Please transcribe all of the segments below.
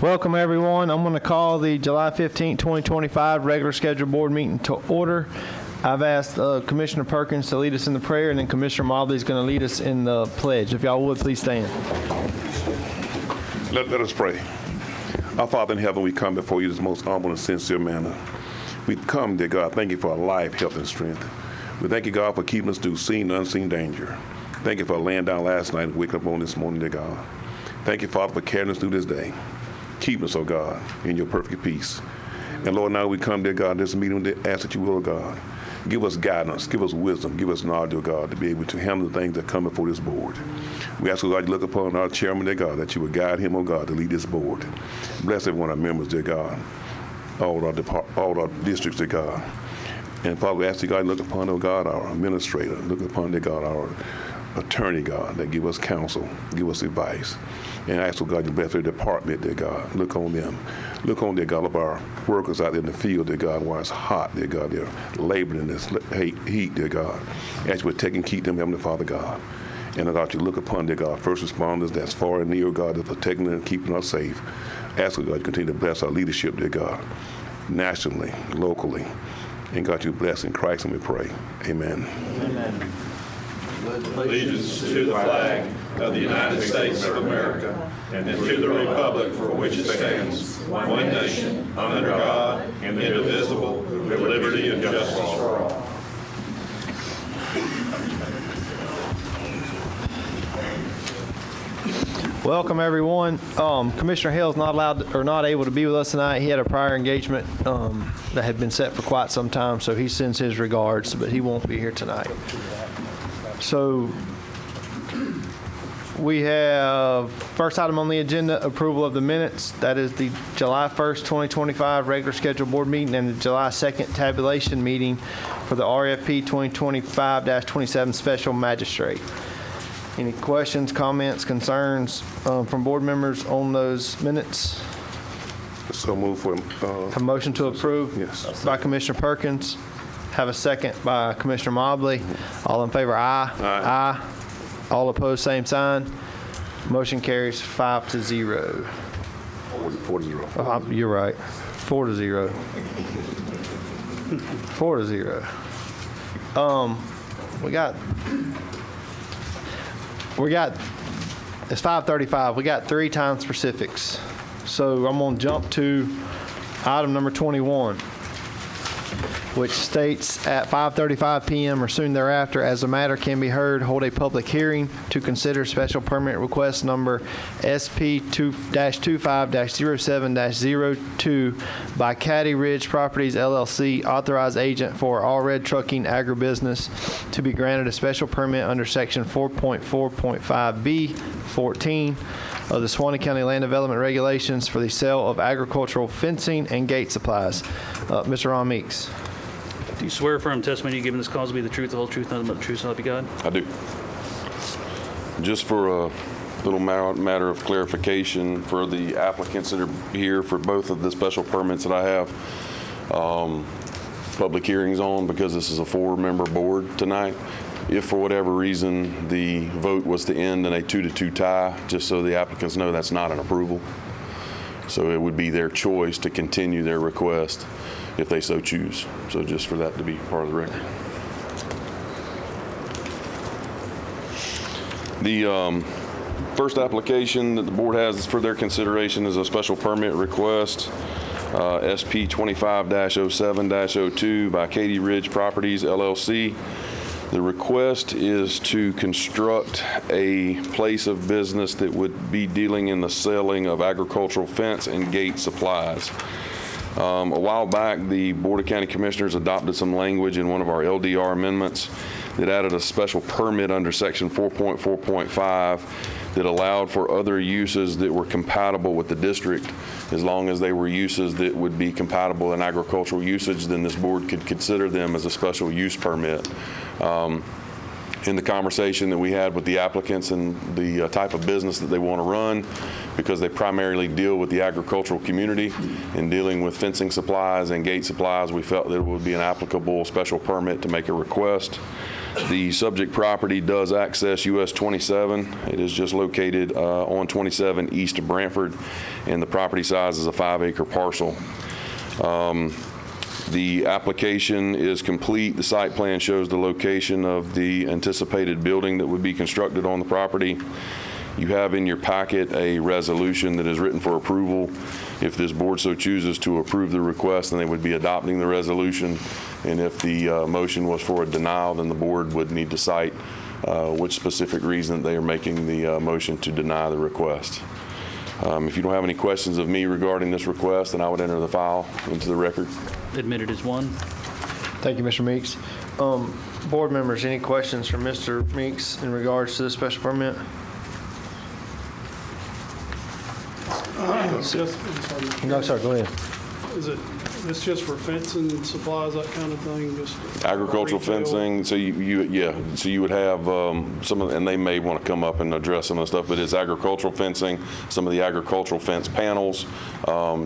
Welcome, everyone. I'm going to call the July 15, 2025 regular scheduled board meeting to order. I've asked Commissioner Perkins to lead us in the prayer, and then Commissioner Mobley is going to lead us in the pledge. If y'all would, please stand. Let us pray. Our Father in heaven, we come before you in this most humble and sincere manner. We come, dear God, thank you for our life, health, and strength. We thank you, God, for keeping us through seen and unseen danger. Thank you for laying down last night and waking up on this morning, dear God. Thank you, Father, for carrying us through this day. Keep us, oh God, in your perfect peace. And Lord, now we come, dear God, this meeting to ask that you will, oh God, give us guidance, give us wisdom, give us knowledge, oh God, to be able to handle the things that come before this board. We ask, oh God, you look upon our chairman, dear God, that you would guide him, oh God, to lead this board. Bless every one of our members, dear God, all our districts, dear God. And Father, we ask you, God, look upon, oh God, our administrator, look upon, dear God, our attorney, God, that give us counsel, give us advice. And I ask, oh God, you bless their department, dear God. Look on them. Look on, dear God, all of our workers out there in the field, dear God, while it's hot, dear God. They're laboring in this heat, dear God. As you would take and keep them, Heavenly Father, God. And, oh God, you look upon, dear God, first responders that's far and near, God, that's protecting and keeping us safe. Ask, oh God, you continue to bless our leadership, dear God, nationally, locally. And God, you bless in Christ, and we pray. Amen. Amen. Allegiance to the flag of the United States of America and to the republic for which it stands, one nation, under God, indivisible, with liberty and justice for all. Welcome, everyone. Commissioner Hale's not able to be with us tonight. He had a prior engagement that had been set for quite some time, so he sends his regards, but he won't be here tonight. So we have first item on the agenda, approval of the minutes. That is the July 1st, 2025 regular scheduled board meeting and the July 2nd tabulation meeting for the RFP 2025-27 special magistrate. Any questions, comments, concerns from board members on those minutes? So move for Have a motion to approve. Yes. By Commissioner Perkins. Have a second by Commissioner Mobley. All in favor, aye. Aye. All opposed, same sign. Motion carries 5-0. 4-0. Oh, you're right. 4-0. 4-0. We got, it's 5:35. We got 3 time specifics. So I'm going to jump to item number 21, which states at 5:35 p.m. or soon thereafter, as the matter can be heard, hold a public hearing to consider special permit request number SP-25-07-02 by Caddy Ridge Properties, LLC, authorized agent for All Red Trucking Agribusiness to be granted a special permit under Section 4.4.5B14 of the Suwannee County Land Development Regulations for the sale of agricultural fencing and gate supplies. Mr. Ron Meeks. Do you swear affirm testimony you give in this cause to be the truth, the whole truth, nothing but the truth, so help you God? I do. Just for a little matter of clarification for the applicants that are here for both of the special permits that I have public hearings on, because this is a 4-member board tonight. If for whatever reason the vote was to end in a 2-2 tie, just so the applicants know that's not an approval. So it would be their choice to continue their request if they so choose. So just for that to be part of the record. The first application that the board has for their consideration is a special permit request, SP 25-07-02 by Caddy Ridge Properties, LLC. The request is to construct a place of business that would be dealing in the selling of agricultural fence and gate supplies. A while back, the Board of County Commissioners adopted some language in one of our LDR amendments that added a special permit under Section 4.4.5 that allowed for other uses that were compatible with the district. As long as they were uses that would be compatible in agricultural usage, then this board could consider them as a special use permit. In the conversation that we had with the applicants and the type of business that they want to run, because they primarily deal with the agricultural community and dealing with fencing supplies and gate supplies, we felt that it would be an applicable special permit to make a request. The subject property does access US 27. It is just located on 27 east of Brantford, and the property size is a 5-acre parcel. The application is complete. The site plan shows the location of the anticipated building that would be constructed on the property. You have in your packet a resolution that is written for approval. If this board so chooses to approve the request, then they would be adopting the resolution. And if the motion was for a denial, then the board would need to cite which specific reason they are making the motion to deny the request. If you don't have any questions of me regarding this request, then I would enter the file into the record. Admitted as one. Thank you, Mr. Meeks. Board members, any questions for Mr. Meeks in regards to the special permit? I'm sorry. No, sir, go ahead. Is it's just for fencing, supplies, that kind of thing? Just Agricultural retail? fencing, so so you would have some of, and they may want to come up and address some of the stuff, but it's agricultural fencing, some of the agricultural fence panels,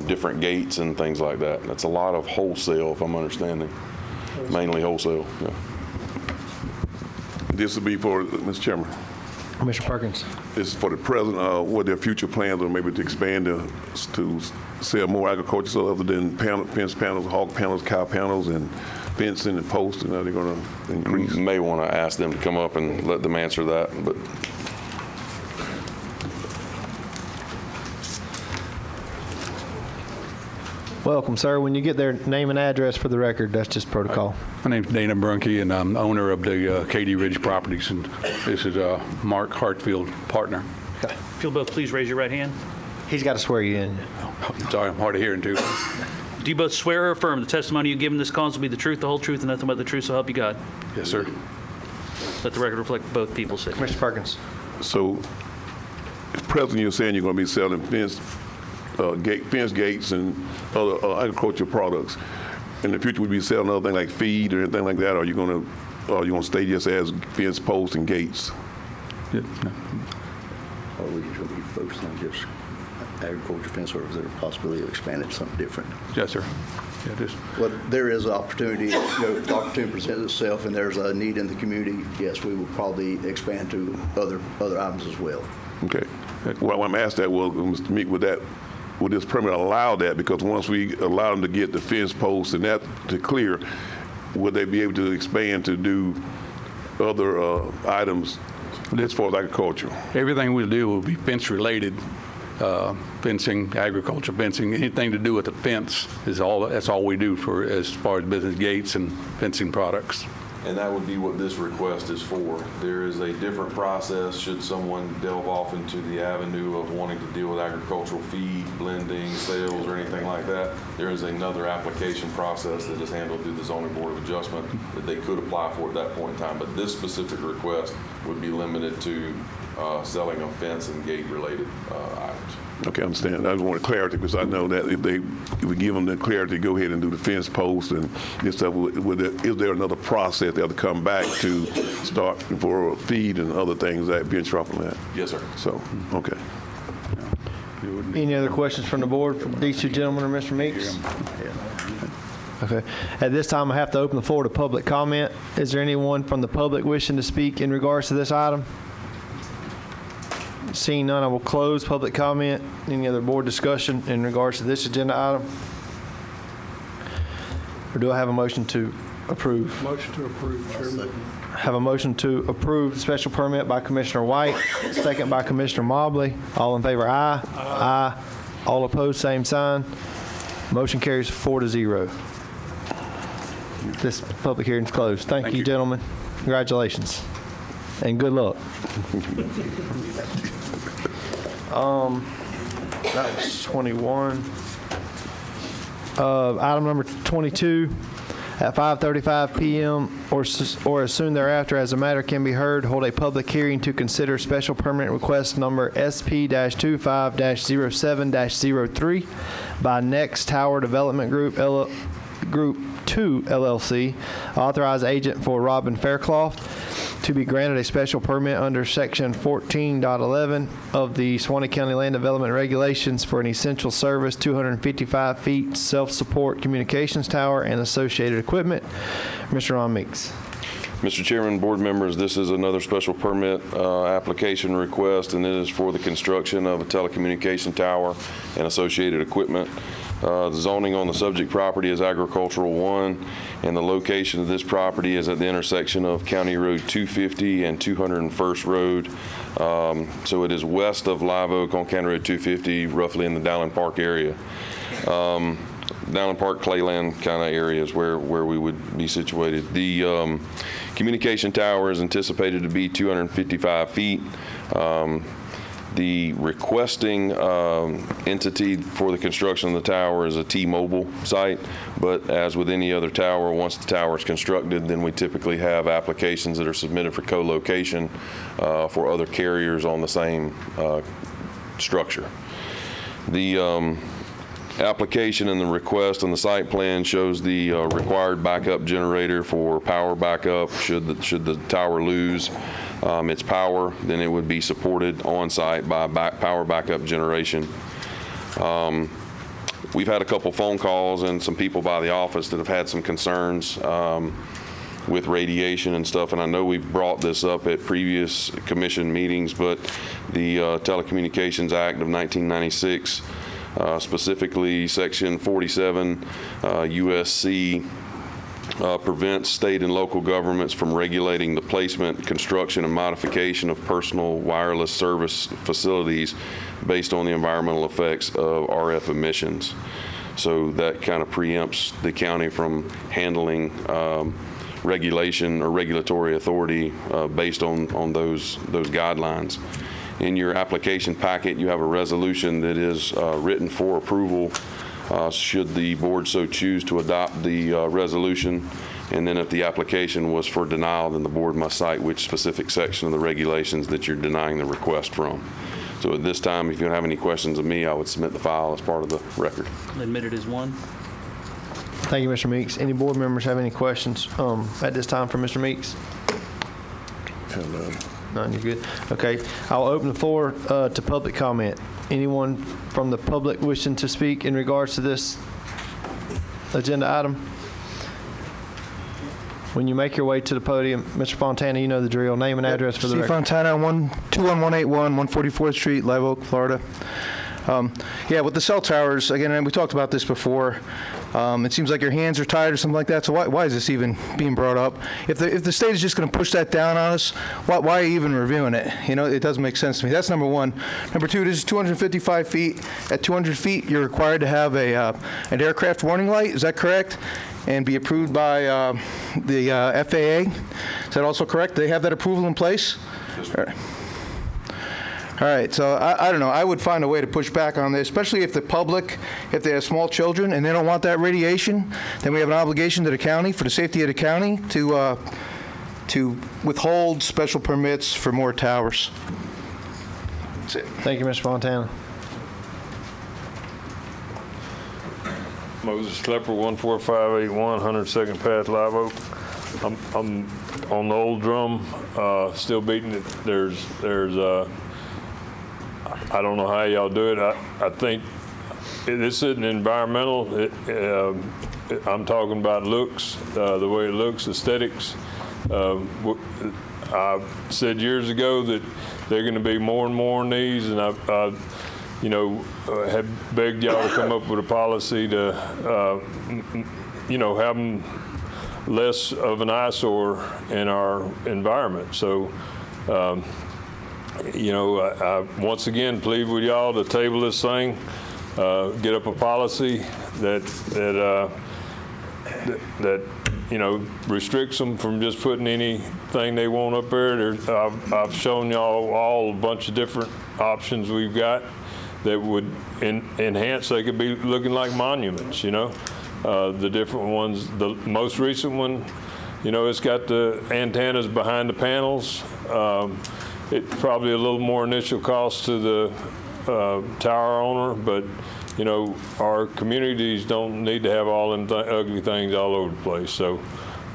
different gates and things like that. That's a lot of wholesale, if I'm understanding, mainly wholesale, yeah. This would be for, Mr. Chairman, Mr. Perkins. this is for the present, what their future plans are, maybe to expand to sell more agriculture, so other than fence panels, hog panels, cow panels, and fencing and posts, and are they going to increase? You may want to ask them to come up and let them answer that, but Welcome, sir. When you get there, name and address for the record. That's just protocol. My name's Dana Brunke, and I'm the owner of the Katy Ridge Properties, and this is Mark Hartfield, partner. If you'll both please raise your right hand. He's got to swear you in. Sorry, I'm hard of hearing, too. Do you both swear or affirm the testimony you give in this cause will be the truth, the whole truth, and nothing but the truth, so help you God? Yes, sir. Let the record reflect both people's signatures. Mr. Perkins. So, at present, you're saying you're going to be selling fence gates and other agricultural products. In the future, would you be selling other things like feed or anything like that? Or are you going to stay just as fence posts and gates? Yeah, no. Are we going to be focused on just agriculture fence, or is there a possibility of expanding to something different? Yes, sir. Yeah, just Well, there is an opportunity, if the opportunity presents itself and there's a need in the community, yes, we will probably expand to other items as well. Okay. Well, I'm asked that, well, Mr. Meek, would this permit allow that? Because once we allow them to get the fence posts and that to clear, would they be able to expand to do other items as far as agriculture? everything we'll do will be fence-related, fencing, agriculture fencing, anything to do with the fence is that's all we do for as far as business gates and fencing products. and that would be what this request is for. There is a different process should someone delve off into the avenue of wanting to deal with agricultural feed, blending, sales, or anything like that. There is another application process that is handled through the Zoning Board of Adjustment that they could apply for at that point in time. But this specific request would be limited to selling of fence and gate-related items. Okay, I understand. I just wanted clarity because I know that if we give them the clarity to go ahead and do the fence posts and this stuff, is there another process they have to come back to start for feed and other things that being sharpened at? Yes, sir. So, okay. Any other questions from the board from these two gentlemen or Mr. Meeks? Okay. At this time, I have to open the floor to public comment. Is there anyone from the public wishing to speak in regards to this item? Seeing none, I will close public comment. Any other board discussion in regards to this agenda item? Or do I have a motion to approve? Motion to approve, Chairman. Have a motion to approve the special permit by Commissioner White, second by Commissioner Mobley. All in favor, aye. Aye. All opposed, same sign. Motion carries 4-0. This public hearing is closed. Thank you, gentlemen. Congratulations. And good luck. That was 21. Item number 22, at 5:35 p.m. or as soon thereafter as the matter can be heard, hold a public hearing to consider special permit request number SP-25-07-03 by Next Tower Development Group, Group 2 LLC, authorized agent for Robin Faircloth, to be granted a special permit under Section 14.11 of the Suwannee County Land Development Regulations for an essential service 255 feet self-support communications tower and associated equipment. Mr. Ron Meeks. Mr. Chairman, board members, this is another special permit application request, and it is for the construction of a telecommunication tower and associated equipment. The zoning on the subject property is Agricultural 1, and the location of this property is at the intersection of County Road 250 and 201st Road. So it is west of Live Oak on County Road 250, roughly in the Dowling Park area. Dowling Park, Clayland kind of areas where we would be situated. The communication tower is anticipated to be 255 feet. The requesting entity for the construction of the tower is a T-Mobile site, but as with any other tower, once the tower is constructed, then we typically have applications that are submitted for co-location for other carriers on the same structure. The application and the request on the site plan shows the required backup generator for power backup should the tower lose its power, then it would be supported on site by power backup generation. We've had a couple phone calls and some people by the office that have had some concerns with radiation and stuff, and I know we've brought this up at previous commission meetings, but the Telecommunications Act of 1996, specifically Section 47 USC, prevents state and local governments from regulating the placement, construction, and modification of personal wireless service facilities based on the environmental effects of RF emissions. So that kind of preempts the county from handling regulation or regulatory authority based on those guidelines. In your application packet, you have a resolution that is written for approval should the board so choose to adopt the resolution. And then if the application was for denial, then the board must cite which specific section of the regulations that you're denying the request from. So at this time, if you don't have any questions of me, I would submit the file as part of the record. Admitted as one. Thank you, Mr. Meeks. Any board members have any questions at this time for Mr. Meeks? None, you're good. Okay, I'll open the floor to public comment. Anyone from the public wishing to speak in regards to this agenda item? When you make your way to the podium, Mr. Fontana, you know the drill. Name and address for the record. Fontana, 21181, 144th Street, Live Oak, Florida. Yeah, with the cell towers, again, and we talked about this before, it seems like your hands are tied or something like that, so why is this even being brought up? If the state is just going to push that down on us, why are you even reviewing it? You know, it doesn't make sense to me. That's number one. Number two, this is 255 feet. At 200 feet, you're required to have an aircraft warning light, is that correct? And be approved by the FAA. Is that also correct? They have that approval in place? Yes, all right, so I don't know. I would find a way to push back on this, especially if the public, if they have small children and they don't want that radiation, then we have an obligation to the county, for the safety of the county, to withhold special permits for more towers. That's it. Thank you, Mr. Fontana. Moses Klepper, 14581, 102nd Path, Live Oak. I'm on the old drum, still beating it. There's I don't know how y'all do it. I think this isn't environmental. I'm talking about looks, the way it looks, aesthetics. I said years ago that there are going to be more and more in these, and I have begged y'all to come up with a policy to, have them less of an eyesore in our environment. So, I once again plead with y'all to table this thing, get up a policy that restricts them from just putting anything they want up there. I've shown y'all all a bunch of different options we've got that would enhance. They could be looking like monuments, the different ones. The most recent one, it's got the antennas behind the panels. It's probably a little more initial cost to the tower owner, but our communities don't need to have all them ugly things all over the place. So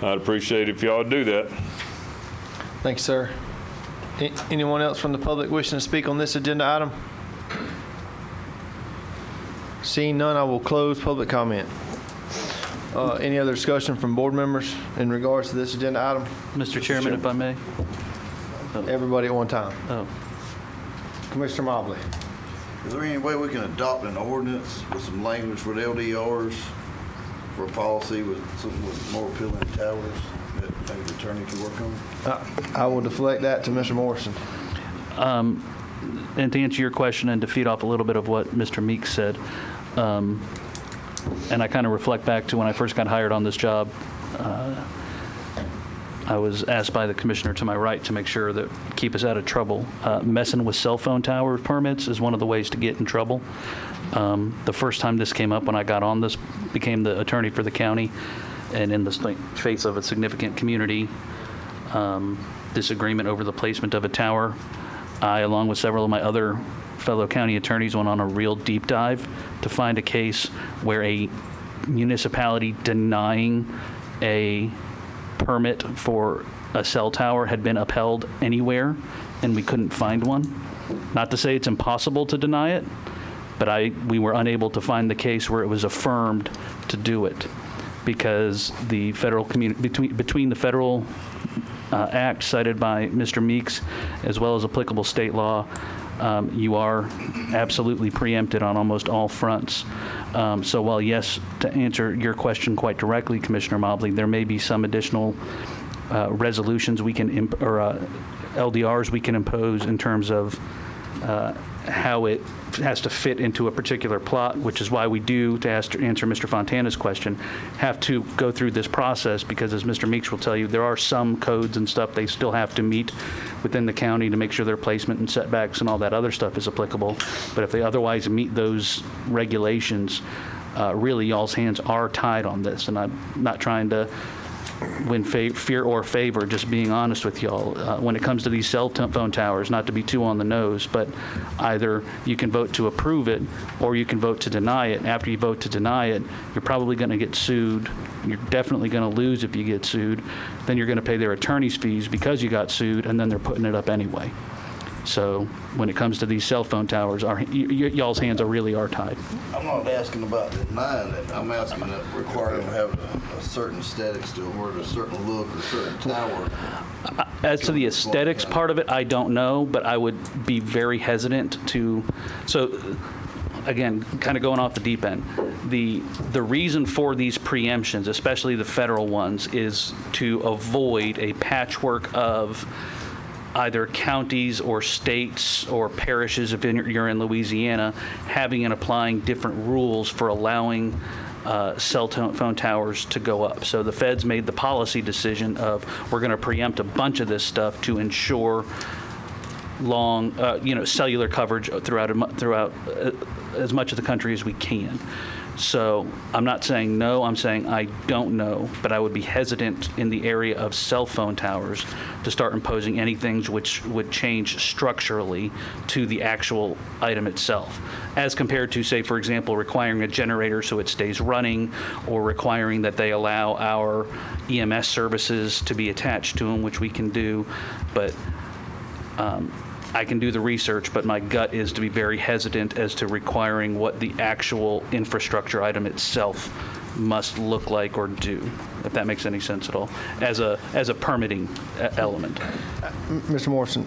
I'd appreciate it if y'all would do that. Thanks, sir. Anyone else from the public wishing to speak on this agenda item? Seeing none, I will close public comment. Any other discussion from board members in regards to this agenda item? Mr. Chairman, if I may. Everybody at one time. Oh. Commissioner Mobley. Is there any way we can adopt an ordinance with some language for the LDRs for a policy with something with more appealing towers that maybe the attorney can work on? I will deflect that to Mr. Morrison. And to answer your question and to feed off a little bit of what Mr. Meeks said, and I kind of reflect back to when I first got hired on this job, I was asked by the commissioner to my right to make sure that keep us out of trouble. Messing with cell phone tower permits is one of the ways to get in trouble. The first time this came up when I got on this, became the attorney for the county, and in the face of a significant community disagreement over the placement of a tower, I, along with several of my other fellow county attorneys, went on a real deep dive to find a case where a municipality denying a permit for a cell tower had been upheld anywhere, and we couldn't find one. Not to say it's impossible to deny it, but we were unable to find the case where it was affirmed to do it, because the federal between the federal act cited by Mr. Meeks, as well as applicable state law, you are absolutely preempted on almost all fronts. So while, yes, to answer your question quite directly, Commissioner Mobley, there may be some additional resolutions we can, or LDRs we can impose in terms of how it has to fit into a particular plot, which is why we do, to answer Mr. Fontana's question, have to go through this process, because as Mr. Meeks will tell you, there are some codes and stuff they still have to meet within the county to make sure their placement and setbacks and all that other stuff is applicable. But if they otherwise meet those regulations, really y'all's hands are tied on this. And I'm not trying to win fear or favor, just being honest with y'all. When it comes to these cell phone towers, not to be too on the nose, but either you can vote to approve it or you can vote to deny it. After you vote to deny it, you're probably going to get sued. You're definitely going to lose if you get sued. Then you're going to pay their attorney's fees because you got sued, and then they're putting it up anyway. So when it comes to these cell phone towers, y'all's hands really are tied. I'm not asking about denying it. I'm asking that requiring them to have a certain aesthetics to or a certain look or a certain tower. As to the aesthetics part of it, I don't know, but I would be very hesitant to. So again, kind of going off the deep end, the reason for these preemptions, especially the federal ones, is to avoid a patchwork of either counties or states or parishes, if you're in Louisiana, having and applying different rules for allowing cell phone towers to go up. So the feds made the policy decision of, we're going to preempt a bunch of this stuff to ensure long, cellular coverage throughout as much of the country as we can. So I'm not saying no, I'm saying I don't know, but I would be hesitant in the area of cell phone towers to start imposing anything which would change structurally to the actual item itself, as compared to, say, for example, requiring a generator so it stays running, or requiring that they allow our EMS services to be attached to them, which we can do. But I can do the research, but my gut is to be very hesitant as to requiring what the actual infrastructure item itself must look like or do, if that makes any sense at all, as a permitting element. Mr. Morrison,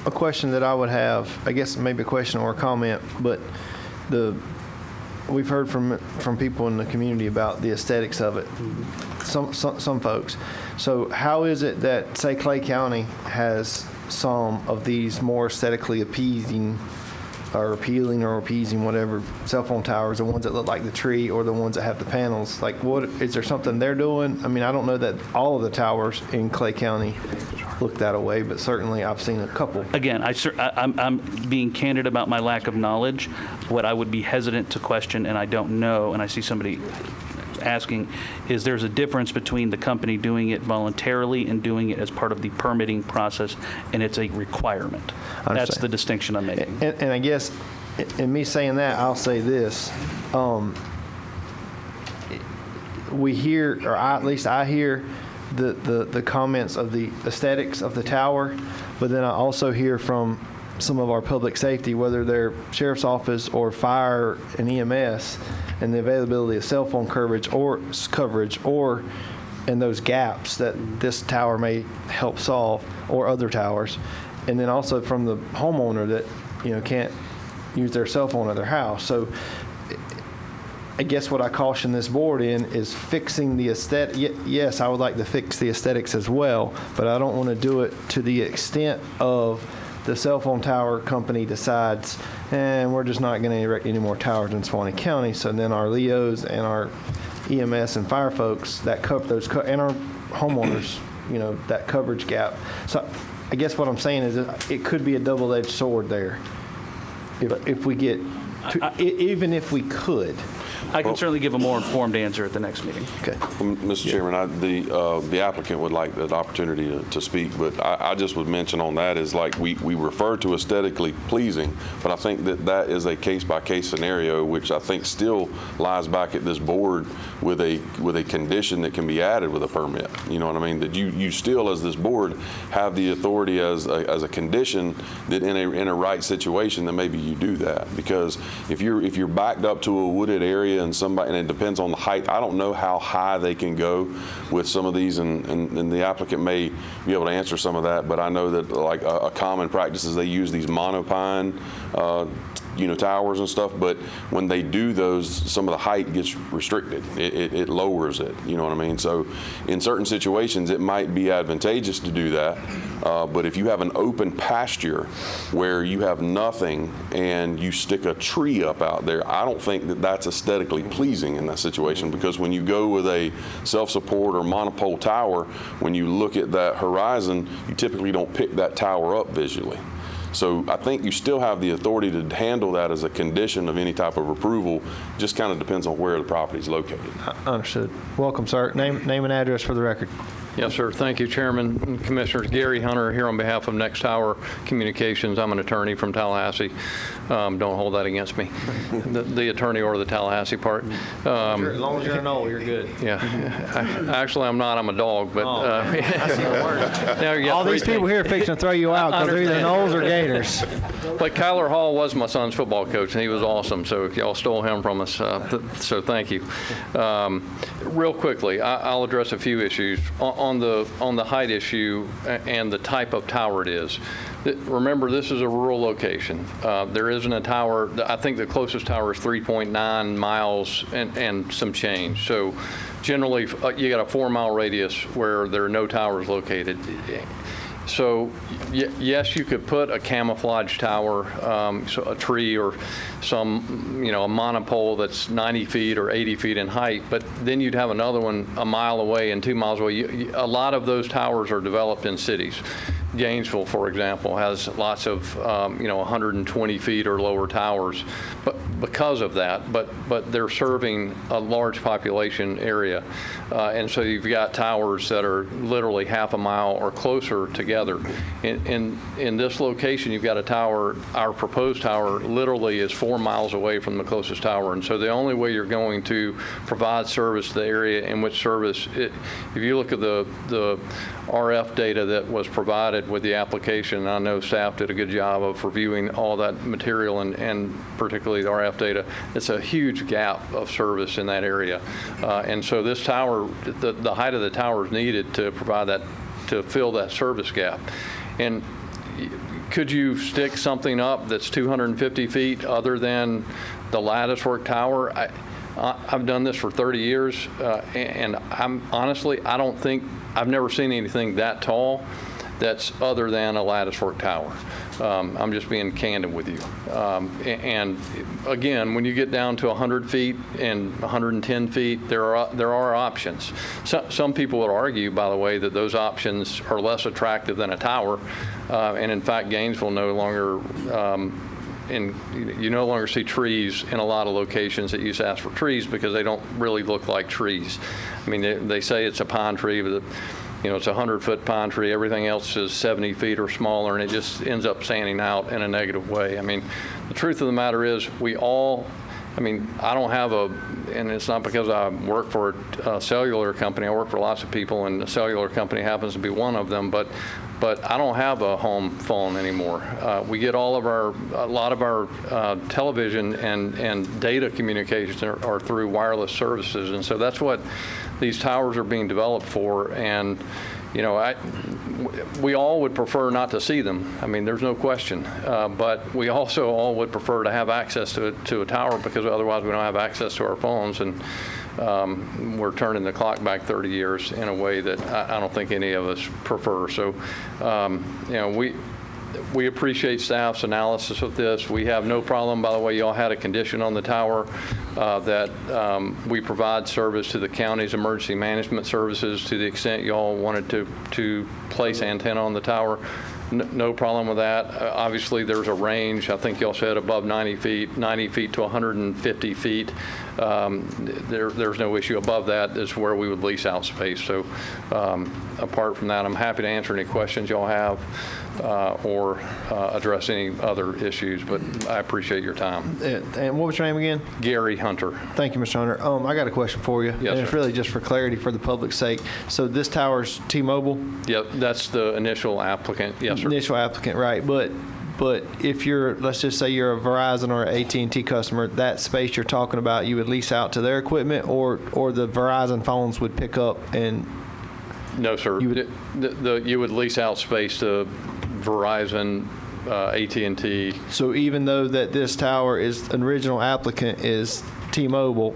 a question that I would have, I guess maybe a question or a comment, but we've heard from people in the community about the aesthetics of it, some folks. So how is it that, say, Clay County has some of these more aesthetically appeasing or appealing or appeasing, whatever, cell phone towers, the ones that look like the tree or the ones that have the panels? Like, what is there something they're doing? I mean, I don't know that all of the towers in Clay County look that way, but certainly I've seen a couple. Again, I'm being candid about my lack of knowledge. What I would be hesitant to question, and I don't know, and I see somebody asking, is there's a difference between the company doing it voluntarily and doing it as part of the permitting process, and it's a requirement. That's the distinction I'm making. And I guess in me saying that, I'll say this. We hear, or at least I hear, the comments of the aesthetics of the tower, but then I also hear from some of our public safety, whether they're sheriff's office or fire and EMS, and the availability of cell phone coverage or in those gaps that this tower may help solve, or other towers. And then also from the homeowner that, can't use their cell phone at their house. So I guess what I caution this board in is fixing the aesthetic. Yes, I would like to fix the aesthetics as well, but I don't want to do it to the extent of the cell phone tower company decides, and we're just not going to erect any more towers in Suwannee County. So then our LEOs and our EMS and fire folks that cover those, and our homeowners, that coverage gap. So I guess what I'm saying is it could be a double-edged sword there. If we get, even if we could. I can certainly give a more informed answer at the next meeting. Okay. Mr. Chairman, the applicant would like the opportunity to speak, but I just would mention on that is like we refer to aesthetically pleasing, but I think that is a case-by-case scenario, which I think still lies back at this board with a condition that can be added with a permit. You know what I mean? That you still, as this board, have the authority as a condition that in a right situation that maybe you do that, because if you're backed up to a wooded area and it depends on the height. I don't know how high they can go with some of these, and the applicant may be able to answer some of that, but I know that like a common practice is they use these monopine towers and stuff, but when they do those, some of the height gets restricted. It lowers it, you know what I mean? So in certain situations, it might be advantageous to do that, but if you have an open pasture where you have nothing and you stick a tree up out there, I don't think that that's aesthetically pleasing in that situation, because when you go with a self-support or monopole tower, when you look at that horizon, you typically don't pick that tower up visually. So I think you still have the authority to handle that as a condition of any type of approval. Just kind of depends on where the property is located. Understood. Welcome, sir. Name and address for the record. Yes, sir. Thank you, Chairman and Commissioners. Gary Hunter here on behalf of Next Tower Communications. I'm an attorney from Tallahassee. Don't hold that against me. The attorney or the Tallahassee part. As long as you're an old, you're good. Yeah. Actually, I'm not. I'm a dog. But that's even worse. Now you got all these people here are fixing to throw you out because they're either Knowles or Gators. But Kyler Hall was my son's football coach, and he was awesome. So y'all stole him from us. So thank you. Real quickly, I'll address a few issues. On the height issue and the type of tower it is. Remember, this is a rural location. There isn't a tower. I think the closest tower is 3.9 miles and some change. So generally, you got a 4-mile radius where there are no towers located. So yes, you could put a camouflage tower, so a tree or some, a monopole that's 90 feet or 80 feet in height, but then you'd have another one a mile away and 2 miles away. A lot of those towers are developed in cities. Gainesville, for example, has lots of 120 feet or lower towers, but because of that, but they're serving a large population area, and so you've got towers that are literally half a mile or closer together. In this location, you've got a tower. Our proposed tower literally is 4 miles away from the closest tower, and so the only way you're going to provide service to the area in which service, if you look at the RF data that was provided with the application, I know staff did a good job of reviewing all that material and particularly the RF data. It's a huge gap of service in that area. And so this tower, the height of the tower is needed to provide that, to fill that service gap. And could you stick something up that's 250 feet other than the lattice work tower? I've done this for 30 years, and I don't think, I've never seen anything that tall that's other than a lattice work tower. I'm just being candid with you. And again, when you get down to 100 feet and 110 feet, there are options. Some people would argue, by the way, that those options are less attractive than a tower. And in fact, Gainesville no longer, you no longer see trees in a lot of locations that used to ask for trees because they don't really look like trees. I mean, they say it's a pine tree, but it's a 100-foot pine tree. Everything else is 70 feet or smaller, and it just ends up standing out in a negative way. I mean, the truth of the matter is I don't have and it's not because I work for a cellular company. I work for lots of people, and a cellular company happens to be one of them, but but I don't have a home phone anymore. We get a lot of our television and data communications are through wireless services, and so that's what these towers are being developed for. And we all would prefer not to see them. I mean, there's no question. But we also all would prefer to have access to a tower, because otherwise we don't have access to our phones, and we're turning the clock back 30 years in a way that I don't think any of us prefer. So, we appreciate staff's analysis of this. We have no problem, by the way, y'all had a condition on the tower that we provide service to the county's emergency management services to the extent y'all wanted to place antenna on the tower. No problem with that. Obviously, there's a range. I think y'all said above 90 feet to 150 feet. There's no issue. Above that is where we would lease out space. So apart from that, I'm happy to answer any questions y'all have or address any other issues, but I appreciate your time. And what was your name again? Gary Hunter. Thank you, Mr. Hunter. I got a question for you. Yes, and it's sir. really just for clarity for the public's sake. So this tower's T-Mobile? Yep, that's the initial applicant. Yes, sir. Initial applicant, right. But if you're, let's just say you're a Verizon or AT&T customer, that space you're talking about, you would lease out to their equipment, or the Verizon phones would pick up and... No, sir. You would lease out space to Verizon, AT&T. So even though that this tower is, an original applicant is T-Mobile,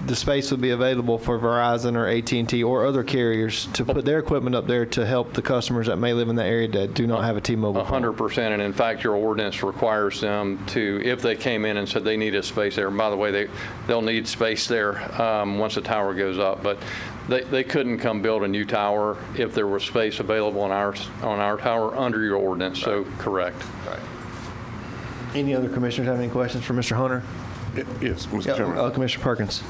the space would be available for Verizon or AT&T or other carriers to put their equipment up there to help the customers that may live in the area that do not have a T-Mobile phone. 100%, and in fact, your ordinance requires them to, if they came in and said they need a space there, and by the way, they'll need space there once the tower goes up, but they couldn't come build a new tower if there was space available on our tower under your ordinance, so correct. Right. Any other commissioners have any questions for Mr. Hunter? Yes, Mr. Chairman. Commissioner Perkins.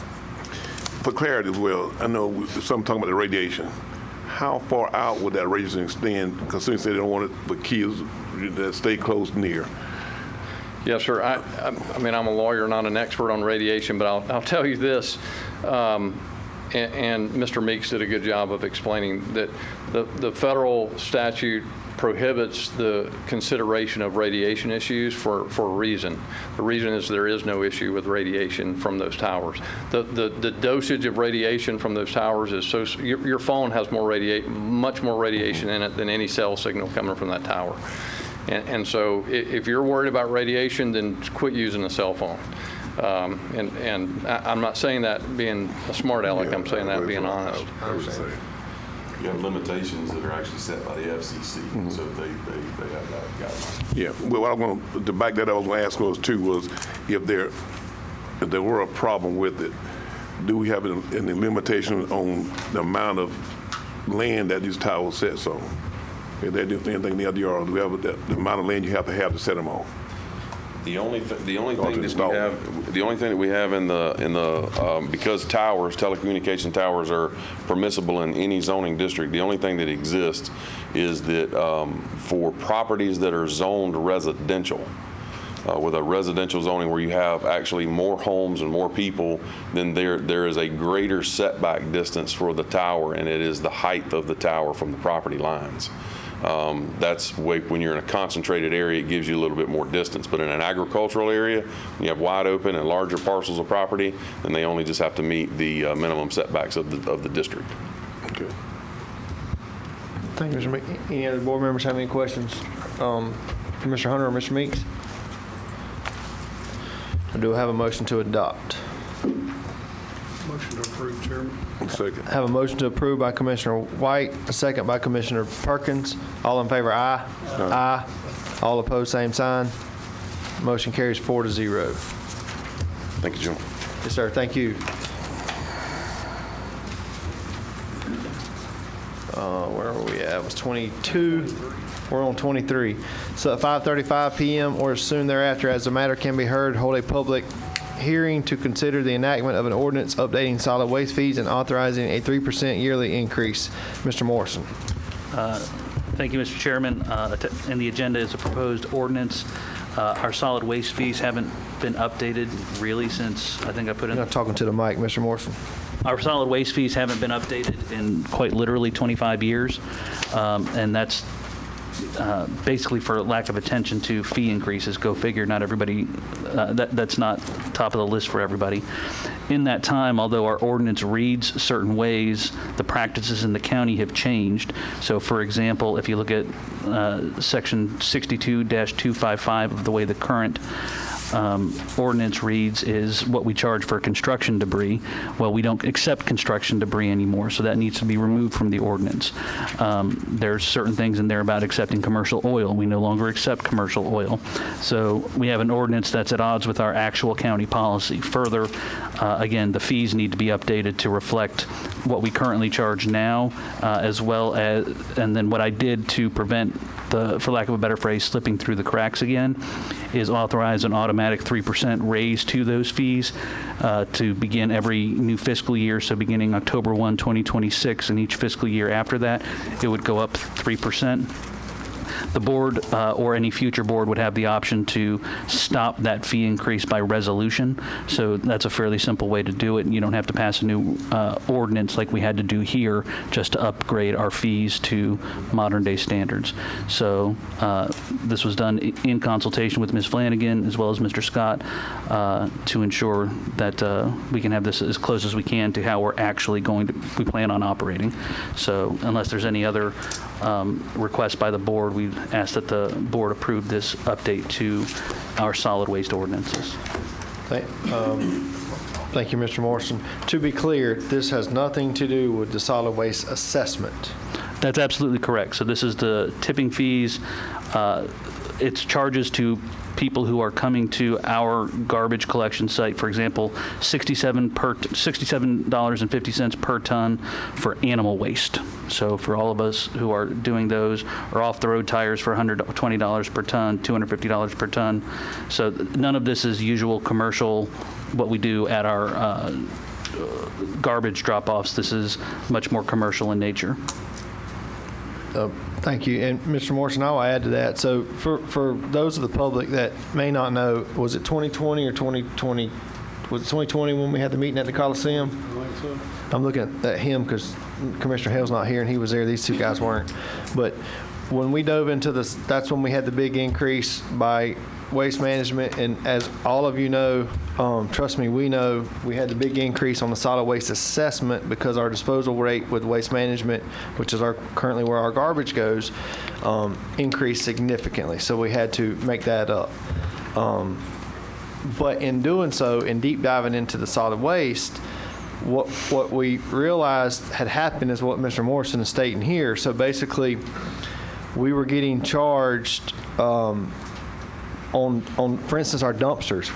For clarity as well, I know some talking about the radiation. How far out would that radiation extend? Because since they don't want it for kids that stay close near. Yes, sir. I mean, I'm a lawyer, not an expert on radiation, but I'll tell you this, and Mr. Meeks did a good job of explaining that the federal statute prohibits the consideration of radiation issues for a reason. The reason is there is no issue with radiation from those towers. The dosage of radiation from those towers is so, your phone has much more radiation in it than any cell signal coming from that tower. And so if you're worried about radiation, then quit using a cell phone. And I'm not saying that being a smart aleck, I'm saying that being honest. You have limitations that are actually set by the FCC, so they have that guideline. Yeah, well, what I want to back that up, I was going to ask us too was if there were a problem with it, do we have any limitation on the amount of land that these towers sets on? If they do anything in the other yard, do we have the amount of land you have to set them on? The only thing that we have in the because telecommunication towers are permissible in any zoning district, the only thing that exists is that for properties that are zoned residential, with a residential zoning where you have actually more homes and more people, then there is a greater setback distance for the tower, and it is the height of the tower from the property lines. That's when you're in a concentrated area, it gives you a little bit more distance. But in an agricultural area, when you have wide open and larger parcels of property, then they only just have to meet the minimum setbacks of the district. Okay. Thank you, Mr. Meeks. Any other board members have any questions for Mr. Hunter or Mr. Meeks? I do have a motion to adopt. Motion to approve, Chairman. Second. I have a motion to approve by Commissioner White, a second by Commissioner Perkins. All in favor, aye. Aye. All opposed, same sign. Motion carries 4-0. Thank you, John. Yes, sir. Thank you. Where are we at? It was 22. We're on 23. So at 5:35 p.m. or soon thereafter, as the matter can be heard, hold a public hearing to consider the enactment of an ordinance updating solid waste fees and authorizing a 3% yearly increase. Mr. Morrison. Thank you, Mr. Chairman. And the agenda is a proposed ordinance. Our solid waste fees haven't been updated really since, I think I put in. You're not talking to the mic, Mr. Morrison. Our solid waste fees haven't been updated in quite literally 25 years. And that's basically for lack of attention to fee increases. Go figure, not everybody, that's not top of the list for everybody. In that time, although our ordinance reads certain ways, the practices in the county have changed. So for example, if you look at section 62-255 of the way the current ordinance reads is what we charge for construction debris. Well, we don't accept construction debris anymore, so that needs to be removed from the ordinance. There's certain things in there about accepting commercial oil. We no longer accept commercial oil. So we have an ordinance that's at odds with our actual county policy. Further, again, the fees need to be updated to reflect what we currently charge now, as well as, and then what I did to prevent the, for lack of a better phrase, slipping through the cracks again, is authorize an automatic 3% raise to those fees to begin every new fiscal year. So beginning October 1, 2026, and each fiscal year after that, it would go up 3%. The board or any future board would have the option to stop that fee increase by resolution. So that's a fairly simple way to do it. And you don't have to pass a new ordinance like we had to do here just to upgrade our fees to modern day standards. So this was done in consultation with Ms. Flanagan as well as Mr. Scott to ensure that we can have this as close as we can to how we're actually going to, we plan on operating. So unless there's any other request by the board, we ask that the board approve this update to our solid waste ordinances. Thank you, Mr. Morrison. To be clear, this has nothing to do with the solid waste assessment. That's absolutely correct. So this is the tipping fees. It's charges to people who are coming to our garbage collection site. For example, $67.50 per ton for animal waste. So for all of us who are doing those, or off the road tires for $120 per ton, $250 per ton. So none of this is usual commercial, what we do at our garbage drop-offs. This is much more commercial in nature. Thank you. And Mr. Morrison, I'll add to that. So for those of the public that may not know, was it 2020 or 2020? Was it 2020 when we had the meeting at the Coliseum? I think so. I'm looking at him because Commissioner Hale's not here and he was there. These two guys weren't. But when we dove into this, that's when we had the big increase by Waste Management. And as all of you know, trust me, we know we had the big increase on the solid waste assessment because our disposal rate with Waste Management, which is currently where our garbage goes, increased significantly. So we had to make that up. But in doing so, in deep diving into the solid waste, what we realized had happened is what Mr. Morrison is stating here. So basically, we were getting charged on, for instance, our dumpsters,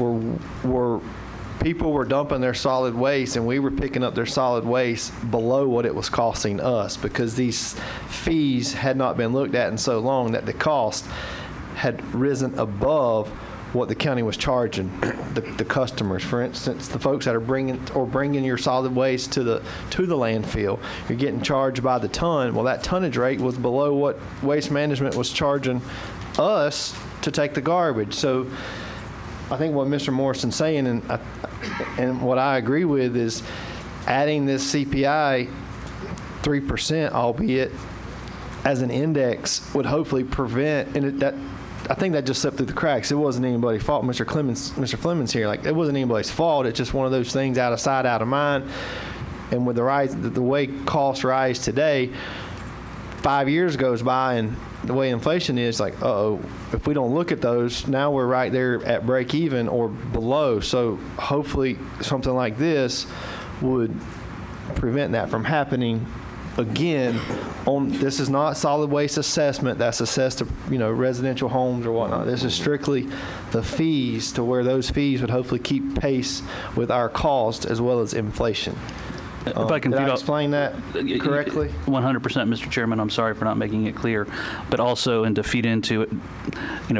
where people were dumping their solid waste and we were picking up their solid waste below what it was costing us because these fees had not been looked at in so long that the cost had risen above what the county was charging the customers. For instance, the folks that are bringing your solid waste to the landfill, you're getting charged by the ton. Well, that tonnage rate was below what Waste Management was charging us to take the garbage. So I think what Mr. Morrison's saying, and what I agree with, is adding this CPI 3%, albeit as an index, would hopefully prevent, and I think that just slipped through the cracks. It wasn't anybody's fault. Mr. Fleming's here. Like, it wasn't anybody's fault. It's just one of those things, out of sight, out of mind. And with the way costs rise today, 5 years goes by and the way inflation is, like, uh-oh, if we don't look at those, now we're right there at break even or below. So hopefully something like this would prevent that from happening again. This is not solid waste assessment that's assessed to residential homes or whatnot. This is strictly the fees, to where those fees would hopefully keep pace with our cost as well as inflation. If I can did I explain that correctly? 100%, Mr. Chairman. I'm sorry for not making it clear. But also, and to feed into it,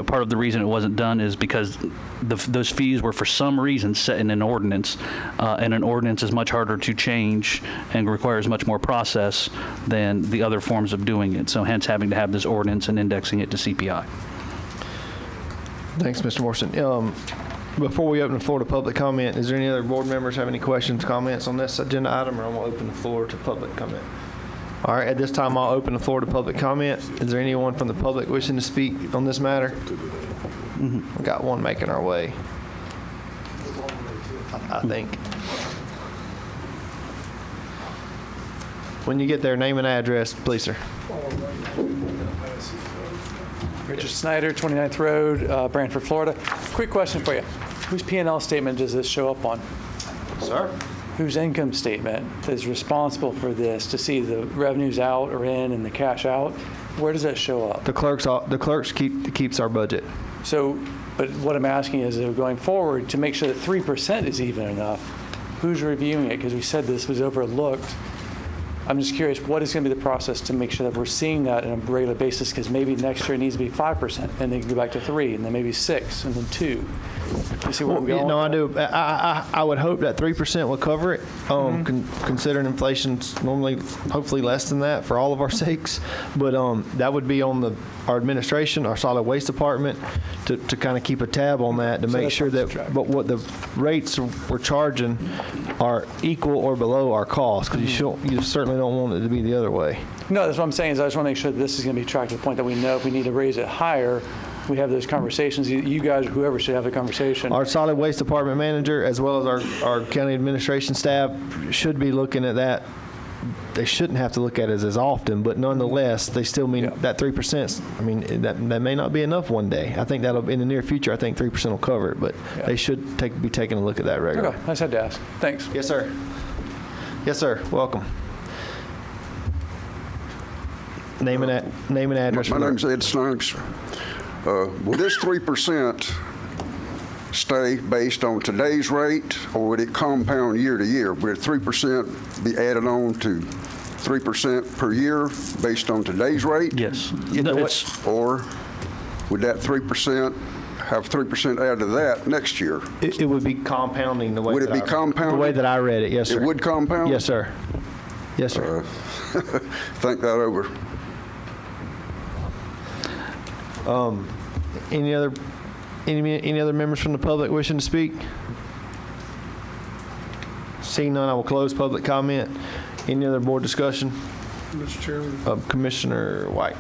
part of the reason it wasn't done is because those fees were for some reason set in an ordinance, and an ordinance is much harder to change and requires much more process than the other forms of doing it. So hence having to have this ordinance and indexing it to CPI. Thanks, Mr. Morrison. Before we open the floor to public comment, is there any other board members have any questions, comments on this agenda item, or I'm going to open the floor to public comment? All right, at this time, I'll open the floor to public comment. Is there anyone from the public wishing to speak on this matter? We got one making our way, I think. When you get there, name and address, please, sir. Richard Snyder, 29th Road, Brantford, Florida. Quick question for you. Whose P&L statement does this show up on? Sir? Whose income statement is responsible for this to see the revenues out or in and the cash out? Where does that show up? The clerks keeps our budget. So, but what I'm asking is, going forward, to make sure that 3% is even enough, who's reviewing it? Because we said this was overlooked. I'm just curious, what is going to be the process to make sure that we're seeing that on a regular basis? Because maybe next year it needs to be 5%, and then go back to 3, and then maybe 6, and then 2. You see where I'm going? No, I do. I would hope that 3% would cover it, considering inflation's normally, hopefully less than that for all of our sakes. But that would be on our administration, our solid waste department, to kind of keep a tab on that, to make sure that what the rates we're charging are equal or below our costs, because you certainly don't want it to be the other way. No, that's what I'm saying, is I just want to make sure that this is going to be tracked to the point that we know if we need to raise it higher, we have those conversations. You guys, whoever, should have the conversation. Our solid waste department manager, as well as our county administration staff, should be looking at that. They shouldn't have to look at it as often, but nonetheless, they still mean that 3%. I mean, that may not be enough one day. I think that'll, in the near future, I think 3% will cover it, but they should be taking a look at that regularly. Okay, I just had to ask. Thanks. Yes, sir. Yes, sir. Welcome. Name and address. My name's Ed Snuggs. Will this 3% stay based on today's rate, or would it compound year to year? Would 3% be added on to 3% per year based on today's rate? Yes. Or would that 3% have 3% added to that next year? It would be compounding the way. Would it be compounding? The way that I read it, yes, sir. It would compound? Yes, sir. Yes, sir. Think that over. Any other members from the public wishing to speak? Seeing none, I will close public comment. Any other board discussion? Mr. Chairman, Commissioner White.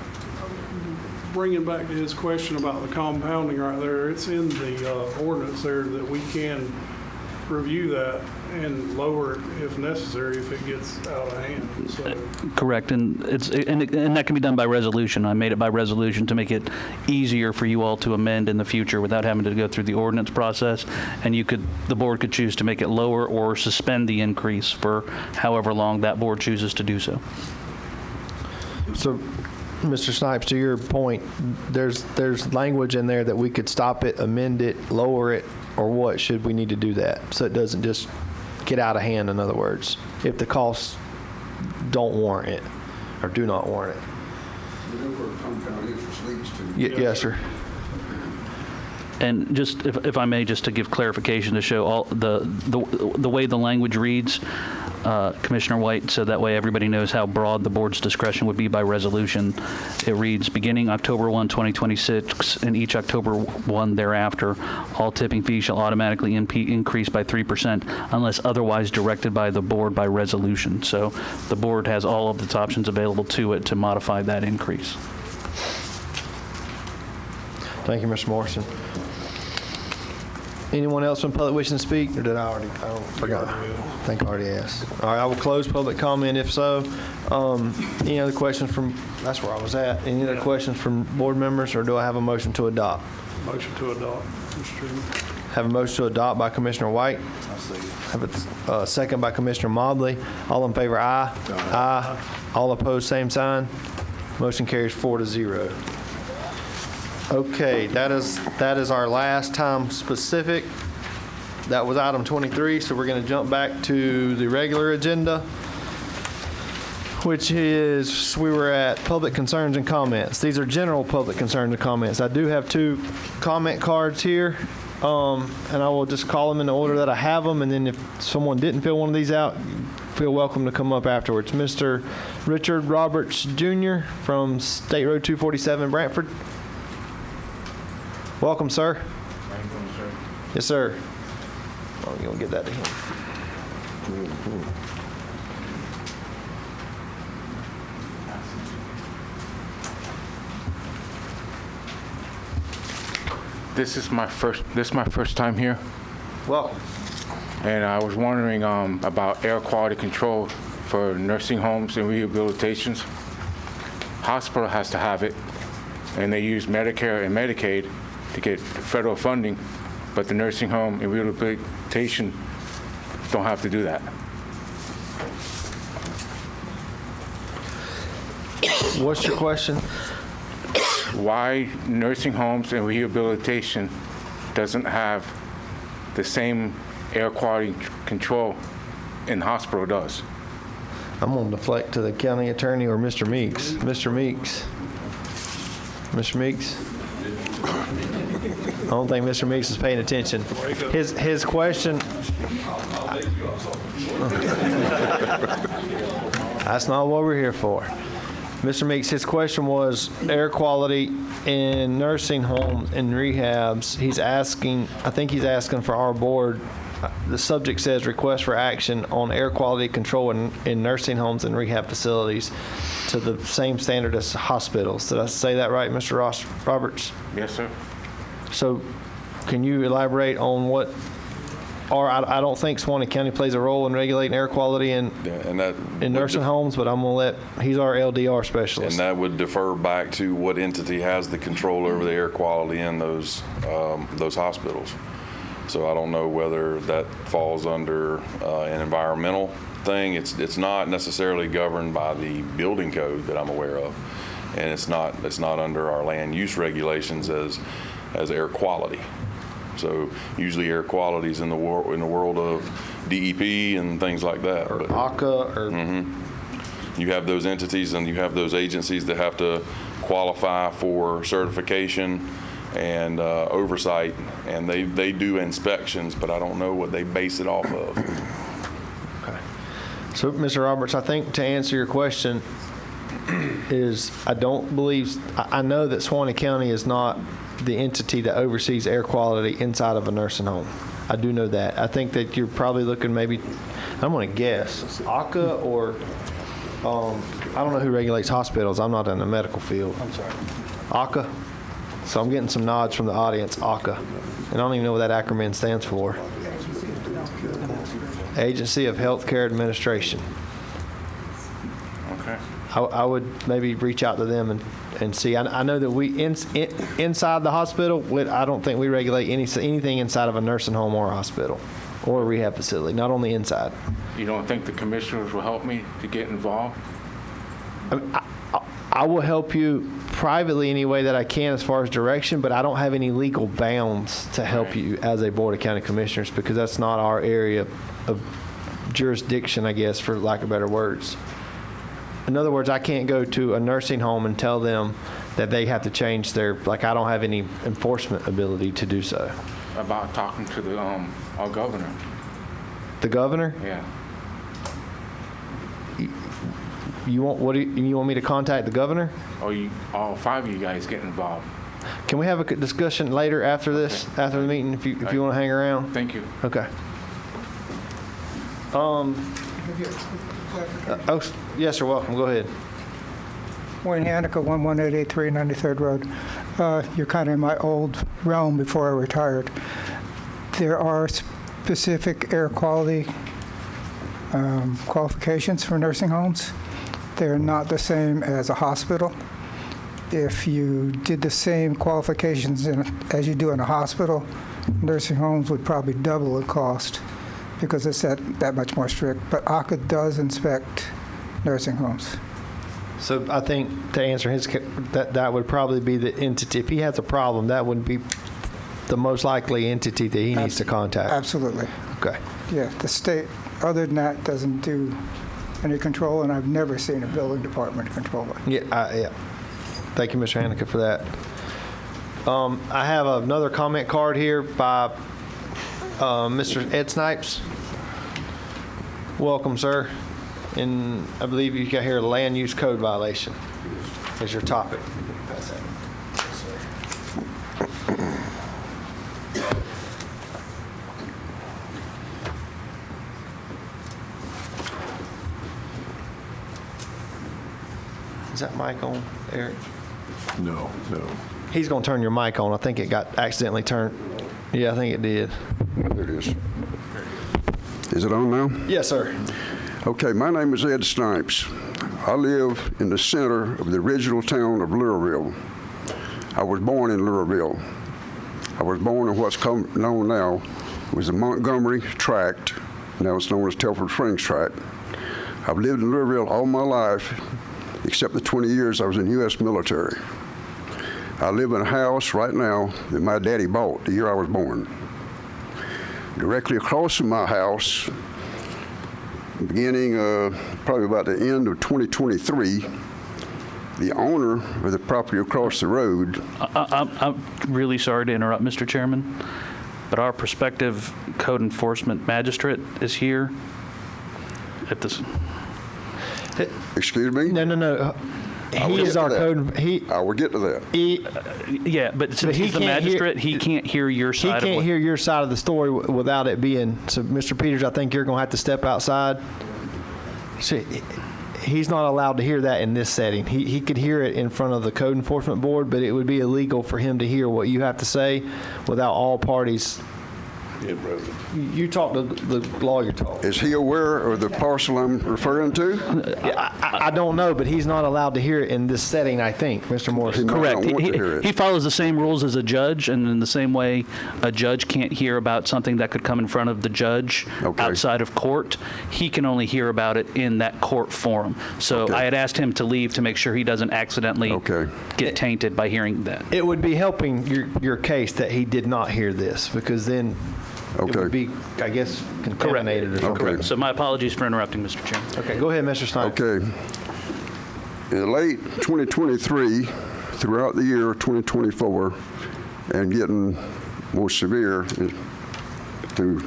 bringing back to his question about the compounding right there, it's in the ordinance there that we can review that and lower it if necessary if it gets out of hand. So Correct, and and that can be done by resolution. I made it by resolution to make it easier for you all to amend in the future without having to go through the ordinance process. And the board could choose to make it lower or suspend the increase for however long that board chooses to do so. So, Mr. Snipes, to your point, there's language in there that we could stop it, amend it, lower it, or what should we need to do that? So it doesn't just get out of hand, in other words, if the costs don't warrant it or do not warrant it. Yes, sir. And just, if I may, just to give clarification to show all the way the language reads, Commissioner White said that way everybody knows how broad the board's discretion would be by resolution. It reads, beginning October 1, 2026, and each October 1 thereafter, all tipping fees shall automatically increase by 3% unless otherwise directed by the board by resolution. So the board has all of its options available to it to modify that increase. Thank you, Mr. Morrison. Anyone else from public wishing to speak, or did I already? I forgot. I think I already asked. All right, I will close public comment if so. Any other questions from, that's where I was at. Any other questions from board members, or do I have a motion to adopt? motion to adopt, Mr. Chairman. Have a motion to adopt by Commissioner White. Have a second by Commissioner Mobley. All in favor, aye. Aye. All opposed, same sign. Motion carries 4-0. Okay, that is our last time specific. That was item 23, so we're going to jump back to the regular agenda, which is, we were at public concerns and comments. These are general public concerns and comments. I do have 2 comment cards here, and I will just call them in the order that I have them, and then if someone didn't fill one of these out, feel welcome to come up afterwards. Mr. Richard Roberts, Jr. from State Road 247, Brantford. Welcome, sir. Yes, sir. Oh, you're going to give that to him. This is my first time here, Welcome. and I was wondering about air quality control for nursing homes and rehabilitations. Hospital has to have it, and they use Medicare and Medicaid to get federal funding, but the nursing home and rehabilitation don't have to do that. What's your question? Why nursing homes and rehabilitation doesn't have the same air quality control in hospital does? I'm going to deflect to the county attorney or Mr. Meeks. Mr. Meeks. Mr. Meeks? I don't think Mr. Meeks is paying attention. His question... That's not what we're here for. Mr. Meeks, his question was air quality in nursing homes and rehabs. He's asking, I think he's asking for our board. The subject says request for action on air quality control in nursing homes and rehab facilities to the same standard as hospitals. Did I say that right, Mr. Roberts? Yes, sir. So can you elaborate on what, or I don't think Suwannee County plays a role in regulating air quality in nursing homes, but I'm going to let, he's our LDR specialist. And that would defer back to what entity has the control over the air quality in those hospitals. So I don't know whether that falls under an environmental thing. It's not necessarily governed by the building code that I'm aware of, and it's not under our land use regulations as air quality. So usually air quality is in the world of DEP and things like that. Or ACA or... You have those entities and you have those agencies that have to qualify for certification and oversight, and they do inspections, but I don't know what they base it off of. Okay. So, Mr. Roberts, I think to answer your question is I don't believe, I know that Suwannee County is not the entity that oversees air quality inside of a nursing home. I do know that. I think that you're probably looking maybe, I'm going to guess, ACA or, I don't know who regulates hospitals. I'm not in the medical field. I'm sorry. ACA? So I'm getting some nods from the audience, ACA. And I don't even know what that acronym stands for. Agency of Healthcare Administration. Okay. I would maybe reach out to them and see. I know that we, inside the hospital, I don't think we regulate anything inside of a nursing home or a hospital or a rehab facility, not on the inside. You don't think the commissioners will help me to get involved? I will help you privately any way that I can as far as direction, but I don't have any legal bounds to help you as a Board of County Commissioners because that's not our area of jurisdiction, I guess, for lack of better words. In other words, I can't go to a nursing home and tell them that they have to change their, like I don't have any enforcement ability to do so. About talking to the our governor. The governor? Yeah. You want me to contact the governor? Or all five of you guys get involved? Can we have a discussion later after this, after the meeting, if you want to hang around? Thank you. Okay. Oh, yes, sir. Welcome. Go ahead. Wayne Hanica, 11883 93rd Road. You're kind of in my old realm before I retired. There are specific air quality qualifications for nursing homes. They're not the same as a hospital. If you did the same qualifications as you do in a hospital, nursing homes would probably double the cost because it's that much more strict. But ACA does inspect nursing homes. So I think to answer his, that would probably be the entity. If he has a problem, that would be the most likely entity that he needs to contact. Absolutely. Okay. Yeah, the state, other than that, doesn't do any control, and I've never seen a building department control it. Yeah. Thank you, Mr. Hanica, for that. I have another comment card here by Mr. Ed Snipes. Welcome, sir. And I believe you got here a land use code violation is your topic. Pass that. Is that mic on, Eric? No. He's going to turn your mic on. I think it got accidentally turned. Yeah, I think it did. There it is. Is it on now? Yes, sir. Okay, my name is Ed Snipes. I live in the center of the original town of Lurville. I was born in Lurville. I was born in what's known now as the Montgomery Tract. Now it's known as Telford Springs Tract. I've lived in Lurville all my life, except the 20 years I was in the U.S. military. I live in a house right now that my daddy bought the year I was born. Directly across from my house, beginning probably about the end of 2023, the owner of the property across the road. I'm really sorry to interrupt, Mr. Chairman, but our prospective code enforcement magistrate is here. At this. Excuse me? No. He is our code. I will get to that. Yeah, but since he's the magistrate, he can't hear your side. He can't hear your side of the story without it being. So, Mr. Peters, I think you're going to have to step outside. See, he's not allowed to hear that in this setting. He could hear it in front of the code enforcement board, but it would be illegal for him to hear what you have to say without all parties. Yeah, President. You talk to the lawyer talk. Is he aware of the parcel I'm referring to? I don't know, but he's not allowed to hear it in this setting, I think, Mr. Morrison. Correct. He follows the same rules as a judge, and in the same way a judge can't hear about something that could come in front of the judge outside of court, he can only hear about it in that court forum. So I had asked him to leave to make sure he doesn't accidentally get tainted by hearing that. It would be helping your case that he did not hear this, because then it would be, I guess, contaminated or something. Correct. So my apologies for interrupting, Mr. Chairman. Okay, go ahead, Mr. Snyder. Okay. In late 2023, throughout the year 2024, and getting more severe through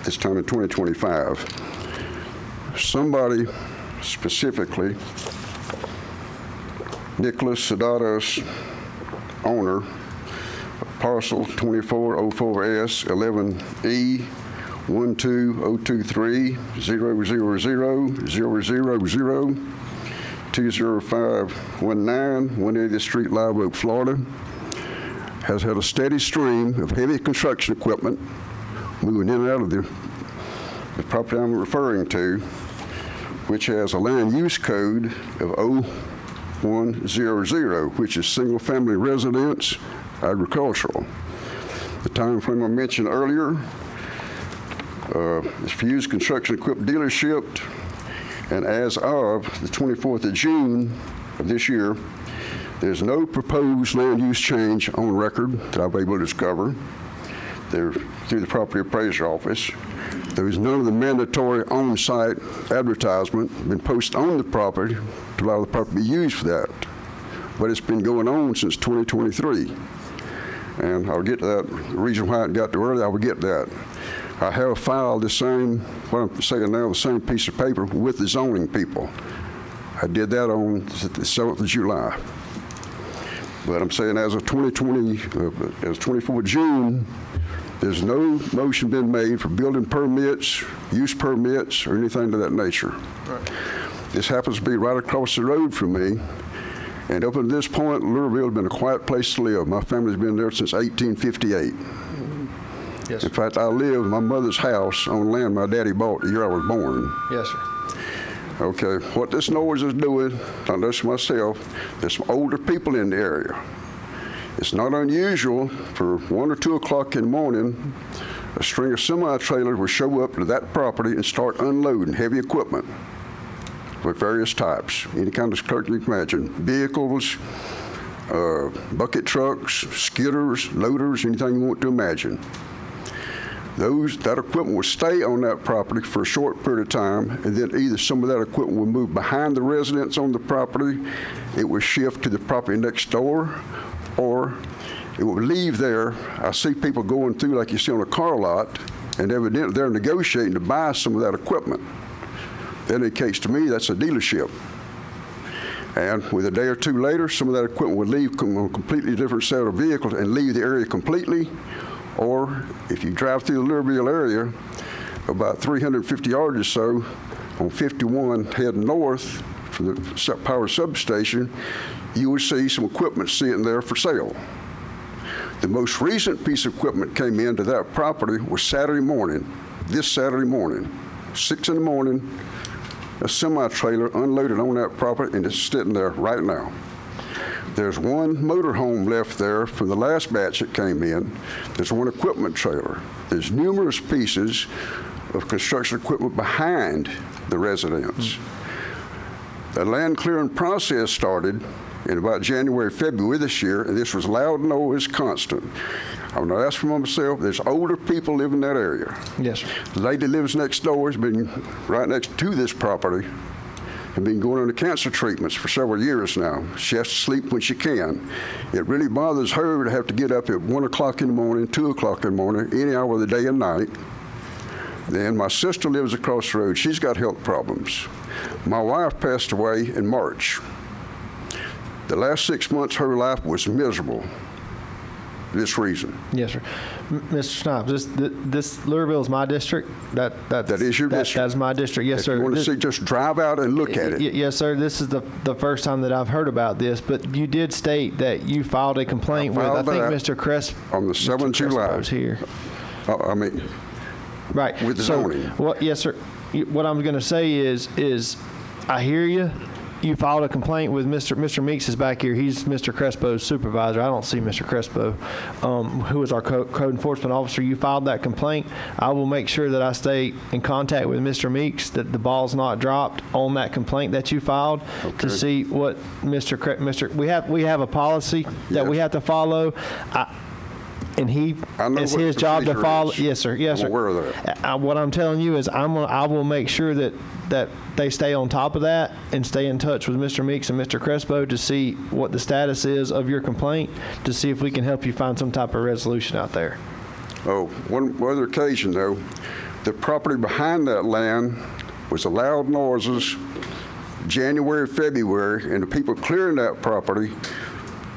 this time in 2025, somebody specifically, Nicholas Sedatos, owner, parcel 2404S 11E 12023 000 20519 180th Street, Live Oak, Florida, has had a steady stream of heavy construction equipment moving in and out of the property I'm referring to, which has a land use code of 0100, which is single family residence agricultural. The time frame I mentioned earlier is Fuse Construction Equipment Dealership, and as of the 24th of June of this year, there's no proposed land use change on record that I've been able to discover through the property appraiser office. There is none of the mandatory on-site advertisement been posted on the property to allow the property to be used for that. But it's been going on since 2023. And I'll get to that. The reason why it got to early, I will get to that. I have filed the same, what I'm saying now, the same piece of paper with the zoning people. I did that on the 7th of July. But I'm saying as of 24 June, there's no motion been made for building permits, use permits, or anything to that nature. Right. This happens to be right across the road from me. And up until this point, Lurville has been a quiet place to live. My family's been there since 1858. Yes. In fact, I live in my mother's house on land my daddy bought the year I was born. Yes, sir. Okay, what this noise is doing, not just myself, there's some older people in the area. It's not unusual for 1 or 2 o'clock in the morning, a string of semi-trailers will show up to that property and start unloading heavy equipment with various types, any kind of truck you can imagine, vehicles, bucket trucks, skidders, loaders, anything you want to imagine. That equipment will stay on that property for a short period of time, and then either some of that equipment will move behind the residents on the property, it will shift to the property next door, or it will leave there. I see people going through like you see on a car lot, and evidently they're negotiating to buy some of that equipment. That indicates to me that's a dealership. And with a day or two later, some of that equipment would leave on a completely different set of vehicles and leave the area completely. Or if you drive through the Lurville area, about 350 yards or so, on 51 heading north from the power substation, you will see some equipment sitting there for sale. The most recent piece of equipment came into that property was Saturday morning, this Saturday morning, 6 in the morning, a semi-trailer unloaded on that property, and it's sitting there right now. There's one motorhome left there from the last batch that came in. There's one equipment trailer. There's numerous pieces of construction equipment behind the residence. The land clearing process started in about January, February this year, and this was loud noise constant. I'm not asking for myself. There's older people living in that area. Yes, sir. The lady lives next door, has been right next to this property, and been going under cancer treatments for several years now. She has to sleep when she can. It really bothers her to have to get up at 1 o'clock in the morning, 2 o'clock in the morning, any hour of the day and night. Then my sister lives across the road. She's got health problems. My wife passed away in March. The last 6 months, her life was miserable. This reason. Yes, sir. Mr. Snipes, this Louisville is my district. That is your district. That's my district. Yes, if sir. If you want to see, just drive out and look at it. Yes, sir. This is the first time that I've heard about this, but you did state that you filed a complaint with, I think, Mr. Crespo. On the 7th of July. Here. I mean, right. With the zoning. Well, yes, sir. What I'm going to say is I hear you. You filed a complaint with Mr. Meeks is back here. He's Mr. Crespo's supervisor. I don't see Mr. Crespo, who is our code enforcement officer. You filed that complaint. I will make sure that I stay in contact with Mr. Meeks, that the ball's not dropped on that complaint that you filed, to see what we have a policy that we have to follow. And it's his job to follow. Yes, sir. Yes, sir. I'm aware of that. What I'm telling you is I will make sure that they stay on top of that and stay in touch with Mr. Meeks and Mr. Crespo to see what the status is of your complaint, to see if we can help you find some type of resolution out there. Oh, one other occasion, though, the property behind that land was loud noises January, February, and the people clearing that property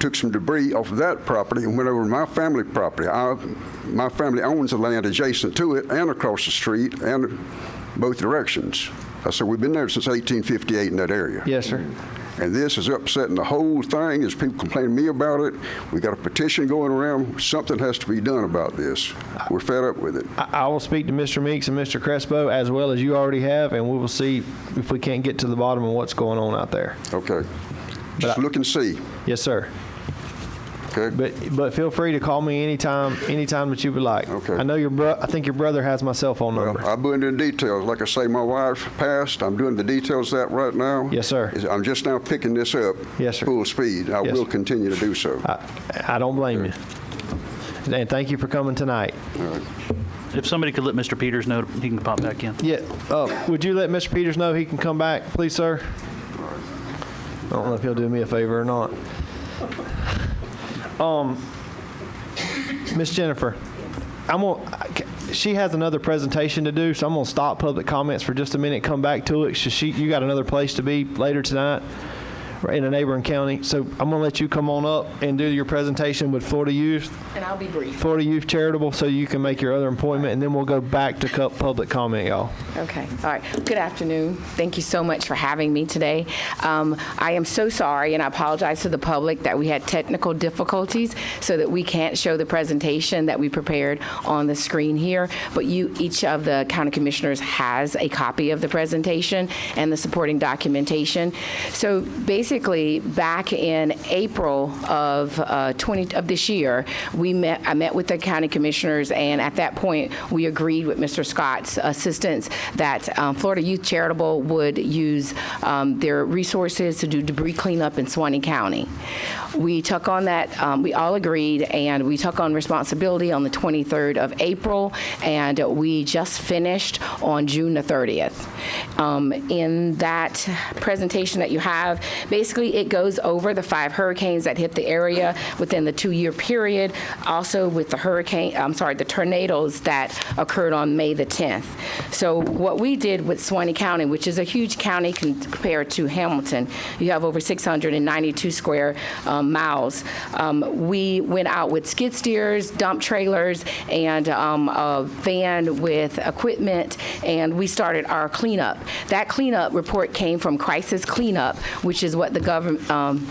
took some debris off of that property and went over to my family property. My family owns the land adjacent to it and across the street and both directions. I said, we've been there since 1858 in that area. Yes, sir. And this is upsetting the whole thing. There's people complaining to me about it. We got a petition going around. Something has to be done about this. We're fed up with it. I will speak to Mr. Meeks and Mr. Crespo as well as you already have, and we will see if we can't get to the bottom of what's going on out there. Okay. Just look and see. Yes, sir. Okay. But feel free to call me anytime that you would like. Okay. I know I think your brother has my cell phone number. I'll go into the details. Like I say, my wife passed. I'm doing the details of that right now. Yes, sir. I'm just now picking this up. Yes, sir. Full speed. I will continue to do so. I don't blame you. And thank you for coming tonight. All right. If somebody could let Mr. Peters know, he can pop back in. Yeah. Would you let Mr. Peters know he can come back, please, sir? I don't know if he'll do me a favor or not. Miss Jennifer, she has another presentation to do, so I'm gonna stop public comments for just a minute, come back to it. You got another place to be later tonight in a neighboring county, so I'm gonna let you come on up and do your presentation with Florida Youth. And I'll be brief. Florida Youth Charitable, so you can make your other appointment, and then we'll go back to public comment, y'all. Okay. All right. Good afternoon. Thank you so much for having me today. I am so sorry, and I apologize to the public that we had technical difficulties so that we can't show the presentation that we prepared on the screen here, but each of the county commissioners has a copy of the presentation and the supporting documentation. So basically, back in April of this year, I met with the county commissioners, and at that point, we agreed with Mr. Scott's assistance that Florida Youth Charitable would use their resources to do debris cleanup in Suwannee County. We took on that, we all agreed, and we took on responsibility on the 23rd of April, and we just finished on June the 30th. In that presentation that you have, basically it goes over the 5 hurricanes that hit the area within the 2-year period, also with the tornadoes that occurred on May the 10th. So what we did with Suwannee County, which is a huge county compared to Hamilton, you have over 692 square miles. We went out with skid steers, dump trailers, and a van with equipment, and we started our cleanup. That cleanup report came from Crisis Cleanup, which is what the government,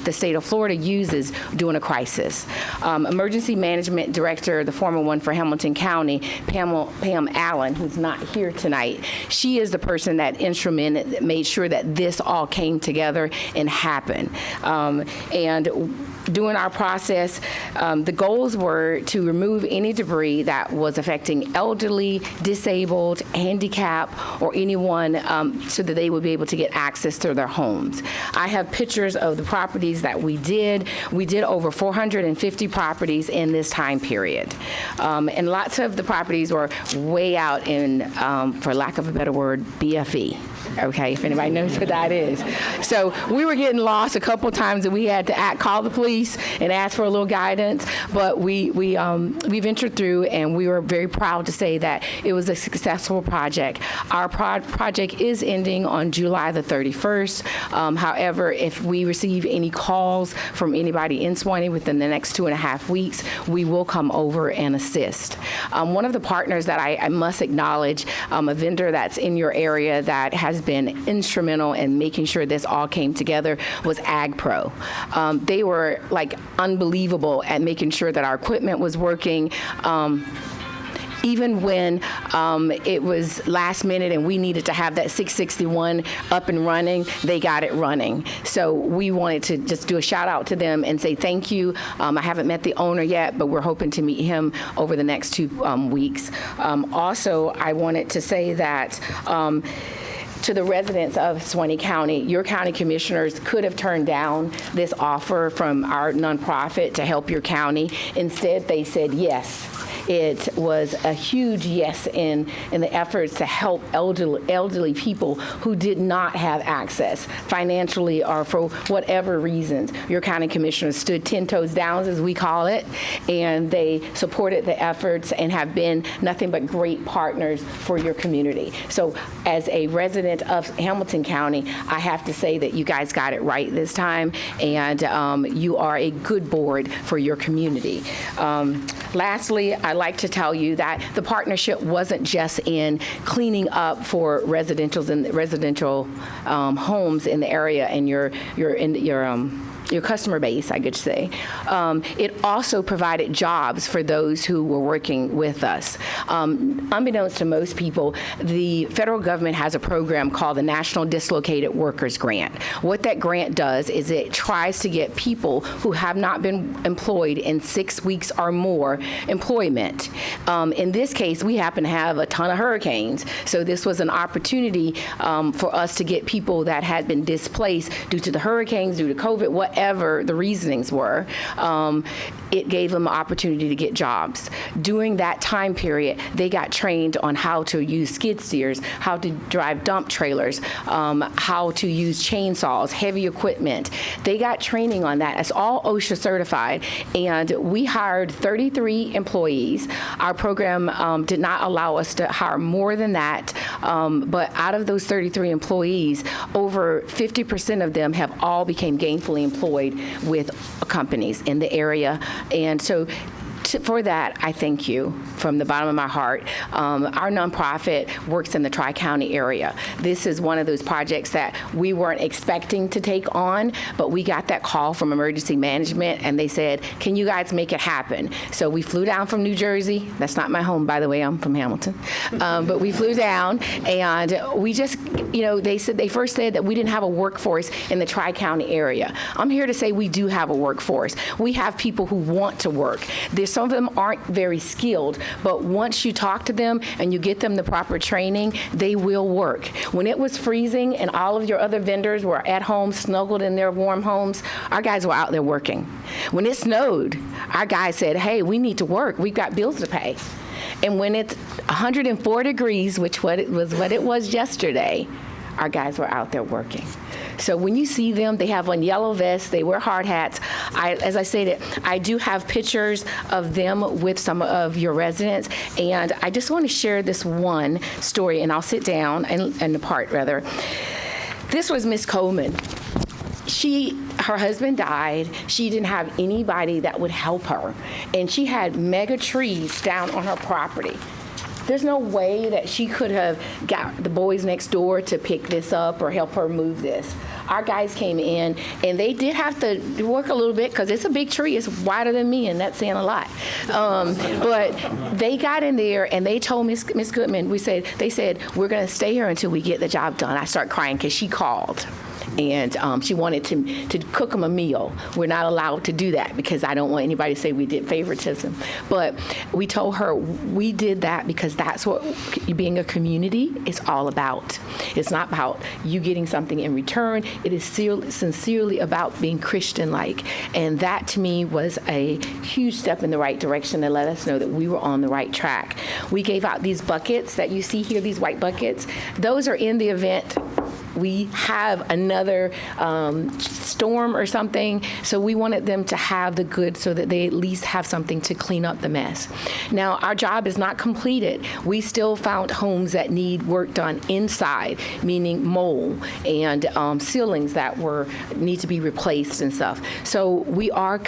the state of Florida uses during a crisis. Emergency Management Director, the former one for Hamilton County, Pam Allen, who's not here tonight, she is the person that made sure that this all came together and happened. And during our process, the goals were to remove any debris that was affecting elderly, disabled, handicapped, or anyone so that they would be able to get access to their homes. I have pictures of the properties that we did. We did over 450 properties in this time period. And lots of the properties were way out in, for lack of a better word, BFE. Okay, if anybody knows what that is. So we were getting lost a couple times, and we had to call the police and ask for a little guidance. But we ventured through, and we were very proud to say that it was a successful project. Our project is ending on July the 31st. However, if we receive any calls from anybody in Suwannee within the next 2.5 weeks, we will come over and assist. One of the partners that I must acknowledge, a vendor that's in your area that has been instrumental in making sure this all came together, was AgPro. They were like unbelievable at making sure that our equipment was working. Even when it was last minute and we needed to have that 661 up and running, they got it running. So we wanted to just do a shout out to them and say thank you. I haven't met the owner yet, but we're hoping to meet him over the next 2 weeks. Also, I wanted to say that to the residents of Suwannee County, your county commissioners could have turned down this offer from our nonprofit to help your county. Instead, they said yes. It was a huge yes in the efforts to help elderly people who did not have access financially or for whatever reasons. Your county commissioners stood 10 toes down, as we call it, and they supported the efforts and have been nothing but great partners for your community. So as a resident of Hamilton County, I have to say that you guys got it right this time, and you are a good board for your community. Lastly, I'd like to tell you that the partnership wasn't just in cleaning up for residential homes in the area and your customer base, I could say. It also provided jobs for those who were working with us. Unbeknownst to most people, the federal government has a program called the National Dislocated Workers Grant. What that grant does is it tries to get people who have not been employed in 6 weeks or more employment. In this case, we happen to have a ton of hurricanes, so this was an opportunity for us to get people that had been displaced due to the hurricanes, due to COVID, whatever the reasonings were. It gave them an opportunity to get jobs. During that time period, they got trained on how to use skid steers, how to drive dump trailers, how to use chainsaws, heavy equipment. They got training on that. It's all OSHA certified, and we hired 33 employees. Our program did not allow us to hire more than that, but out of those 33 employees, over 50% of them have all became gainfully employed with companies in the area. And so for that, I thank you from the bottom of my heart. Our nonprofit works in the Tri-County area. This is one of those projects that we weren't expecting to take on, but we got that call from emergency management, and they said, can you guys make it happen? So we flew down from New Jersey. That's not my home, by the way. I'm from Hamilton. But we flew down, and we just, they first said that we didn't have a workforce in the Tri-County area. I'm here to say we do have a workforce. We have people who want to work. Some of them aren't very skilled, but once you talk to them and you get them the proper training, they will work. When it was freezing and all of your other vendors were at home, snuggled in their warm homes, our guys were out there working. When it snowed, our guys said, hey, we need to work. We've got bills to pay. And when it's 104 degrees, which what it was yesterday, our guys were out there working. So when you see them, they have on yellow vests, they wear hard hats. As I stated, I do have pictures of them with some of your residents, and I just want to share this one story, and I'll sit down and depart, rather. This was Miss Coleman. Her husband died. She didn't have anybody that would help her, and she had mega trees down on her property. there's no way that she could have got the boys next door to pick this up or help her move this. Our guys came in, and they did have to work a little bit because it's a big tree. It's wider than me, and that's saying a lot. But they got in there, and they told Miss Goodman, they said, we're going to stay here until we get the job done. I start crying because she called. And she wanted to cook them a meal. We're not allowed to do that because I don't want anybody to say we did favoritism. But we told her we did that because that's what being a community is all about. It's not about you getting something in return. It is sincerely about being Christian-like. And that, to me, was a huge step in the right direction to let us know that we were on the right track. We gave out these buckets that you see here, these white buckets. Those are in the event we have another storm or something, so we wanted them to have the goods so that they at least have something to clean up the mess. Now, our job is not completed. We still found homes that need work done inside, meaning mold and ceilings that need to be replaced and stuff. So we are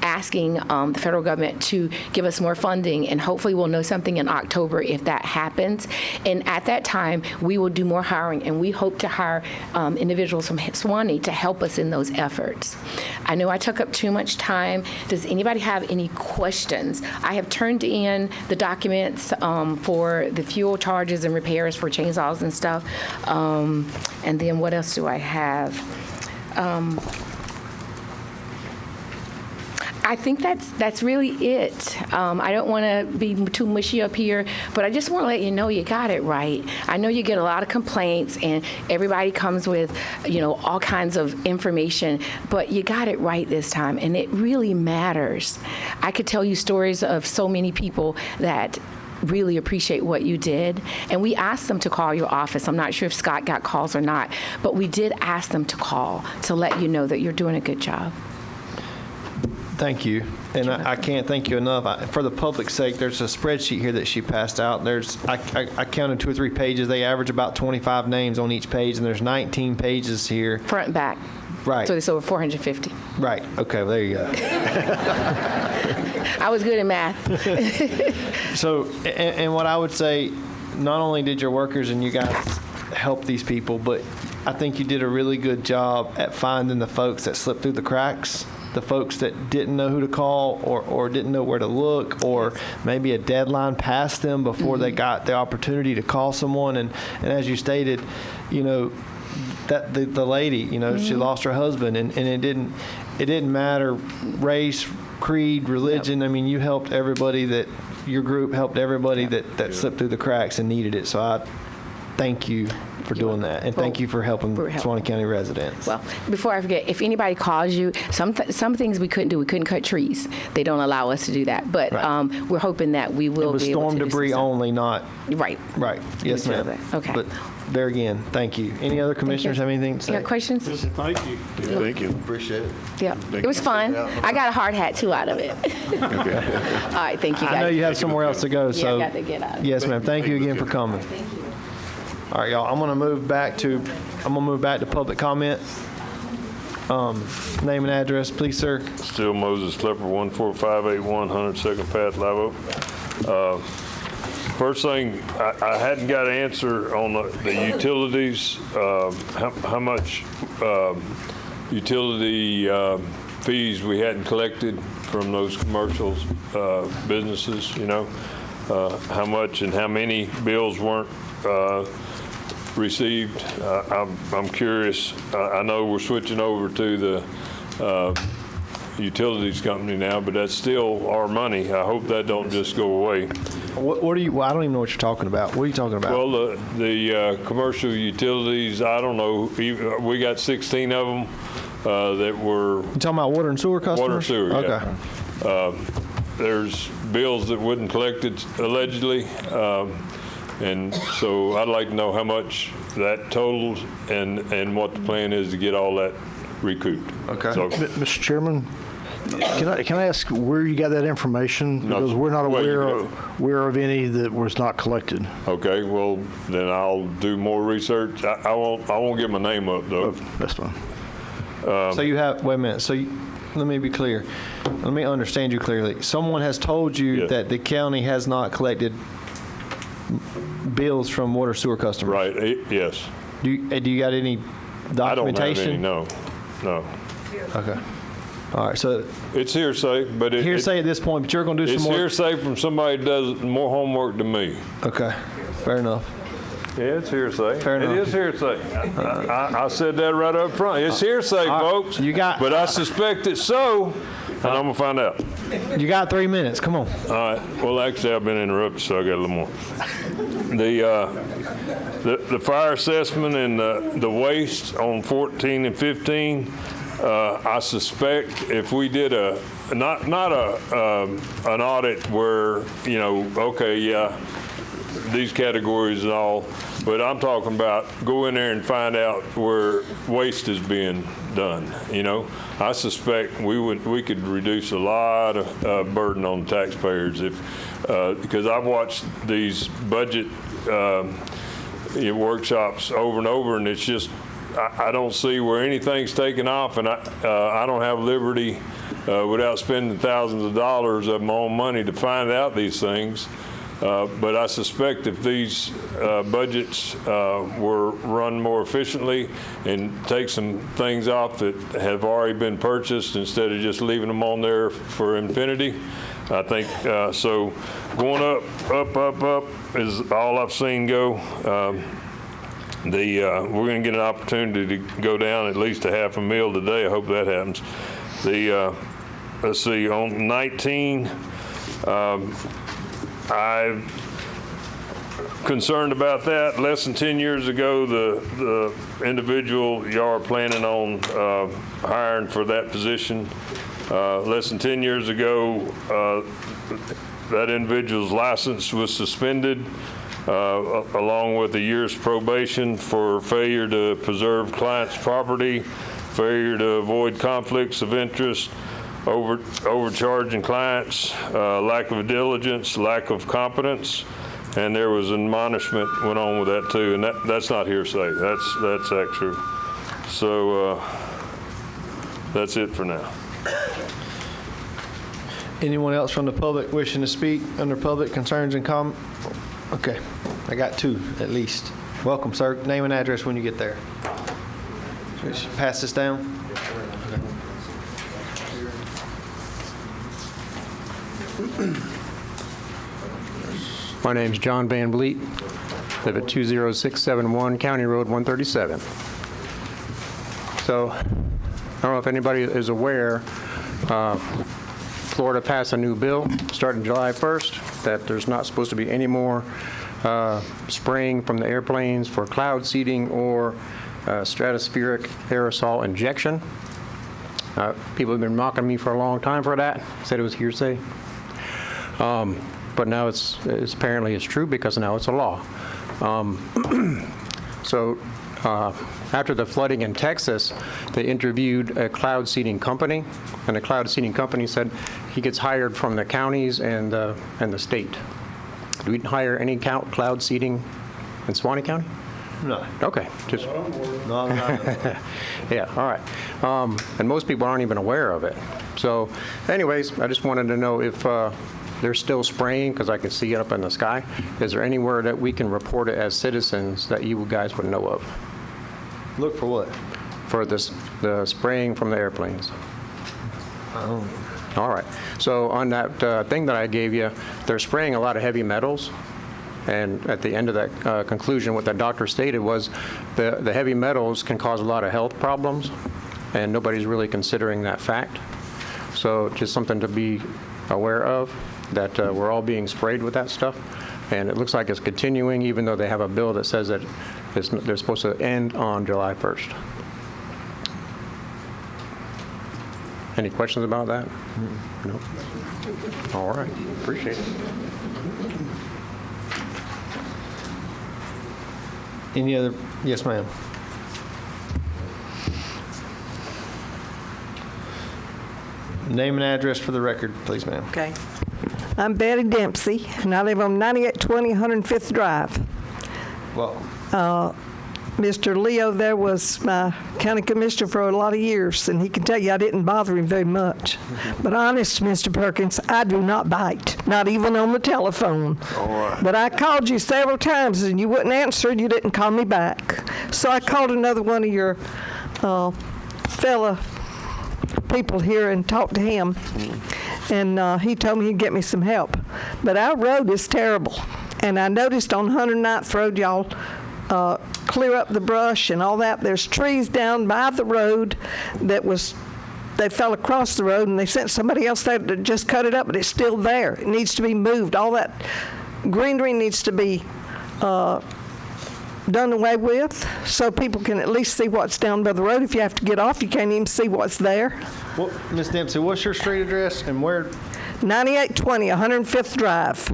asking the federal government to give us more funding, and hopefully we'll know something in October if that happens. And at that time, we will do more hiring, and we hope to hire individuals from Suwannee to help us in those efforts. I know I took up too much time. Does anybody have any questions? I have turned in the documents for the fuel charges and repairs for chainsaws and stuff. And then what else do I have? I think that's really it. I don't want to be too mushy up here, but I just want to let you know you got it right. I know you get a lot of complaints, and everybody comes with, all kinds of information, but you got it right this time, and it really matters. I could tell you stories of so many people that really appreciate what you did. And we asked them to call your office. I'm not sure if Scott got calls or not, but we did ask them to call to let you know that you're doing a good job. Thank you. And I can't thank you enough. For the public's sake, there's a spreadsheet here that she passed out. I counted 2 or 3 pages. They average about 25 names on each page, and there's 19 pages here. Front and back. Right. So it's over 450. Right. Okay, well, there you go. I was good in math. So, and what I would say, not only did your workers and you guys help these people, but I think you did a really good job at finding the folks that slipped through the cracks. The folks that didn't know who to call or didn't know where to look, or maybe a deadline passed them before they got the opportunity to call someone. And as you stated, that the lady, she lost her husband, and it didn't matter race, creed, religion. I mean, you helped everybody your group helped everybody that slipped through the cracks and needed it. So I thank you for doing that, and thank you for helping Suwannee County residents. Well, before I forget, if anybody calls you, some things we couldn't do. We couldn't cut trees. They don't allow us to do that. But we're hoping that we will be able to. It was storm debris only, not. Right. Right. Yes, ma'am. Okay. But there again, thank you. Any other commissioners have anything to say? You got questions? Thank you. Yeah, thank you. Appreciate it. Yeah. It was fun. I got a hard hat, too, out of it. All right. Thank you, guys. I know you have somewhere else to go, so. Yeah, I got to get out of it. Yes, ma'am. Thank you again for coming. Thank you. All right, y'all. I'm gonna move back to public comment. Name and address, please, sir. Still Moses Klepper, 14581 102nd Path, Live Oak. First thing, I hadn't got an answer on the utilities. How much utility fees we hadn't collected from those commercial businesses? How much and how many bills weren't received. I'm curious. I know we're switching over to the utilities company now, but that's still our money. I hope that don't just go away. What are you? Well, I don't even know what you're talking about. What are you talking about? Well, the commercial utilities. I don't know. We got 16 of them that were. You talking about water and sewer customers? Water and sewer. Okay. Yeah. There's bills that wasn't collected allegedly. And so I'd like to know how much that totals and what the plan is to get all that recouped. Okay. So, Mr. Chairman, can I ask where you got that information? Because we're not aware of any that was not collected. Okay. Well, then I'll do more research. I won't get my name up though. Oh, that's fine. So you have. Wait a minute. So let me be clear. Let me understand you clearly. Someone has told you that the county has not collected bills from water sewer customers. Right, yes. Do you got any documentation? I don't have any, no. Okay. All right, so It's hearsay, but hearsay at this point, but you're going to do it's some more. hearsay from somebody that does more homework than me. Okay, fair enough. Yeah, it's hearsay. Fair enough. It is hearsay. I said that right up front. It's hearsay, folks. But I suspect it's so, and I'm gonna find out. You got 3 minutes. Come on. All right. Well, actually, I've been interrupted, so I got a little more. The fire assessment and the waste on 14 and 15. I suspect if we did not an audit where these categories and all, but I'm talking about go in there and find out where waste is being done. I suspect we could reduce a lot of burden on taxpayers because I've watched these budget workshops over and over, and it's just I don't see where anything's taken off, and I don't have liberty without spending thousands of dollars of my own money to find out these things. But I suspect if these budgets were run more efficiently and take some things off that have already been purchased instead of just leaving them on there for infinity, I think so. Going up is all I've seen go. We're going to get an opportunity to go down at least a half a mil today. I hope that happens. Let's see, on 19, I'm concerned about that. Less than 10 years ago, the individual y'all are planning on hiring for that position. Less than 10 years ago, that individual's license was suspended, along with a year's probation for failure to preserve client's property, failure to avoid conflicts of interest, overcharging clients, lack of diligence, lack of competence, and there was an admonishment went on with that too, and that's not hearsay. That's extra. So that's it for now. Anyone else from the public wishing to speak under public concerns and comments? Okay, I got 2 at least. Welcome, sir. Name and address when you get there. Just pass this down. My name's John Van Vliet. Live at 20671 County Road 137. So, I don't know if anybody is aware, Florida passed a new bill starting July 1st that there's not supposed to be any more spraying from the airplanes for cloud seeding or stratospheric aerosol injection. People have been mocking me for a long time for that, said it was hearsay. But now it's apparently it's true because now it's a law. So after the flooding in Texas, they interviewed a cloud seeding company, and the cloud seeding company said he gets hired from the counties and the state. Do we hire any cloud seeding in Suwannee County? No. Okay. Just no. Yeah. All right. And most people aren't even aware of it. So, anyways, I just wanted to know if they're still spraying, because I can see it up in the sky. Is there anywhere that we can report it as citizens that you guys would know of? Look for what? For the spraying from the airplanes. Oh. All right. So on that thing that I gave you, they're spraying a lot of heavy metals. And at the end of that conclusion, what that doctor stated was the heavy metals can cause a lot of health problems, and nobody's really considering that fact. So just something to be aware of, that we're all being sprayed with that stuff. And it looks like it's continuing, even though they have a bill that says that they're supposed to end on July 1st. Any questions about that? No? All right. Appreciate it. Any other? Yes, ma'am. Name and address for the record, please, ma'am. Okay. I'm Betty Dempsey, and I live on 9820 105th Drive. Welcome. Mr. Leo there was my county commissioner for a lot of years, and he can tell you I didn't bother him very much. But honest, Mr. Perkins, I do not bite, not even on the telephone. All right. But I called you several times, and you wouldn't answer, and you didn't call me back. So I called another one of your fella people here and talked to him, and he told me he'd get me some help. But our road is terrible, and I noticed on 109th Road, y'all clear up the brush and all that. There's trees down by the road they fell across the road, and they sent somebody else there to just cut it up, but it's still there. It needs to be moved. All that greenery needs to be done away with, so people can at least see what's down by the road. If you have to get off, you can't even see what's there. Well, Ms. Dempsey, what's your street address and where? 9820 105th Drive.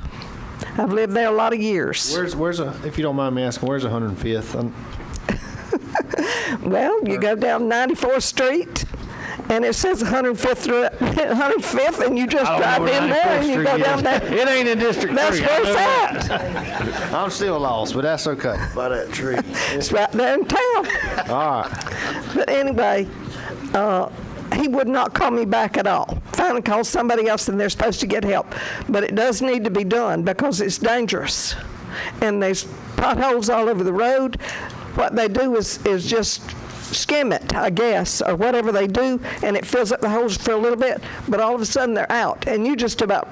I've lived there a lot of years. Where's if you don't mind me asking, where's 105th? Well, you go down 94th Street, and it says 105th, and you just drive in there, and you go down there. It ain't in District 3. That's where it's at. I'm still lost, but that's okay. By that tree. It's right there in town. All right. But anyway, he would not call me back at all. Finally called somebody else, and they're supposed to get help. But it does need to be done because it's dangerous. And there's potholes all over the road. What they do is just skim it, I guess, or whatever they do, and it fills up the holes for a little bit, but all of a sudden they're out. And you just about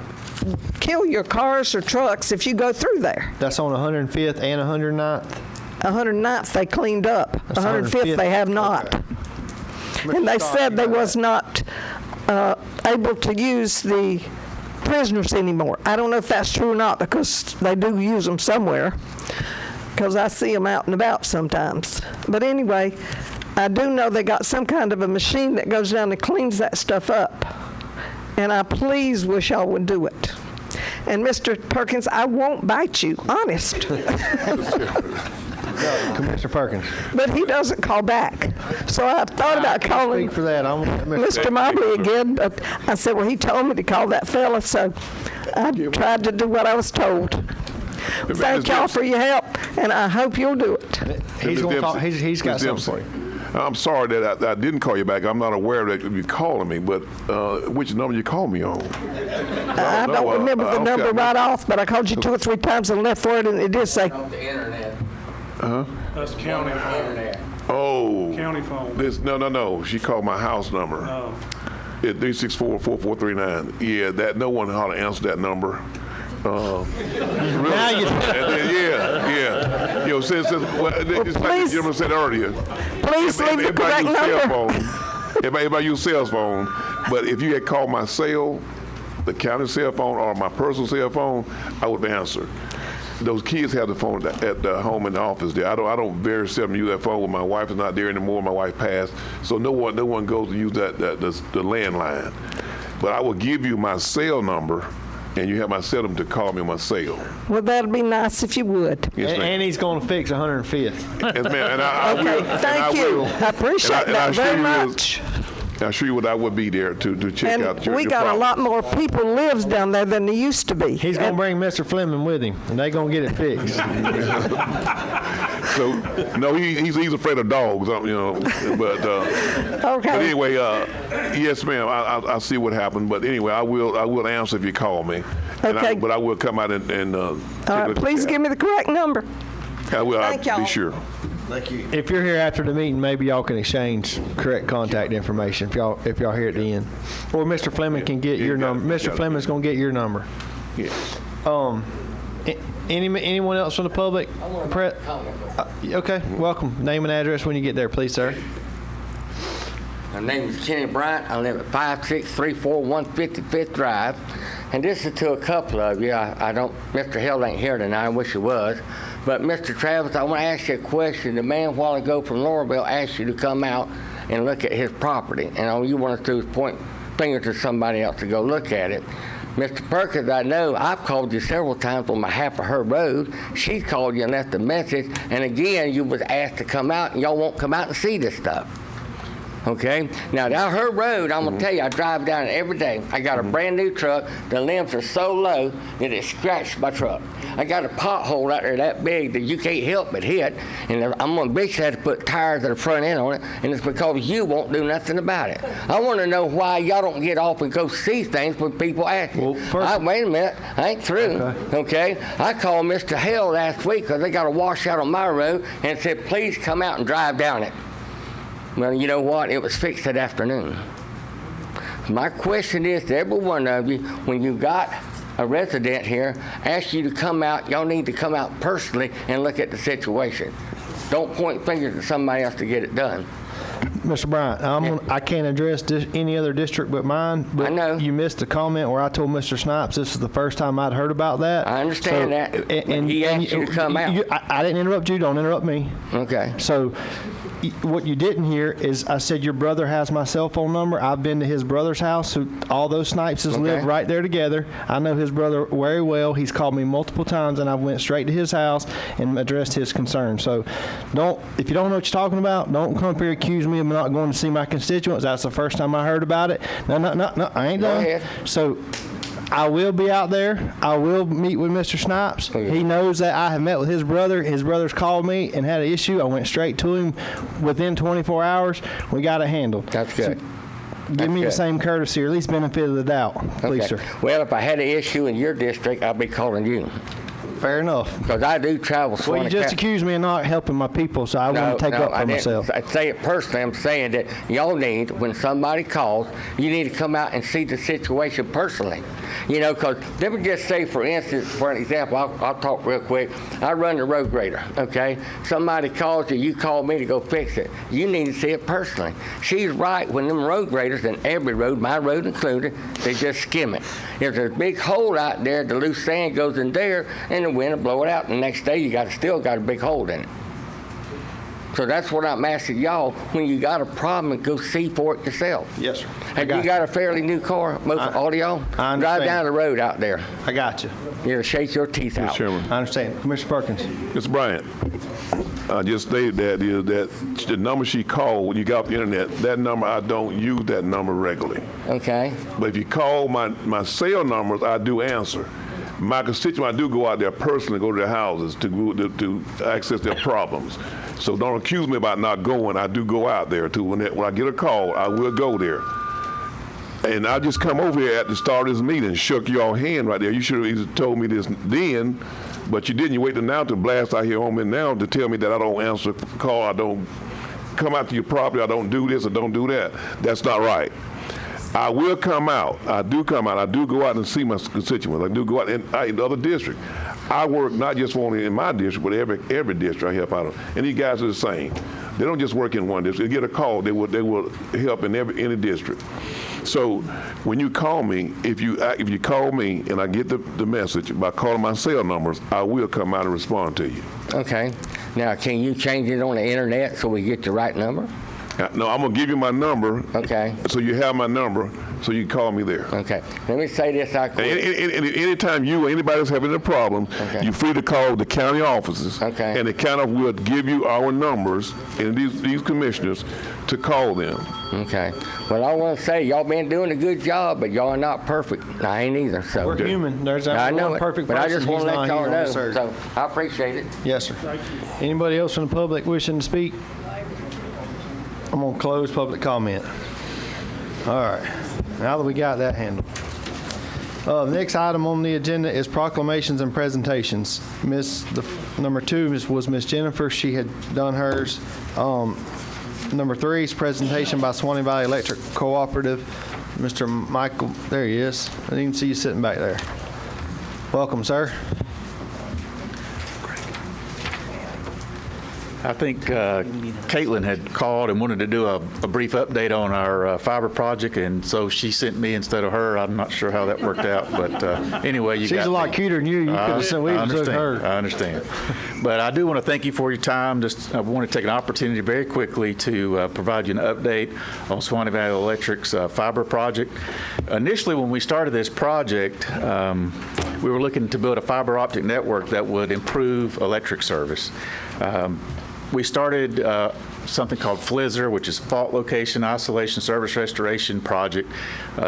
kill your cars or trucks if you go through there. That's on 105th and 109th? 109th they cleaned up. That's 105th they have not. Okay. And they said they was not able to use the prisoners anymore. I don't know if that's true or not, because they do use them somewhere, because I see them out and about sometimes. But anyway, I do know they got some kind of a machine that goes down and cleans that stuff up. And I please wish y'all would do it. And Mr. Perkins, I won't bite you, honest. Commissioner Perkins. But he doesn't call back. So I thought about calling for that. Mr. Mobley again, but I said, well, he told me to call that fella, so I tried to do what I was told. Thank y'all for your help, and I hope you'll do it. He's got something for you. I'm sorry that I didn't call you back. I'm not aware that you're calling me, but which number you called me on? I don't remember the number right off, but I called you 2 or 3 times and left for it, and it did say. Off the internet. Huh? That's county phone. Oh. County phone. No. She called my house number. Oh. It's 364-4439. Yeah, that no one ought to answer that number. Really? Yeah. You know, since it's like the gentleman said earlier. Please leave the correct number. Everybody use cell phone, but if you had called my cell, the county cell phone, or my personal cell phone, I would answer. Those kids have the phone at the home in the office there. I don't very seldom use that phone when my wife is not there anymore. My wife passed, so no one goes to use the landline. But I will give you my cell number, and you have my cell number to call me on my cell. Well, that'd be nice if you would. Yes, and he's going to fix 105th. Yes, ma'am. And I will. Thank you. I appreciate that very much. I assure you what I would be there to check out your we got problem. a lot more people lives down there than there used to be. He's going to bring Mr. Fleming with him, and they're going to get it fixed. So, no, he's afraid of dogs, you know. But okay. But anyway, yes, ma'am. I see what happened. But anyway, I will answer if you call me. Okay. But I will come out and all right, please give me the correct number. I will. Thank y'all. Be sure. Thank you. If you're here after the meeting, maybe y'all can exchange correct contact information if y'all here at the end. Or Mr. Fleming can get your number. Mr. Fleming's going to get your number. Yeah. Anyone else from the public? Okay, welcome. Name and address when you get there, please, sir. My name is Kenny Bryant. I live at 5634 155th Drive. And this is to a couple of you. I don't, Mr. Hill ain't here tonight. I wish he was. But Mr. Travis, I want to ask you a question. The man a while ago from Laurelville asked you to come out and look at his property. And all you want to do is point finger to somebody else to go look at it. Mr. Perkins, I know I've called you several times on behalf of her road. She's called you and left a message. And again, you was asked to come out, and y'all won't come out and see this stuff. Okay? Now, down her road, I'm going to tell you, I drive down it every day. I got a brand new truck. The limbs are so low that it scratched my truck. I got a pothole out there that big that you can't help but hit. And I'm going to basically have to put tires at the front end on it. And it's because you won't do nothing about it. I want to know why y'all don't get off and go see things when people ask you. Wait a minute. I ain't through. Okay? I called Mr. Hale last week because they got a washout on my road and said, please come out and drive down it. Well, you know what? It was fixed that afternoon. My question is to every one of you, when you got a resident here, ask you to come out, y'all need to come out personally and look at the situation. Don't point fingers at somebody else to get it done. Mr. Bryant, I can't address any other district but mine, but I know. You missed a comment where I told Mr. Snipes this is the first time I'd heard about that. I understand that. And he asked you to come out. I didn't interrupt you. Don't interrupt me. Okay. So what you didn't hear is I said your brother has my cell phone number. I've been to his brother's house. All those Snipeses live right there together. I know his brother very well. He's called me multiple times, and I went straight to his house and addressed his concerns. So if you don't know what you're talking about, don't come up here and accuse me of not going to see my constituents. That's the first time I heard about it. No, I ain't done. Go ahead. So I will be out there. I will meet with Mr. Snipes. He knows that I have met with his brother. His brother's called me and had an issue. I went straight to him within 24 hours. We got it handled. That's good. So give me the same courtesy, or at least benefit of the doubt, please, sir. Well, if I had an issue in your district, I'll be calling you. Fair enough. Because I do travel. Well, you just accused me of not helping my people, so I want to take up for myself. I say it personally. I'm saying that y'all need, when somebody calls, you need to come out and see the situation personally. You know, because let me just say, for instance, for an example, I'll talk real quick. I run the road grader, okay? Somebody calls you, you call me to go fix it. You need to see it personally. She's right. When them road graders, in every road, my road included, they just skim it. If there's a big hole out there, the loose sand goes in there, and the wind will blow it out. And the next day, you still got a big hole in it. So that's what I'm asking y'all. When you got a problem, go see for it yourself. Yes, sir. Have you got a fairly new car? All of y'all? Drive down the road out there. I got you. You'll shake your teeth out. Chairman. I understand. Commissioner Perkins. Mr. Bryant, I just stated that the number she called when you got off the internet, that number, I don't use that number regularly. Okay. But if you call my cell numbers, I do answer. My constituents, I do go out there personally, go to their houses to access their problems. So don't accuse me about not going. I do go out there too. When I get a call, I will go there. And I just come over here at the start of this meeting, shook y'all hand right there. You should have either told me this then, but you didn't. You waited now to blast out here on me now to tell me that I don't answer call, I don't come out to your property, I don't do this or don't do that. That's not right. I will come out. I do come out. I do go out and see my constituents. I do go out in the other district. I work not just only in my district, but every district I help out of. And these guys are the same. They don't just work in one district. They get a call, they will help in any district. So when you call me, if you call me and I get the message by calling my cell numbers, I will come out and respond to you. Okay. Now, can you change it on the internet so we get the right number? No, I'm going to give you my number. Okay. So you have my number, so you can call me there. Okay. Let me say this. Anytime you or anybody else having a problem, you're free to call the county offices. Okay. And the county will give you our numbers and these commissioners to call them. Okay. Well, I want to say y'all been doing a good job, but y'all are not perfect. I ain't either. So we're human. There's I know one perfect but person. I just want to let y'all know. So So I appreciate it. yes, sir. Anybody else from the public wishing to speak? I'm going to close public comment. All right. Now that we got that handled. The next item on the agenda is proclamations and presentations. Number 2 was Miss Jennifer. She had done hers. Number 3 is presentation by Suwannee Valley Electric Cooperative. Mr. Michael, there he is. I didn't even see you sitting back there. Welcome, sir. I think Caitlin had called and wanted to do a brief update on our fiber project, and so she sent me instead of her. I'm not sure how that worked out, but anyway, she's a lot cuter than you. You could have sent her. I understand. But I do want to thank you for your time. I want to take an opportunity very quickly to provide you an update on Suwannee Valley Electric's fiber project. Initially, when we started this project, we were looking to build a fiber optic network that would improve electric service. We started something called FLISR, which is Fault Location Isolation Service Restoration Project,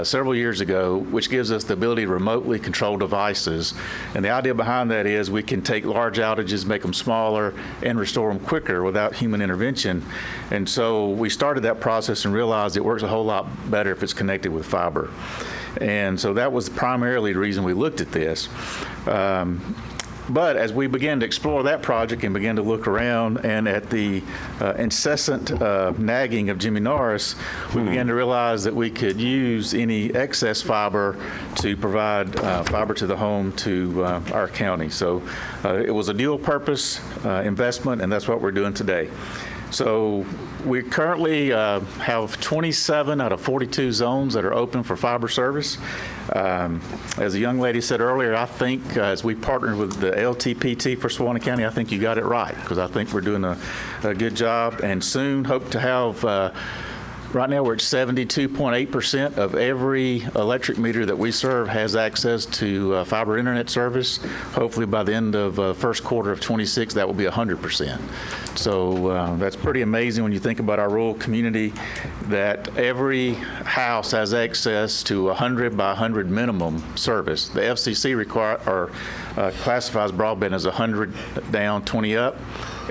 several years ago, which gives us the ability to remotely control devices. And the idea behind that is we can take large outages, make them smaller, and restore them quicker without human intervention. And so we started that process and realized it works a whole lot better if it's connected with fiber. And so that was primarily the reason we looked at this. But as we began to explore that project and began to look around and at the incessant nagging of Jimmy Norris, we began to realize that we could use any excess fiber to provide fiber to the home to our county. So it was a dual purpose investment, and that's what we're doing today. So we currently have 27 out of 42 zones that are open for fiber service. As a young lady said earlier, I think as we partnered with the LTPT for Suwannee County, I think you got it right, because I think we're doing a good job, and soon hope to have right now, we're at 72.8% of every electric meter that we serve has access to fiber internet service. Hopefully, by the end of first quarter of 26, that will be 100%. So that's pretty amazing when you think about our rural community, that every house has access to 100 by 100 minimum service. The FCC classifies broadband as 100 down, 20 up.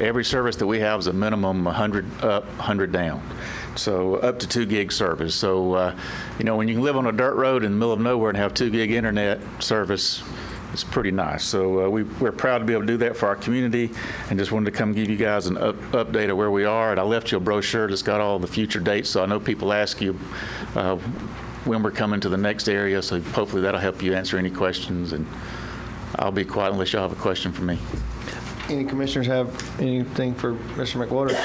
Every service that we have is a minimum 100 up, 100 down. So up to 2 gig service. So, when you can live on a dirt road in the middle of nowhere and have 2 gig internet service, it's pretty nice. So we're proud to be able to do that for our community, and just wanted to come give you guys an update of where we are. And I left you a brochure that's got all the future dates, so I know people ask you when we're coming to the next area, so hopefully that'll help you answer any questions. And I'll be quiet unless y'all have a question for me. Any commissioners have anything for Mr. McWater?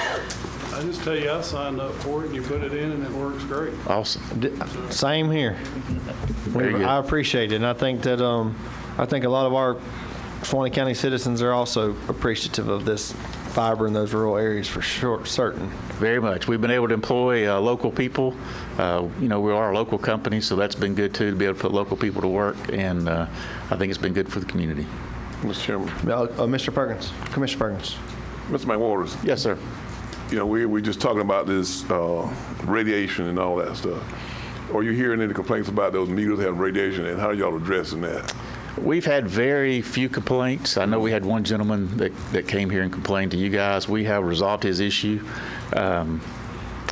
I just tell you, I signed up for it, and you put it in, and it works great. Awesome. Same here. I appreciate it, and I think that I think a lot of our Suwannee County citizens are also appreciative of this fiber in those rural areas for sure, certain. Very much. We've been able to employ local people. We are a local company, so that's been good too, to be able to put local people to work, and I think it's been good for the community. Mr. Chairman. Mr. Perkins, Commissioner Perkins. Mr. McWaters. Yes, sir. We're just talking about this radiation and all that stuff. Are you hearing any complaints about those meters having radiation, and how are y'all addressing that? We've had very few complaints. I know we had one gentleman that came here and complained to you guys. We have resolved his issue.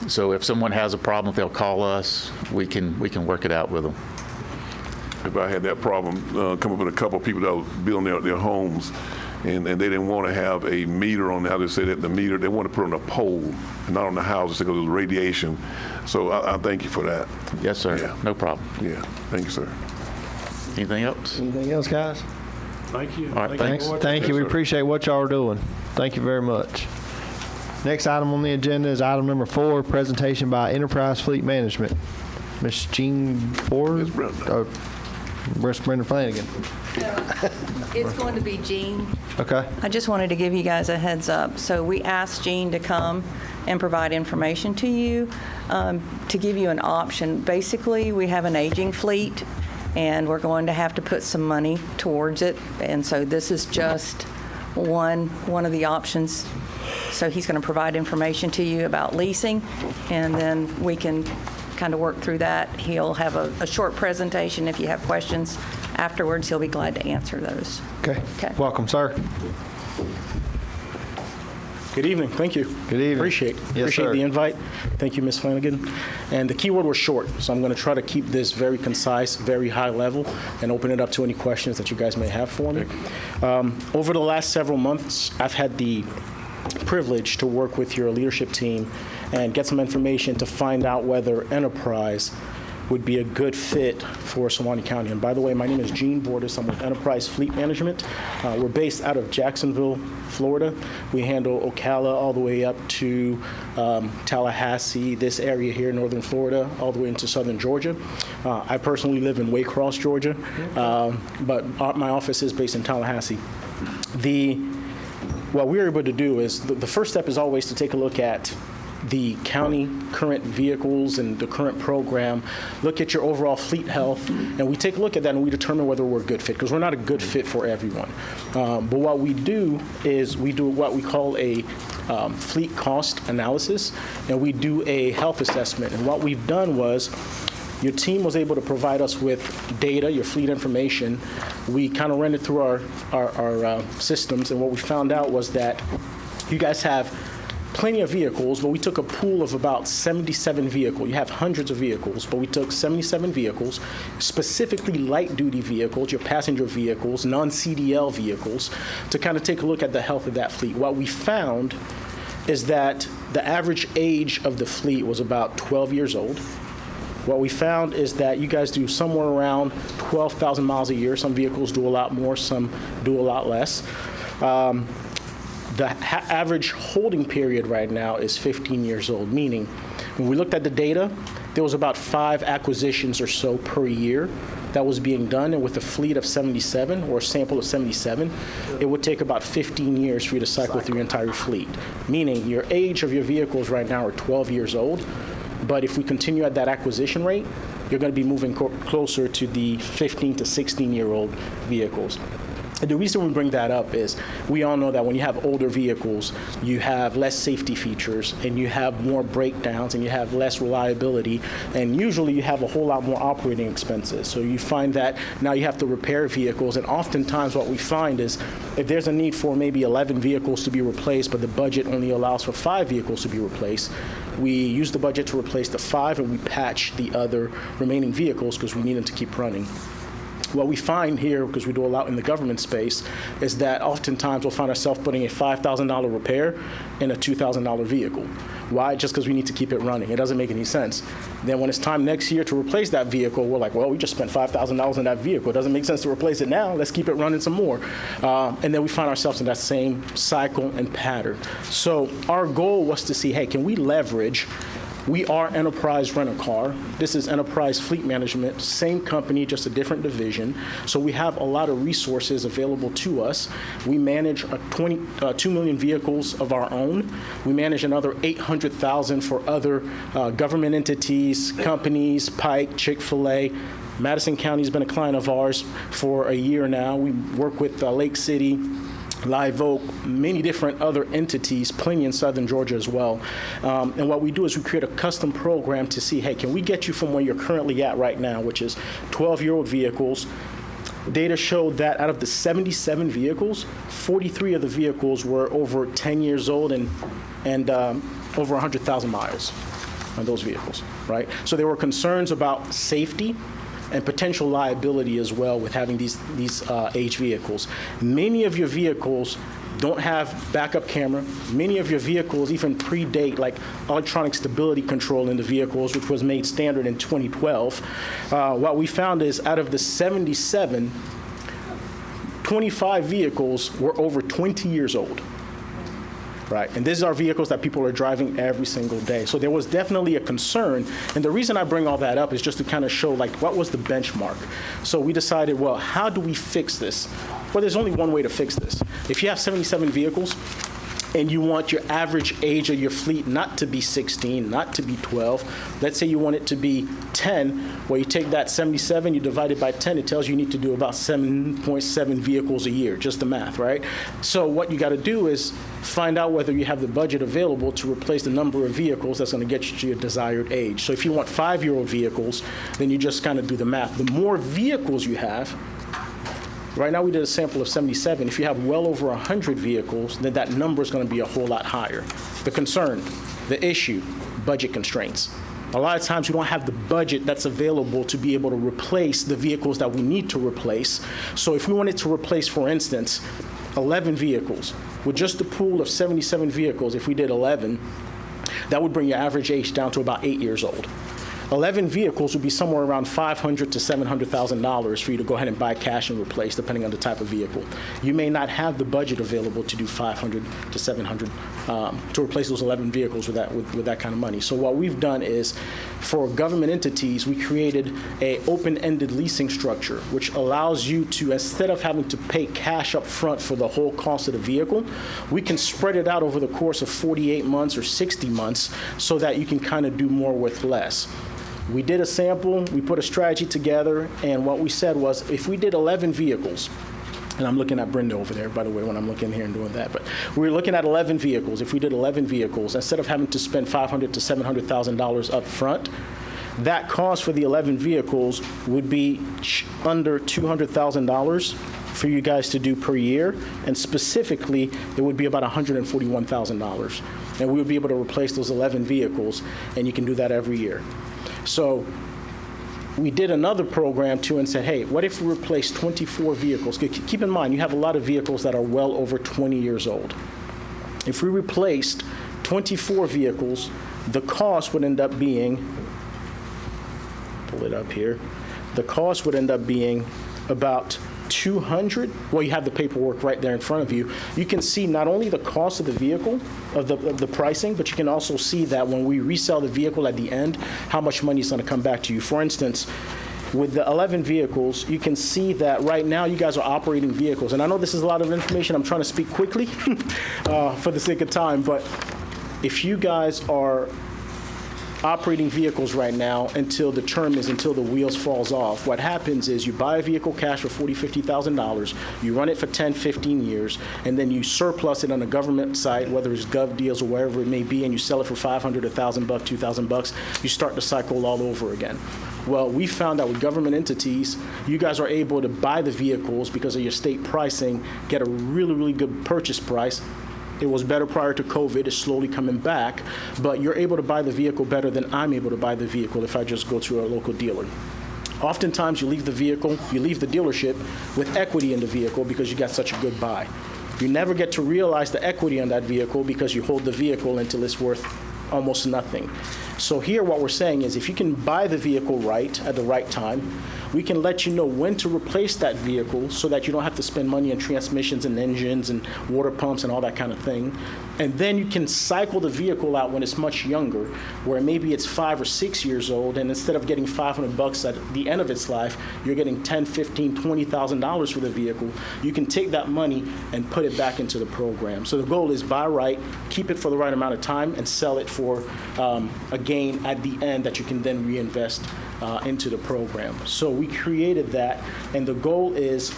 So if someone has a problem, if they'll call us, we can work it out with them. If I had that problem come up with a couple of people that were building their homes, and they didn't want to have a meter on how they say that the meter, they want to put on a pole and not on the house because of the radiation. So I thank you for that. Yes, sir. Yeah. No problem. Yeah. Thank you, sir. Anything else? Anything else, guys? Thank you. All right, Thanks. Thank you. We appreciate what y'all are doing. Thank you very much. Next item on the agenda is item number 4, presentation by Enterprise Fleet Management. Ms. Jean Ford? Where's Brenda Flanagan? It's going to be Jean. Okay. I just wanted to give you guys a heads up. So we asked Jean to come and provide information to you, to give you an option. Basically, we have an aging fleet, and we're going to have to put some money towards it. And so this is just one of the options. So he's going to provide information to you about leasing, and then we can kind of work through that. He'll have a short presentation. If you have questions afterwards, he'll be glad to answer those. Okay. Welcome, sir. Good evening. Thank you. Good evening. Appreciate sir. the invite. Thank you, Ms. Flanagan. And the keyword was short, so I'm going to try to keep this very concise, very high level, and open it up to any questions that you guys may have for me. Over the last several months, I've had the privilege to work with your leadership team and get some information to find out whether Enterprise would be a good fit for Suwannee County. And by the way, my name is Gene Borders. I'm with Enterprise Fleet Management. We're based out of Jacksonville, Florida. We handle Ocala all the way up to Tallahassee, this area here in northern Florida, all the way into southern Georgia. I personally live in Waycross, Georgia, but my office is based in Tallahassee. What we're able to do is, the first step is always to take a look at the county current vehicles and the current program, look at your overall fleet health, and we take a look at that and we determine whether we're a good fit, because we're not a good fit for everyone. But what we do is we do what we call a fleet cost analysis, and we do a health assessment. And what we've done was, your team was able to provide us with data, your fleet information. We kind of ran it through our systems, and what we found out was that you guys have plenty of vehicles, but we took a pool of about 77 vehicles. You have hundreds of vehicles, but we took 77 vehicles, specifically light-duty vehicles, your passenger vehicles, non-CDL vehicles, to kind of take a look at the health of that fleet. What we found is that the average age of the fleet was about 12 years old. What we found is that you guys do somewhere around 12,000 miles a year. Some vehicles do a lot more, some do a lot less. The average holding period right now is 15 years old, meaning when we looked at the data, there was about 5 acquisitions or so per year that was being done, and with a fleet of 77 or a sample of 77, it would take about 15 years for you to cycle through your entire fleet, meaning your age of your vehicles right now are 12 years old, but if we continue at that acquisition rate, you're going to be moving closer to the 15 to 16-year-old vehicles. And the reason we bring that up is we all know that when you have older vehicles, you have less safety features, and you have more breakdowns, and you have less reliability, and usually you have a whole lot more operating expenses. So you find that now you have to repair vehicles, and oftentimes what we find is if there's a need for maybe 11 vehicles to be replaced, but the budget only allows for 5 vehicles to be replaced, we use the budget to replace the 5, and we patch the other remaining vehicles because we need them to keep running. What we find here, because we do a lot in the government space, is that oftentimes we'll find ourselves putting a $5,000 repair in a $2,000 vehicle. Why? Just because we need to keep it running. It doesn't make any sense. Then when it's time next year to replace that vehicle, we're like, well, we just spent $5,000 on that vehicle. It doesn't make sense to replace it now. Let's keep it running some more. And then we find ourselves in that same cycle and pattern. So our goal was to see, hey, can we leverage? We are Enterprise Rent-A-Car. This is Enterprise Fleet Management, same company, just a different division. So we have a lot of resources available to us. We manage 2 million vehicles of our own. We manage another 800,000 for other government entities, companies, Pike, Chick-fil-A. Madison County has been a client of ours for a year now. We work with Lake City, Live Oak, many different other entities, plenty in southern Georgia as well. And what we do is we create a custom program to see, hey, can we get you from where you're currently at right now, which is 12-year-old vehicles. Data showed that out of the 77 vehicles, 43 of the vehicles were over 10 years old and over 100,000 miles on those vehicles, right? So there were concerns about safety and potential liability as well with having these aged vehicles. Many of your vehicles don't have backup camera. Many of your vehicles even predate like electronic stability control in the vehicles, which was made standard in 2012. What we found is out of the 77, 25 vehicles were over 20 years old. Right, and these are vehicles that people are driving every single day. So there was definitely a concern, and the reason I bring all that up is just to kind of show like what was the benchmark. So we decided, well, how do we fix this? Well, there's only one way to fix this. If you have 77 vehicles, and you want your average age of your fleet not to be 16, not to be 12, let's say you want it to be 10, well, you take that 77, you divide it by 10, it tells you need to do about 7.7 vehicles a year, just the math, right? So what you got to do is find out whether you have the budget available to replace the number of vehicles that's going to get you to your desired age. So if you want 5-year-old vehicles, then you just kind of do the math. The more vehicles you have, right now we did a sample of 77. If you have well over 100 vehicles, then that number is going to be a whole lot higher. The concern, the issue, budget constraints. A lot of times we don't have the budget that's available to be able to replace the vehicles that we need to replace. So if we wanted to replace, for instance, 11 vehicles, with just the pool of 77 vehicles, if we did 11, that would bring your average age down to about 8 years old. 11 vehicles would be somewhere around $500,000 to $700,000 for you to go ahead and buy cash and replace, depending on the type of vehicle. You may not have the budget available to do $500,000 to $700,000 to replace those 11 vehicles with that kind of money. So what we've done is, for government entities, we created a open-ended leasing structure, which allows you to, instead of having to pay cash up front for the whole cost of the vehicle, we can spread it out over the course of 48 months or 60 months so that you can kind of do more with less. We did a sample, we put a strategy together, and what we said was if we did 11 vehicles, And I'm looking at Brenda over there, by the way, when I'm looking here and doing that. But we're looking at 11 vehicles. If we did 11 vehicles, instead of having to spend $500,000 to $700,000 up front, that cost for the 11 vehicles would be under $200,000 for you guys to do per year. And specifically, it would be about $141,000. And we would be able to replace those 11 vehicles, and you can do that every year. So we did another program too and said, hey, what if we replace 24 vehicles? Keep in mind, you have a lot of vehicles that are well over 20 years old. If we replaced 24 vehicles, the cost would end up being, pull it up here, the cost would end up being about well, you have the paperwork right there in front of you. You can see not only the cost of the vehicle, of the pricing, but you can also see that when we resell the vehicle at the end, how much money is going to come back to you. For instance, with the 11 vehicles, you can see that right now you guys are operating vehicles. And I know this is a lot of information. I'm trying to speak quickly for the sake of time, but if you guys are operating vehicles right now until the term is until the wheels falls off, what happens is you buy a vehicle cash for $40,000, $50,000, you run it for 10, 15 years, and then you surplus it on a government site, whether it's Gov Deals or wherever it may be, and you sell it for $500, $1,000, $2,000, you start the cycle all over again. Well, we found that with government entities, you guys are able to buy the vehicles because of your state pricing, get a really, really good purchase price. It was better prior to COVID. It's slowly coming back, but you're able to buy the vehicle better than I'm able to buy the vehicle if I just go to a local dealer. Oftentimes, you leave the dealership with equity in the vehicle because you got such a good buy. You never get to realize the equity on that vehicle because you hold the vehicle until it's worth almost nothing. So here what we're saying is if you can buy the vehicle right at the right time, we can let you know when to replace that vehicle so that you don't have to spend money on transmissions and engines and water pumps and all that kind of thing. And then you can cycle the vehicle out when it's much younger, where maybe it's 5 or 6 years old, and instead of getting $500 at the end of its life, you're getting $10,000, $15,000, $20,000 for the vehicle. You can take that money and put it back into the program. So the goal is buy right, keep it for the right amount of time, and sell it for a gain at the end that you can then reinvest into the program. So we created that, and the goal is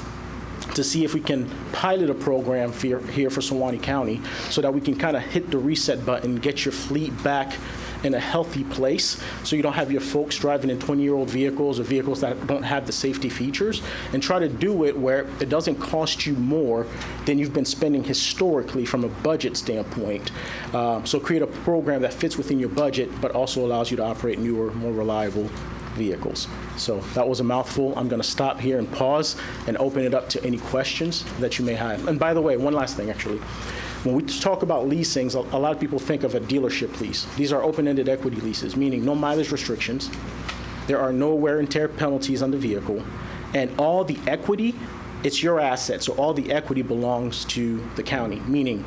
to see if we can pilot a program here for Suwannee County so that we can kind of hit the reset button, get your fleet back in a healthy place so you don't have your folks driving in 20-year-old vehicles or vehicles that don't have the safety features, and try to do it where it doesn't cost you more than you've been spending historically from a budget standpoint. So create a program that fits within your budget but also allows you to operate newer, more reliable vehicles. So that was a mouthful. I'm going to stop here and pause and open it up to any questions that you may have. And by the way, one last thing actually. When we talk about leasings, a lot of people think of a dealership lease. These are open-ended equity leases, meaning no mileage restrictions. There are no wear and tear penalties on the vehicle. And all the equity, it's your asset. So all the equity belongs to the county, meaning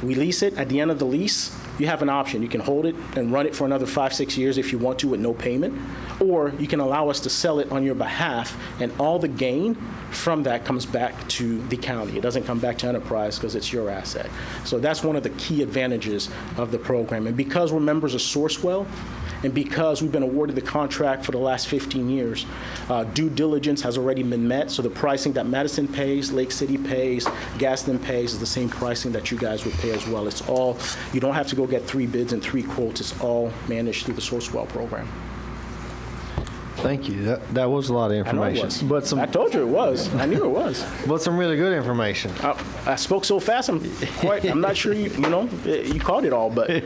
we lease it. At the end of the lease, you have an option. You can hold it and run it for another 5, 6 years if you want to with no payment, or you can allow us to sell it on your behalf, and all the gain from that comes back to the county. It doesn't come back to Enterprise because it's your asset. So that's one of the key advantages of the program. And because we're members of Sourcewell, and because we've been awarded the contract for the last 15 years, due diligence has already been met. So the pricing that Madison pays, Lake City pays, Gaston pays is the same pricing that you guys would pay as well. It's all, you don't have to go get 3 bids and 3 quotes. It's all managed through the Sourcewell program. Thank you. That was a lot of information. I know it was. I told you it was. I knew it was. But some really good information. I spoke so fast, I'm not sure you caught it all, but. I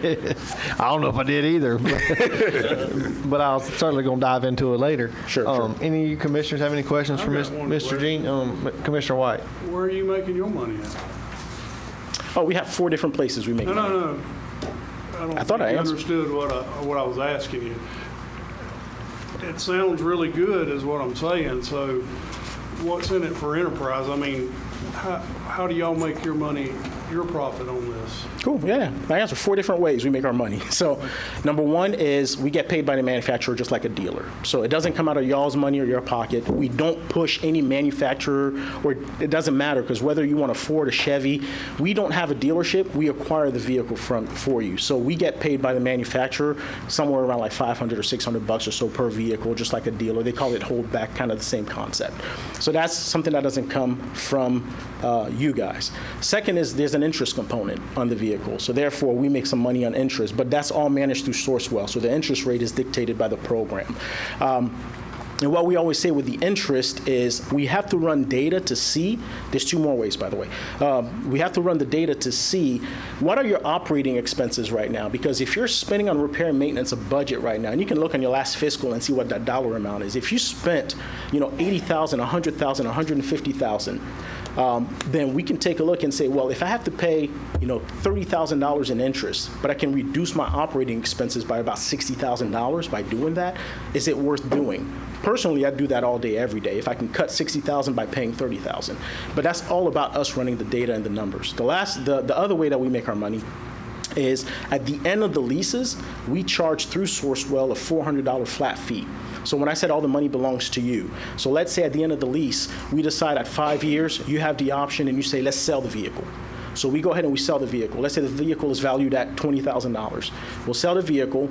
don't know if I did either. But I was certainly going to dive into it later. Sure. Any of you commissioners have any questions for Mr. Jean? Commissioner White? Where are you making your money at? Oh, we have 4 different places we make money. No. I thought I understood what I was asking you. It sounds really good is what I'm saying. So what's in it for Enterprise? I mean, how do y'all make your money your profit on this? Cool, yeah. I answer 4 different ways we make our money. So number one is we get paid by the manufacturer just like a dealer. So it doesn't come out of y'all's money or your pocket. We don't push any manufacturer, or it doesn't matter, because whether you want a Ford, a Chevy, we don't have a dealership. We acquire the vehicle for you. So we get paid by the manufacturer somewhere around like $500 or $600 or so per vehicle, just like a dealer. They call it holdback, kind of the same concept. So that's something that doesn't come from you guys. Second is there's an interest component on the vehicle. So therefore, we make some money on interest, but that's all managed through Sourcewell. So the interest rate is dictated by the program. And what we always say with the interest is we have to run data to see, there's 2 more ways, by the way. We have to run the data to see what are your operating expenses right now, because if you're spending on repair and maintenance a budget right now, and you can look on your last fiscal and see what that dollar amount is. If you spent, $80,000, $100,000, $150,000, then we can take a look and say, well, if I have to pay, $30,000 in interest, but I can reduce my operating expenses by about $60,000 by doing that, is it worth doing? Personally, I do that all day, every day. If I can cut $60,000 by paying $30,000, but that's all about us running the data and the numbers. The other way that we make our money is at the end of the leases, we charge through Sourcewell a $400 flat fee. So when I said all the money belongs to you, so let's say at the end of the lease, we decide at 5 years, you have the option and you say, let's sell the vehicle. So we go ahead and we sell the vehicle. Let's say the vehicle is valued at $20,000. We'll sell the vehicle,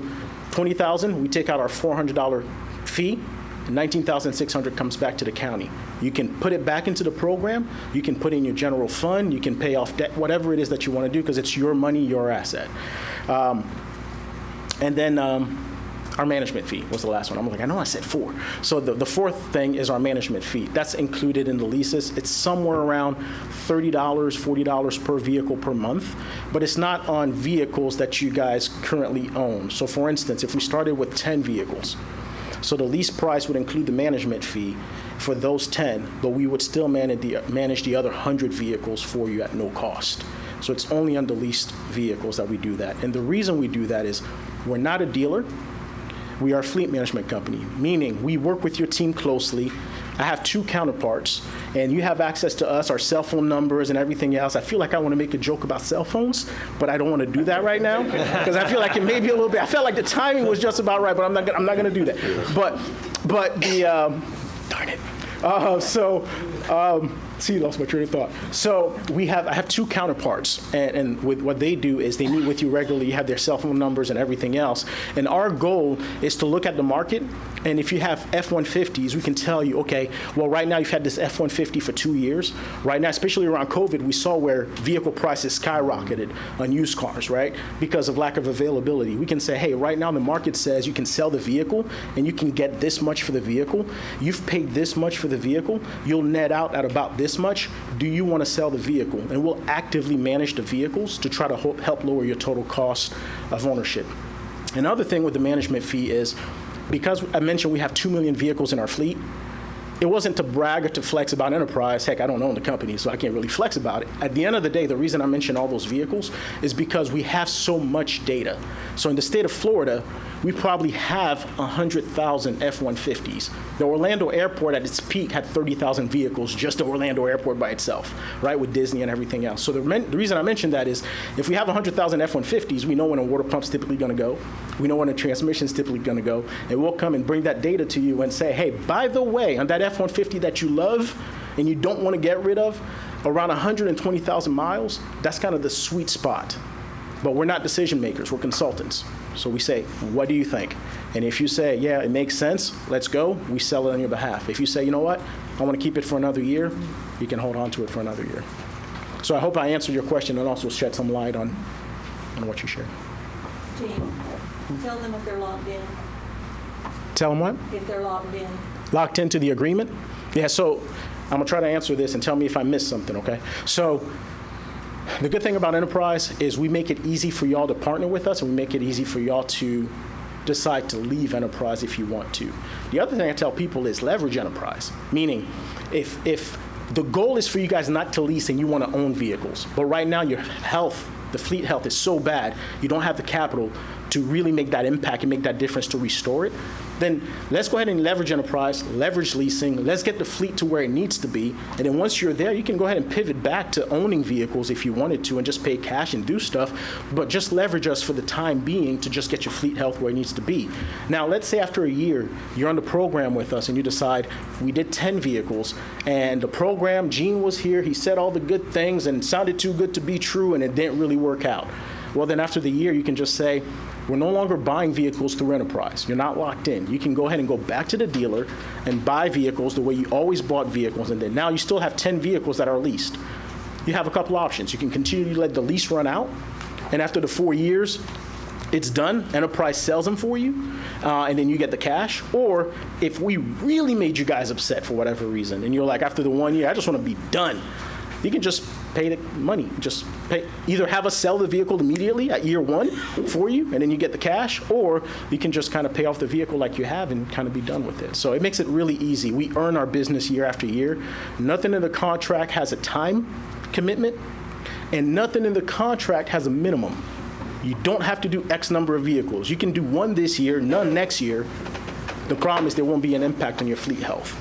$20,000, we take out our $400 fee, and $19,600 comes back to the county. You can put it back into the program, you can put in your general fund, you can pay off debt, whatever it is that you want to do, because it's your money, your asset. And then our management fee was the last one. I'm like, I know I said 4. So the fourth thing is our management fee. That's included in the leases. It's somewhere around $30, $40 per vehicle per month, but it's not on vehicles that you guys currently own. So for instance, if we started with 10 vehicles, so the lease price would include the management fee for those 10, but we would still manage the other 100 vehicles for you at no cost. So it's only on the leased vehicles that we do that. And the reason we do that is we're not a dealer. We are a fleet management company, meaning we work with your team closely. I have 2 counterparts, and you have access to us, our cell phone numbers and everything else. I feel like I want to make a joke about cell phones, but I don't want to do that right now because I feel like it may be a little bit. I felt like the timing was just about right, but I'm not going to do that. But the darn it. See, lost my train of thought. So I have 2 counterparts, and with what they do is they meet with you regularly. You have their cell phone numbers and everything else. And our goal is to look at the market, and if you have F-150s, we can tell you, okay, well, right now you've had this F-150 for 2 years. Right now, especially around COVID, we saw where vehicle prices skyrocketed on used cars, right, because of lack of availability. We can say, hey, right now the market says you can sell the vehicle, and you can get this much for the vehicle. You've paid this much for the vehicle. You'll net out at about this much. Do you want to sell the vehicle? And we'll actively manage the vehicles to try to help lower your total cost of ownership. Another thing with the management fee is, because I mentioned we have 2 million vehicles in our fleet, it wasn't to brag or to flex about Enterprise. Heck, I don't own the company, so I can't really flex about it. At the end of the day, the reason I mention all those vehicles is because we have so much data. So in the state of Florida, we probably have 100,000 F-150s. The Orlando airport at its peak had 30,000 vehicles, just the Orlando airport by itself, right, with Disney and everything else. So the reason I mention that is if we have 100,000 F-150s, we know when a water pump's typically going to go. We know when a transmission's typically going to go. And we'll come and bring that data to you and say, hey, by the way, on that F-150 that you love and you don't want to get rid of, around 120,000 miles, that's kind of the sweet spot. But we're not decision makers, we're consultants. So we say, what do you think? And if you say, yeah, it makes sense, let's go, we sell it on your behalf. If you say, you know what, I want to keep it for another year, you can hold on to it for another year. So I hope I answered your question and also shed some light on what you shared. Gene, tell them if they're locked in. Tell them what? If they're locked in. Locked into the agreement? Yeah, so I'm going to try to answer this and tell me if I missed something, okay? So the good thing about Enterprise is we make it easy for y'all to partner with us, and we make it easy for y'all to decide to leave Enterprise if you want to. The other thing I tell people is leverage Enterprise, meaning if the goal is for you guys not to lease and you want to own vehicles, but right now your health, the fleet health is so bad, you don't have the capital, to really make that impact and make that difference to restore it, then let's go ahead and leverage enterprise, leverage leasing, let's get the fleet to where it needs to be, and then once you're there, you can go ahead and pivot back to owning vehicles if you wanted to and just pay cash and do stuff, but just leverage us for the time being to just get your fleet health where it needs to be. Now, let's say after a year, you're on the program with us and you decide, we did 10 vehicles, and the program, Gene was here, he said all the good things and it sounded too good to be true, and it didn't really work out. Well, then after the year, you can just say, we're no longer buying vehicles through enterprise. You're not locked in. You can go ahead and go back to the dealer and buy vehicles the way you always bought vehicles, and then now you still have 10 vehicles that are leased. You have a couple options. You can continue to let the lease run out, and after the 4 years, it's done. Enterprise sells them for you, and then you get the cash. Or if we really made you guys upset for whatever reason, and you're like, after the 1 year, I just want to be done, you can just pay the money. Just pay, either have us sell the vehicle immediately at year 1 for you, and then you get the cash, or you can just kind of pay off the vehicle like you have and kind of be done with it. So it makes it really easy. We earn our business year after year. Nothing in the contract has a time commitment, and nothing in the contract has a minimum. You don't have to do X number of vehicles. You can do 1 this year, none next year. The problem is there won't be an impact on your fleet health.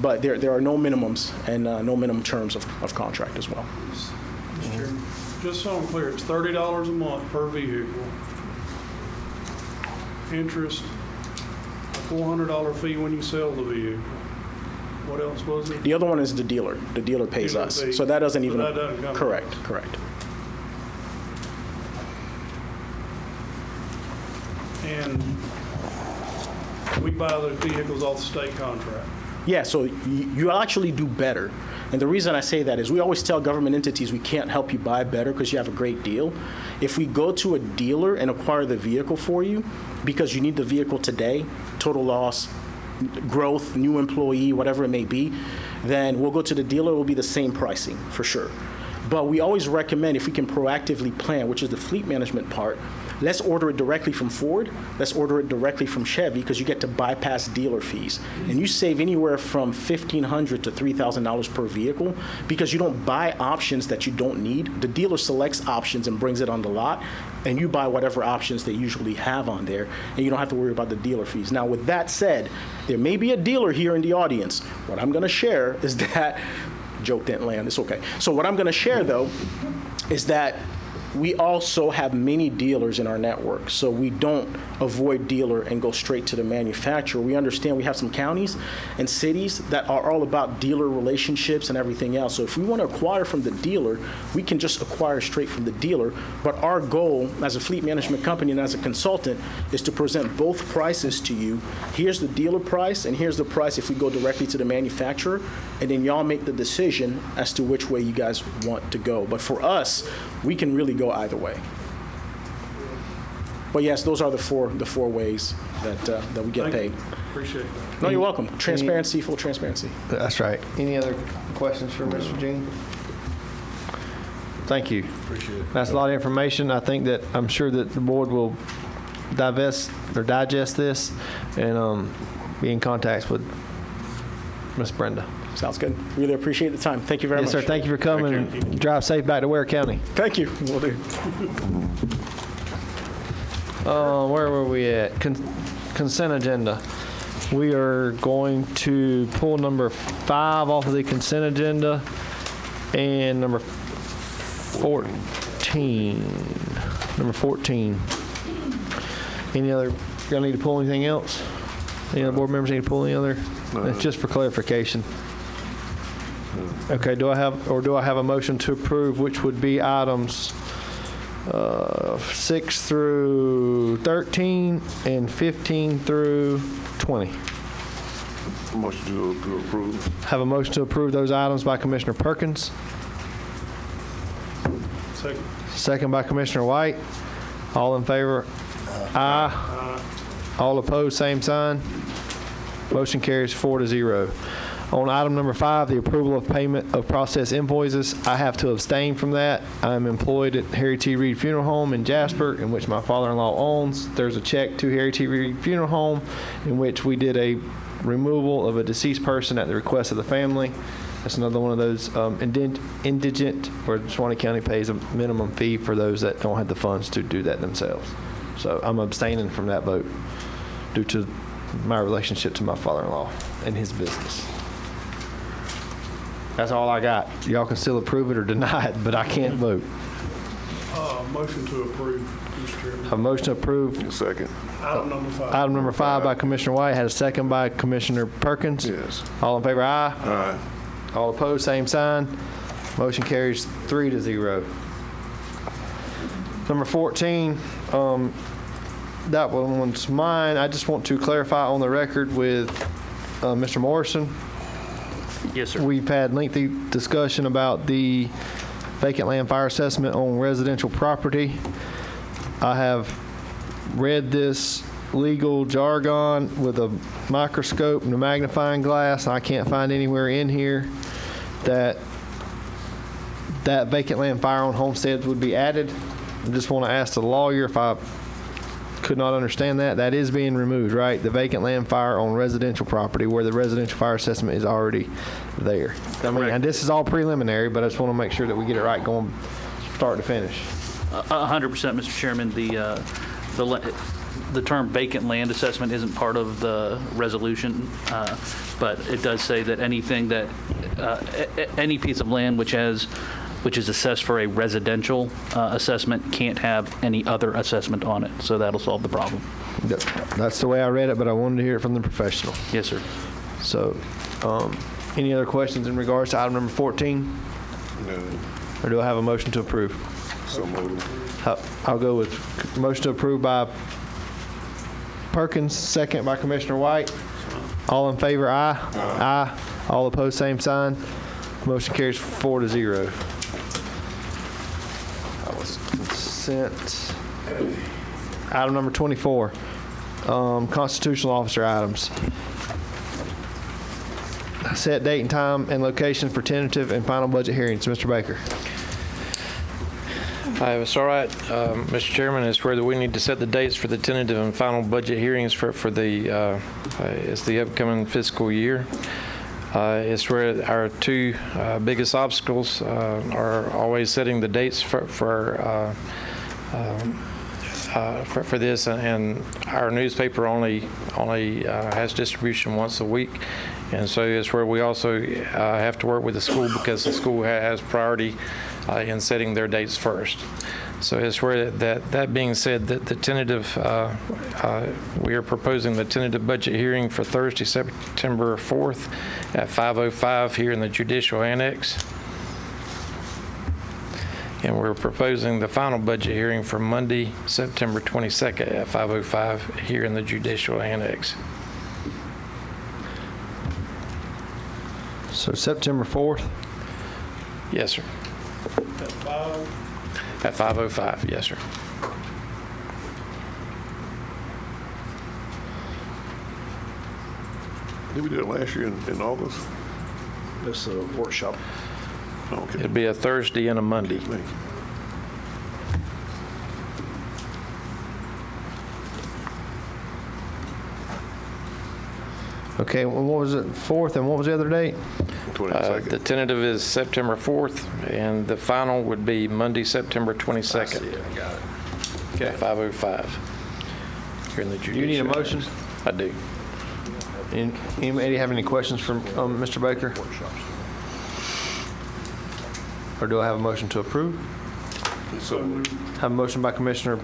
But there are no minimums and no minimum terms of contract as well. Mr. Chairman, just so I'm clear, it's $30 a month per vehicle. Interest, a $400 fee when you sell the vehicle. What else was it? The other one is the dealer. The dealer pays Dealer us. fee. So that doesn't even. that doesn't come correct, correct. And we buy the vehicles off the state contract. Yeah, so you actually do better. And the reason I say that is we always tell government entities we can't help you buy better because you have a great deal. If we go to a dealer and acquire the vehicle for you because you need the vehicle today, total loss, growth, new employee, whatever it may be, then we'll go to the dealer, it will be the same pricing for sure. But we always recommend if we can proactively plan, which is the fleet management part, let's order it directly from Ford, let's order it directly from Chevy because you get to bypass dealer fees. And you save anywhere from $1,500 to $3,000 per vehicle because you don't buy options that you don't need. The dealer selects options and brings it on the lot, and you buy whatever options they usually have on there, and you don't have to worry about the dealer fees. Now, with that said, there may be a dealer here in the audience. What I'm going to share is that, joke didn't land, it's okay. So what I'm going to share, though, is that we also have many dealers in our network, so we don't avoid dealer and go straight to the manufacturer. We understand we have some counties and cities that are all about dealer relationships and everything else. So if we want to acquire from the dealer, we can just acquire straight from the dealer. But our goal as a fleet management company and as a consultant is to present both prices to you. Here's the dealer price, and here's the price if we go directly to the manufacturer, and then y'all make the decision as to which way you guys want to go. But for us, we can really go either way. But yes, those are the four ways that we get paid. Appreciate that. No, you're welcome. Transparency, full transparency. That's right. Any other questions for Mr. Jean? Thank you. Appreciate it. That's a lot of information. I'm sure that the board will digest this and be in contact with Ms. Brenda. Sounds good. Really appreciate the time. Thank you very much. Yes, sir. Thank you for coming. And drive safe back to Ware County. Thank you. Will do. Where were we at? Consent agenda. We are going to pull number 5 off of the consent agenda and number 14. Number 14. Any other? Y'all need to pull anything else? Any other board members need to pull any other? It's just for clarification. Okay, do I have a motion to approve, which would be items 6 through 13 and 15 through 20? Motion to approve. Have a motion to approve those items by Commissioner Perkins. Second. Second by Commissioner White. All in favor? Aye. All opposed, same sign. Motion carries 4-0. On item number 5, the approval of payment of processed invoices, I have to abstain from that. I'm employed at Harry T. Reid Funeral Home in Jasper, in which my father-in-law owns. There's a check to Harry T. Reid Funeral Home in which we did a removal of a deceased person at the request of the family. That's another one of those indigent, where Suwannee County pays a minimum fee for those that don't have the funds to do that themselves. So I'm abstaining from that vote due to my relationship to my father-in-law and his business. That's all I got. Y'all can still approve it or deny it, but I can't vote. Motion to approve, Mr. Chairman. A motion to approve. Second. Item number 5. Item number 5 by Commissioner White, had a second by Commissioner Perkins. Yes. All in favor, aye. Aye. All opposed, same sign. Motion carries 3-0. Number 14, that one's mine. I just want to clarify on the record with Mr. Morrison. Yes, sir. We've had lengthy discussion about the vacant land fire assessment on residential property. I have read this legal jargon with a microscope and a magnifying glass. I can't find anywhere in here that vacant land fire on homesteads would be added. I just want to ask the lawyer if I could not understand that. That is being removed, right? The vacant land fire on residential property where the residential fire assessment is already there. I mean, and this is all preliminary, but I just want to make sure that we get it right going start to finish. 100%, Mr. Chairman. The term vacant land assessment isn't part of the resolution, but it does say that anything that, any piece of land which is assessed for a residential assessment can't have any other assessment on it. So that'll solve the problem. That's the way I read it, but I wanted to hear it from the professional. Yes, sir. So, any other questions in regards to item number 14? No. Or do I have a motion to approve? So moved. I'll go with motion to approve by Perkins, second by Commissioner White. All in favor, aye. Aye. All opposed, same sign. Motion carries 4-0. That was consent. Item number 24, constitutional officer items. Set date and time and location for tentative and final budget hearings. Mr. Baker. If it's all right, Mr. Chairman, it's where we need to set the dates for the tentative and final budget hearings for the it's the upcoming fiscal year. It's where our two biggest obstacles are always setting the dates for this, and our newspaper only has distribution once a week, and so it's where we also have to work with the school because the school has priority in setting their dates first. So it's where that being said, that the tentative, we are proposing the tentative budget hearing for Thursday, September 4th at 5:05 here in the Judicial Annex. And we're proposing the final budget hearing for Monday, September 22nd at 5:05 here in the Judicial Annex. So September 4th? Yes, sir. At 5? At 5:05, yes, sir. Did we do it last year in August? This is a workshop. Okay. It'd be a Thursday and a Monday. Okay, well, what was it, 4th, and what was the other date? 22nd. The tentative is September 4th, and the final would be Monday, September 22nd. I see it, I got it. Okay. 5:05 here in the Judicial. You need a motion? I do. Anybody have any questions from Mr. Baker? Or do I have a motion to approve? So moved. Have a motion by Commissioner,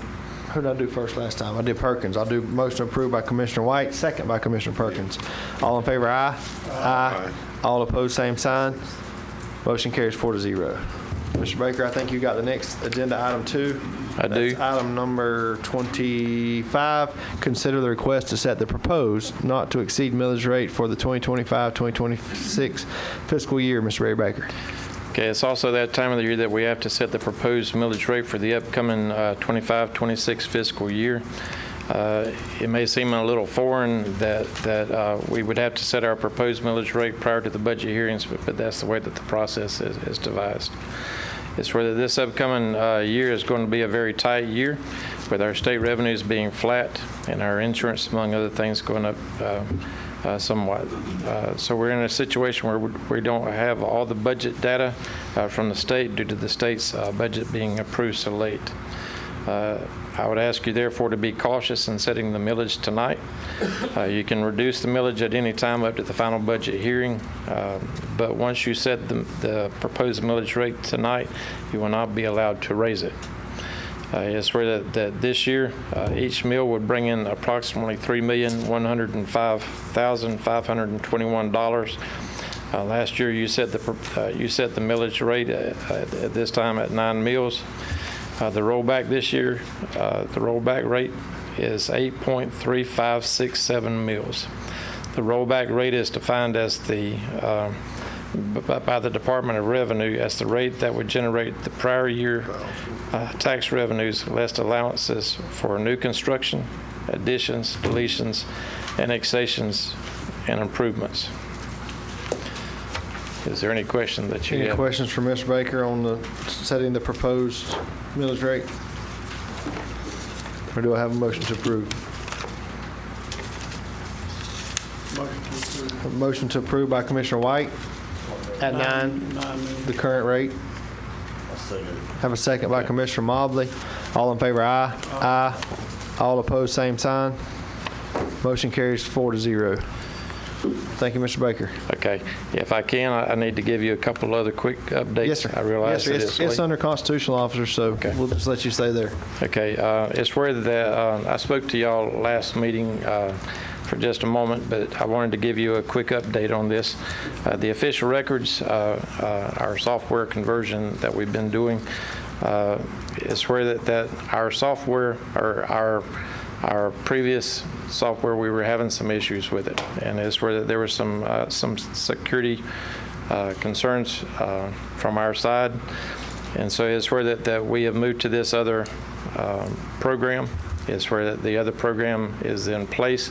who did I do first last time? I did Perkins. I'll do motion approved by Commissioner White, second by Commissioner Perkins. All in favor, aye. Aye. All opposed, same sign. Motion carries 4-0. Mr. Baker, I think you got the next agenda item 2. I do. That's item number 25. Consider the request to set the proposed not to exceed millage rate for the 2025-2026 fiscal year. Mr. Barry Baker. Okay, it's also that time of the year that we have to set the proposed millage rate for the upcoming 25-26 fiscal year. It may seem a little foreign that we would have to set our proposed millage rate prior to the budget hearings, but that's the way that the process is devised. It's where this upcoming year is going to be a very tight year with our state revenues being flat and our insurance, among other things, going up somewhat. So we're in a situation where we don't have all the budget data from the state due to the state's budget being approved so late. I would ask you therefore to be cautious in setting the millage tonight. You can reduce the millage at any time up to the final budget hearing, but once you set the proposed millage rate tonight, you will not be allowed to raise it. It's where that this year, each mill would bring in approximately $3,105,521. Last year, you set the millage rate at this time at 9 mills. The rollback this year, the rollback rate is 8.3567 mills. The rollback rate is defined as by the Department of Revenue as the rate that would generate the prior year tax revenues less allowances for new construction, additions, deletions, annexations, and improvements. Is there any question that you have? Any questions for Mr. Baker on the setting the proposed millage rate? Or do I have a motion to approve? A motion to approve by Commissioner White at 9, the current rate. Have a second by Commissioner Mobley. All in favor, aye. Aye. All opposed, same sign. Motion carries 4-0. Thank you, Mr. Baker. Okay. If I can, I need to give you a couple other quick updates. Yes, sir. I realize it's under constitutional officers, so we'll just let you stay there. Okay. It's where I spoke to y'all last meeting for just a moment, but I wanted to give you a quick update on this. The official records, our software conversion that we've been doing, is where that our software, or our previous software, we were having some issues with it, and it's where there were some security concerns from our side, and so it's where that we have moved to this other program. It's where the other program is in place,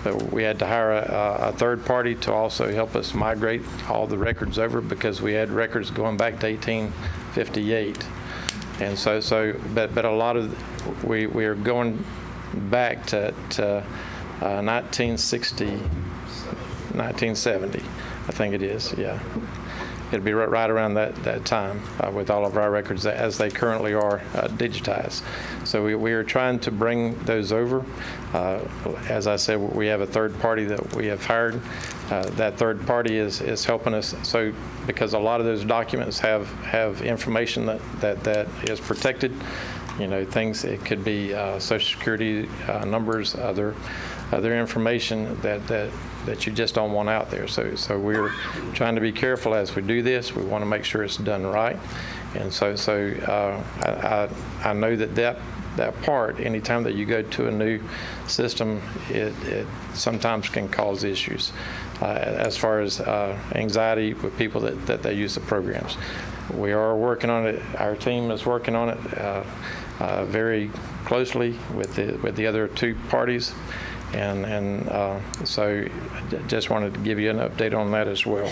but we had to hire a third party to also help us migrate all the records over, because we had records going back to 1858, and but a lot of we are going back to 1970, I think it is, yeah. It'd be right around that time with all of our records as they currently are digitized. So we are trying to bring those over. As I said, we have a third party that we have hired. That third party is helping us, so because a lot of those documents have information that is protected. You know, things, it could be Social Security numbers, other information that you just don't want out there. So we're trying to be careful as we do this. We want to make sure it's done right. And so I know that part, anytime that you go to a new system, it sometimes can cause issues as far as anxiety with people that they use the programs. We are working on it. Our team is working on it very closely with the other two parties, and so just wanted to give you an update on that as well.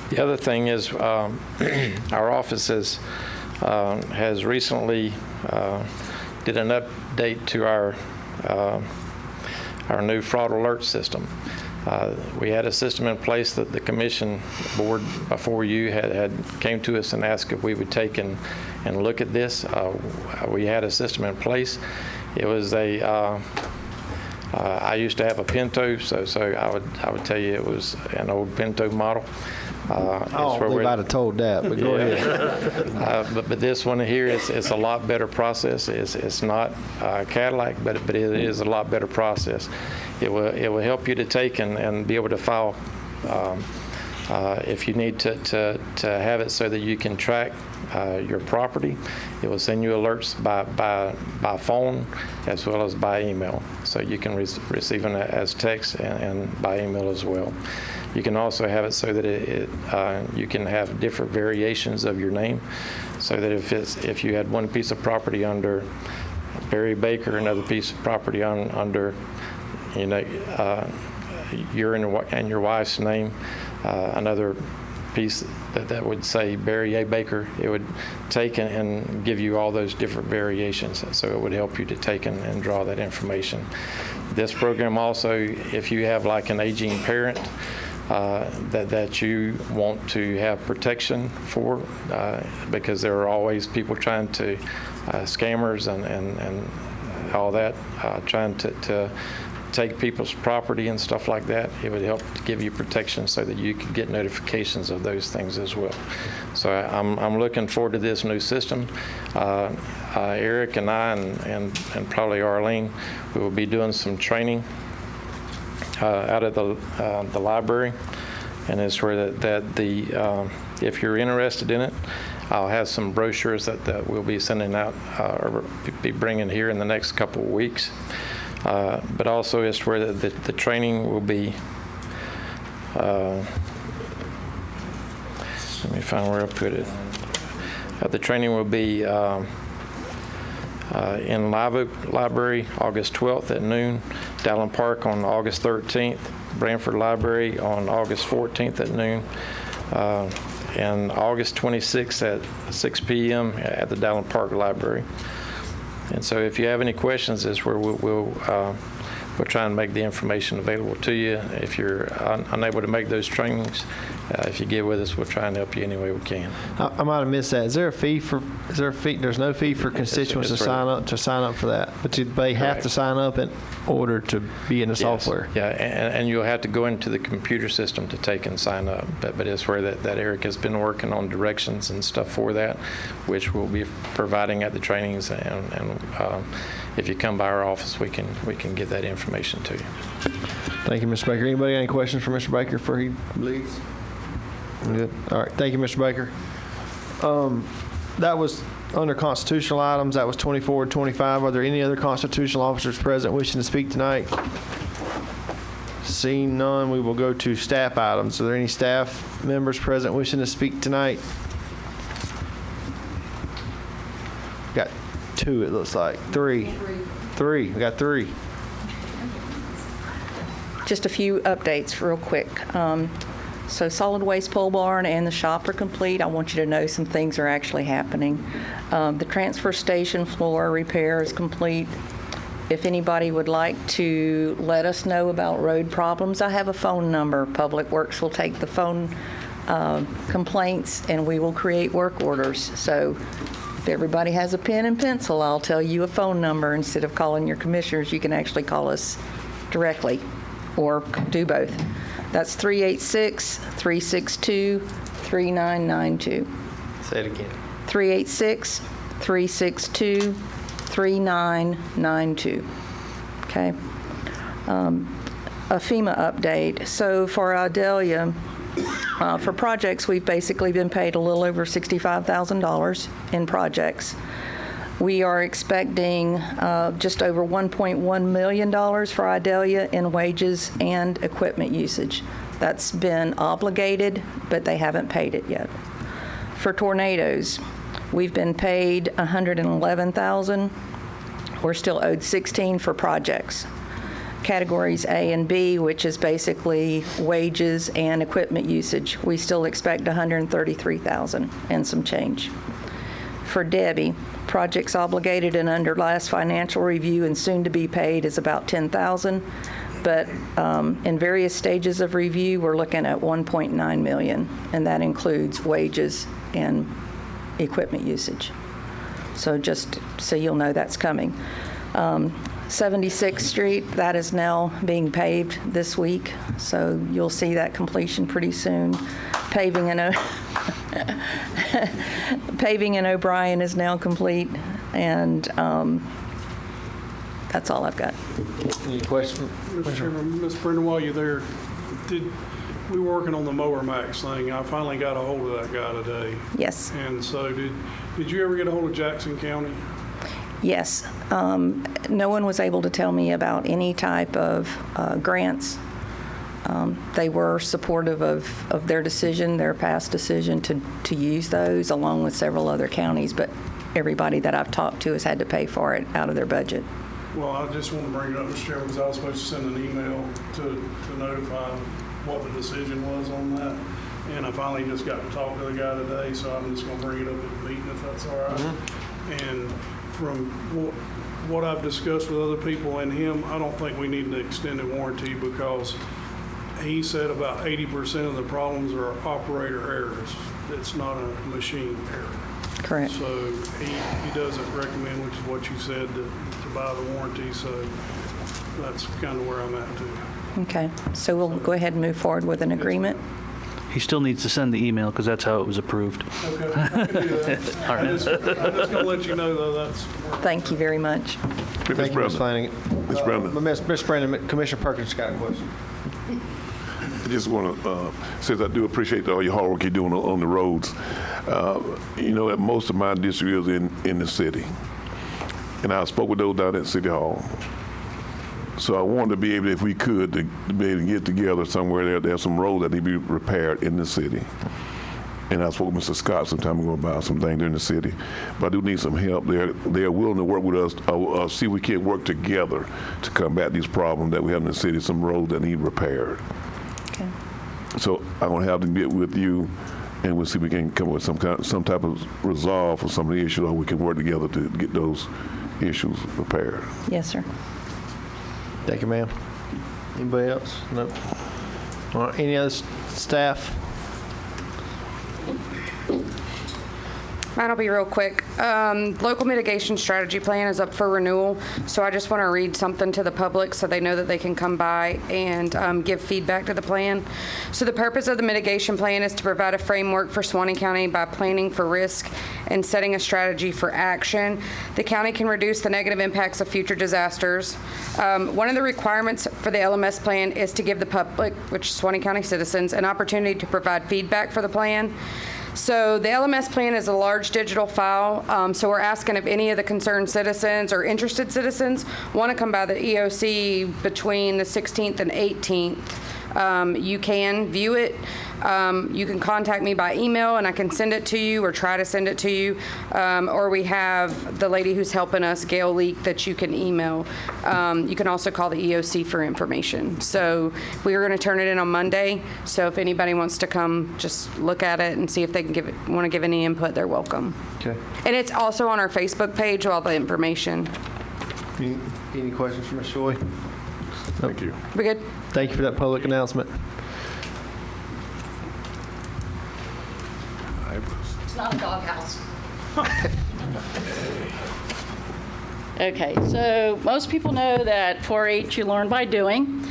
The other thing is our office has recently did an update to our new fraud alert system. We had a system in place that the commission board before you had came to us and asked if we would take and look at this. We had a system in place. It was I used to have a Pinto, so I would tell you it was an old Pinto model. I believe I'd have told that, but go ahead. But this one here is a lot better process. It's not Cadillac, but it is a lot better process. It will help you to take and be able to file if you need to have it so that you can track your property. It will send you alerts by phone as well as by email, so you can receive it as text and by email as well. You can also have it so that you can have different variations of your name, so that if you had one piece of property under Barry Baker, another piece of property under your and your wife's name, another piece that would say Barry A. Baker, it would take and give you all those different variations. So it would help you to take and draw that information. This program also, if you have like an aging parent that you want to have protection for, because there are always people trying to, scammers and all that, trying to take people's property and stuff like that. It would help to give you protection so that you can get notifications of those things as well. So I'm looking forward to this new system. Eric and I and probably Arlene, we will be doing some training out of the library, and it's where if you're interested in it, I'll have some brochures that we'll be sending out or be bringing here in the next couple of weeks. But also it's where the training will be, let me find where I put it. The training will be in Live Oak Library August 12th at noon, Dallin Park on August 13th, Branford Library on August 14th at noon, and August 26th at 6 p.m. at the Dallin Park Library. And so if you have any questions, is where we'll try and make the information available to you. If you're unable to make those trainings, if you get with us, we'll try and help you any way we can. I might have missed that. Is there a fee? There's no fee for constituents to sign up for that, but they have to sign up in order to be in the software. Yeah, and you'll have to go into the computer system to take and sign up. But it's where that Eric has been working on directions and stuff for that, which we'll be providing at the trainings. And if you come by our office, we can get that information to you. Thank you, Mr. Baker. Anybody got any questions for Mr. Baker before he leaves? Good. All right. Thank you, Mr. Baker. That was under constitutional items. That was 24 and 25. Are there any other constitutional officers present wishing to speak tonight? Seeing none, we will go to staff items. Are there any staff members present wishing to speak tonight? Got two, it looks like. Three. We got three. Just a few updates real quick. So solid waste pole barn and the shop are complete. I want you to know some things are actually happening. The transfer station floor repair is complete. If anybody would like to let us know about road problems, I have a phone number. Public Works will take the phone complaints and we will create work orders. So if everybody has a pen and pencil, I'll tell you a phone number. Instead of calling your commissioners, you can actually call us directly or do both. That's 386-362-3992. Say it again. 386-362-3992. Okay. A FEMA update. So for Idalia, for projects, we've basically been paid a little over $65,000 in projects. We are expecting just over $1.1 million for Idalia in wages and equipment usage. That's been obligated, but they haven't paid it yet. For tornadoes, we've been paid $111,000. We're still owed $16,000 for projects. Categories A and B, which is basically wages and equipment usage, we still expect $133,000 and some change. For Debbie, projects obligated and under last financial review and soon to be paid is about $10,000, but in various stages of review, we're looking at $1.9 million, and that includes wages and equipment usage. So just so you'll know that's coming. 76th Street, that is now being paved this week, so you'll see that completion pretty soon. Paving in O'Brien is now complete, and that's all I've got. Any questions? Mr. Chairman, Ms. Brenda, while you're there, we were working on the Mower Max thing. I finally got a hold of that guy today. Yes. And so did you ever get a hold of Jackson County? Yes. No one was able to tell me about any type of grants. They were supportive of their decision, their past decision to use those, along with several other counties, but everybody that I've talked to has had to pay for it out of their budget. Well, I just want to bring it up, Mr. Chairman, because I was supposed to send an email to notify what the decision was on that. And I finally just got to talk to the guy today, so I'm just going to bring it up at the meeting if that's all right. And from what I've discussed with other people and him, I don't think we need an extended warranty because he said about 80% of the problems are operator errors. It's not a machine error. Correct. So he doesn't recommend, which is what you said, to buy the warranty. So that's kind of where I'm at too. Okay, so we'll go ahead and move forward with an agreement. He still needs to send the email because that's how it was approved. Okay, I can do that. All right. I'm just going to let you know, though, that's. Thank you very much. Thank you, Ms. Flanagan. Ms. Brandon. Ms. Brandon, Commissioner Perkins got a question. I just want to, since I do appreciate all your hard work you're doing on the roads, you know, that most of my district is in the city. And I spoke with those down at City Hall. So I wanted to be able, if we could, to be able to get together somewhere there. There's some roads that need to be repaired in the city. And I spoke with Mr. Scott some time ago about some things in the city. But I do need some help. They're willing to work with us, see if we can work together to combat these problems that we have in the city, some roads that need repaired. Okay. So I'm going to have to get with you, and we'll see if we can come up with some type of resolve for some of the issues, or we can work together to get those issues repaired. Yes, sir. Thank you, ma'am. Anybody else? Nope. All right, any other staff? Mine will be real quick. Local mitigation strategy plan is up for renewal, so I just want to read something to the public so they know that they can come by and give feedback to the plan. So the purpose of the mitigation plan is to provide a framework for Suwannee County by planning for risk and setting a strategy for action. The county can reduce the negative impacts of future disasters. One of the requirements for the LMS plan is to give the public, which is Suwannee County citizens, an opportunity to provide feedback for the plan. So the LMS plan is a large digital file, so we're asking if any of the concerned citizens or interested citizens want to come by the EOC between the 16th and 18th. You can view it. You can contact me by email and I can send it to you or try to send it to you. Or we have the lady who's helping us, Gail Leak, that you can email. You can also call the EOC for information. So we are going to turn it in on Monday. So if anybody wants to come, just look at it and see if they can want to give any input, they're welcome. Okay. And it's also on our Facebook page, all the information. Any questions for Ms. Choi? Thank you. We good? Thank you for that public announcement. It's not a doghouse. Okay, so most people know that 4-H you learn by doing,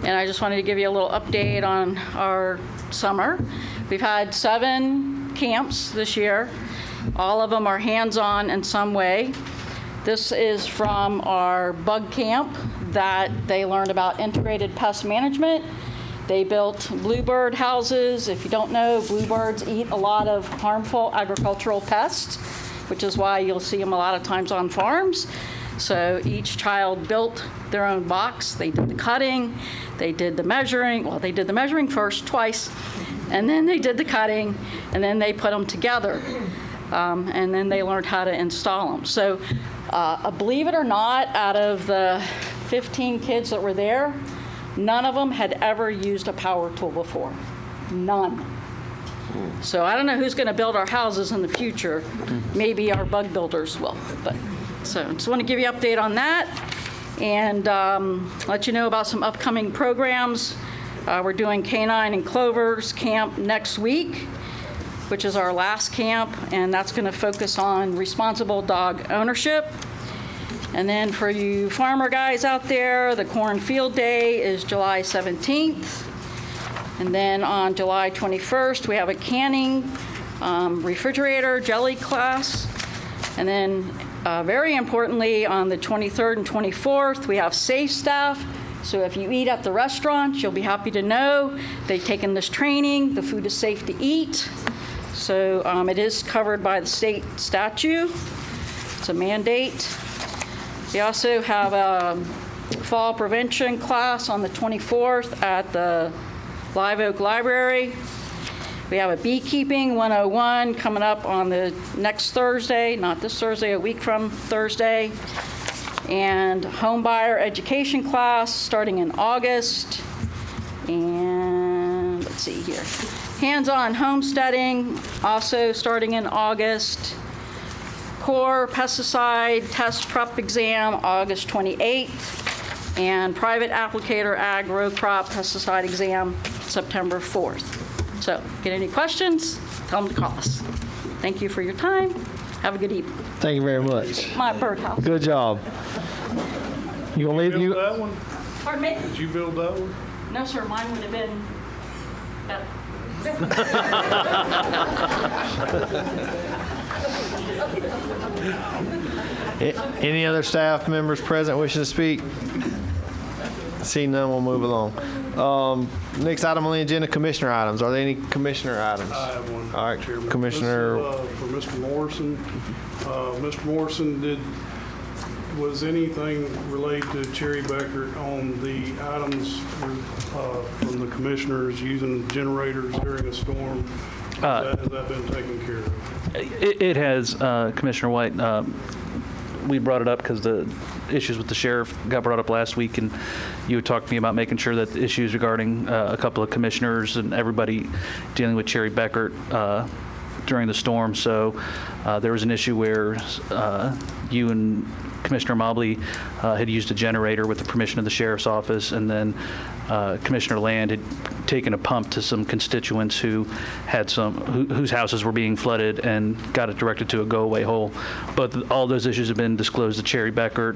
and I just wanted to give you a little update on our summer. We've had 7 camps this year. All of them are hands-on in some way. This is from our bug camp that they learned about integrated pest management. They built bluebird houses. If you don't know, bluebirds eat a lot of harmful agricultural pests, which is why you'll see them a lot of times on farms. So each child built their own box. They did the cutting, they did the measuring. Well, they did the measuring first, twice, and then they did the cutting, and then they put them together. And then they learned how to install them. So believe it or not, out of the 15 kids that were there, none of them had ever used a power tool before. None. So I don't know who's going to build our houses in the future. Maybe our bug builders will. But so just want to give you an update on that and let you know about some upcoming programs. We're doing Canine and Clovers Camp next week, which is our last camp, and that's going to focus on responsible dog ownership. And then for you farmer guys out there, the Corn Field Day is July 17th. And then on July 21st, we have a canning, refrigerator, jelly class. And then very importantly, on the 23rd and 24th, we have Safe Staff. So if you eat at the restaurant, you'll be happy to know they've taken this training. The food is safe to eat. So it is covered by the state statute. It's a mandate. We also have a fall prevention class on the 24th at the Live Oak Library. We have a beekeeping 101 coming up on the next Thursday, not this Thursday, a week from Thursday. And home buyer education class starting in August. And let's see here. Hands-on homesteading also starting in August. Core pesticide test prep exam August 28th. and private applicator ag row crop pesticide exam September 4th. So get any questions, tell them to call us. Thank you for your time. Have a good evening. Thank you very much. My birdhouse. Good job. You gonna leave? Build that one? Pardon me? Did you build that one? No, sir, mine would have been better. Any other staff members present wishing to speak? Seeing none, we'll move along. Next item on the agenda, commissioner items. Are there any commissioner items? I have one. All right, Chairman. Commissioner. This is, for Mr. Morrison. Mr. Morrison, was anything related to Cherry Becker on the items from the commissioners using generators during a storm? Has that been taken care of? It has, Commissioner White. We brought it up because the issues with the sheriff got brought up last week, and you had talked to me about making sure that the issues regarding a couple of commissioners and everybody dealing with Cherry Becker during the storm. So there was an issue where you and Commissioner Mobley had used a generator with the permission of the sheriff's office, and then Commissioner Land had taken a pump to some constituents who had whose houses were being flooded and got it directed to a go-away hole. But all those issues have been disclosed to Cherry Becker,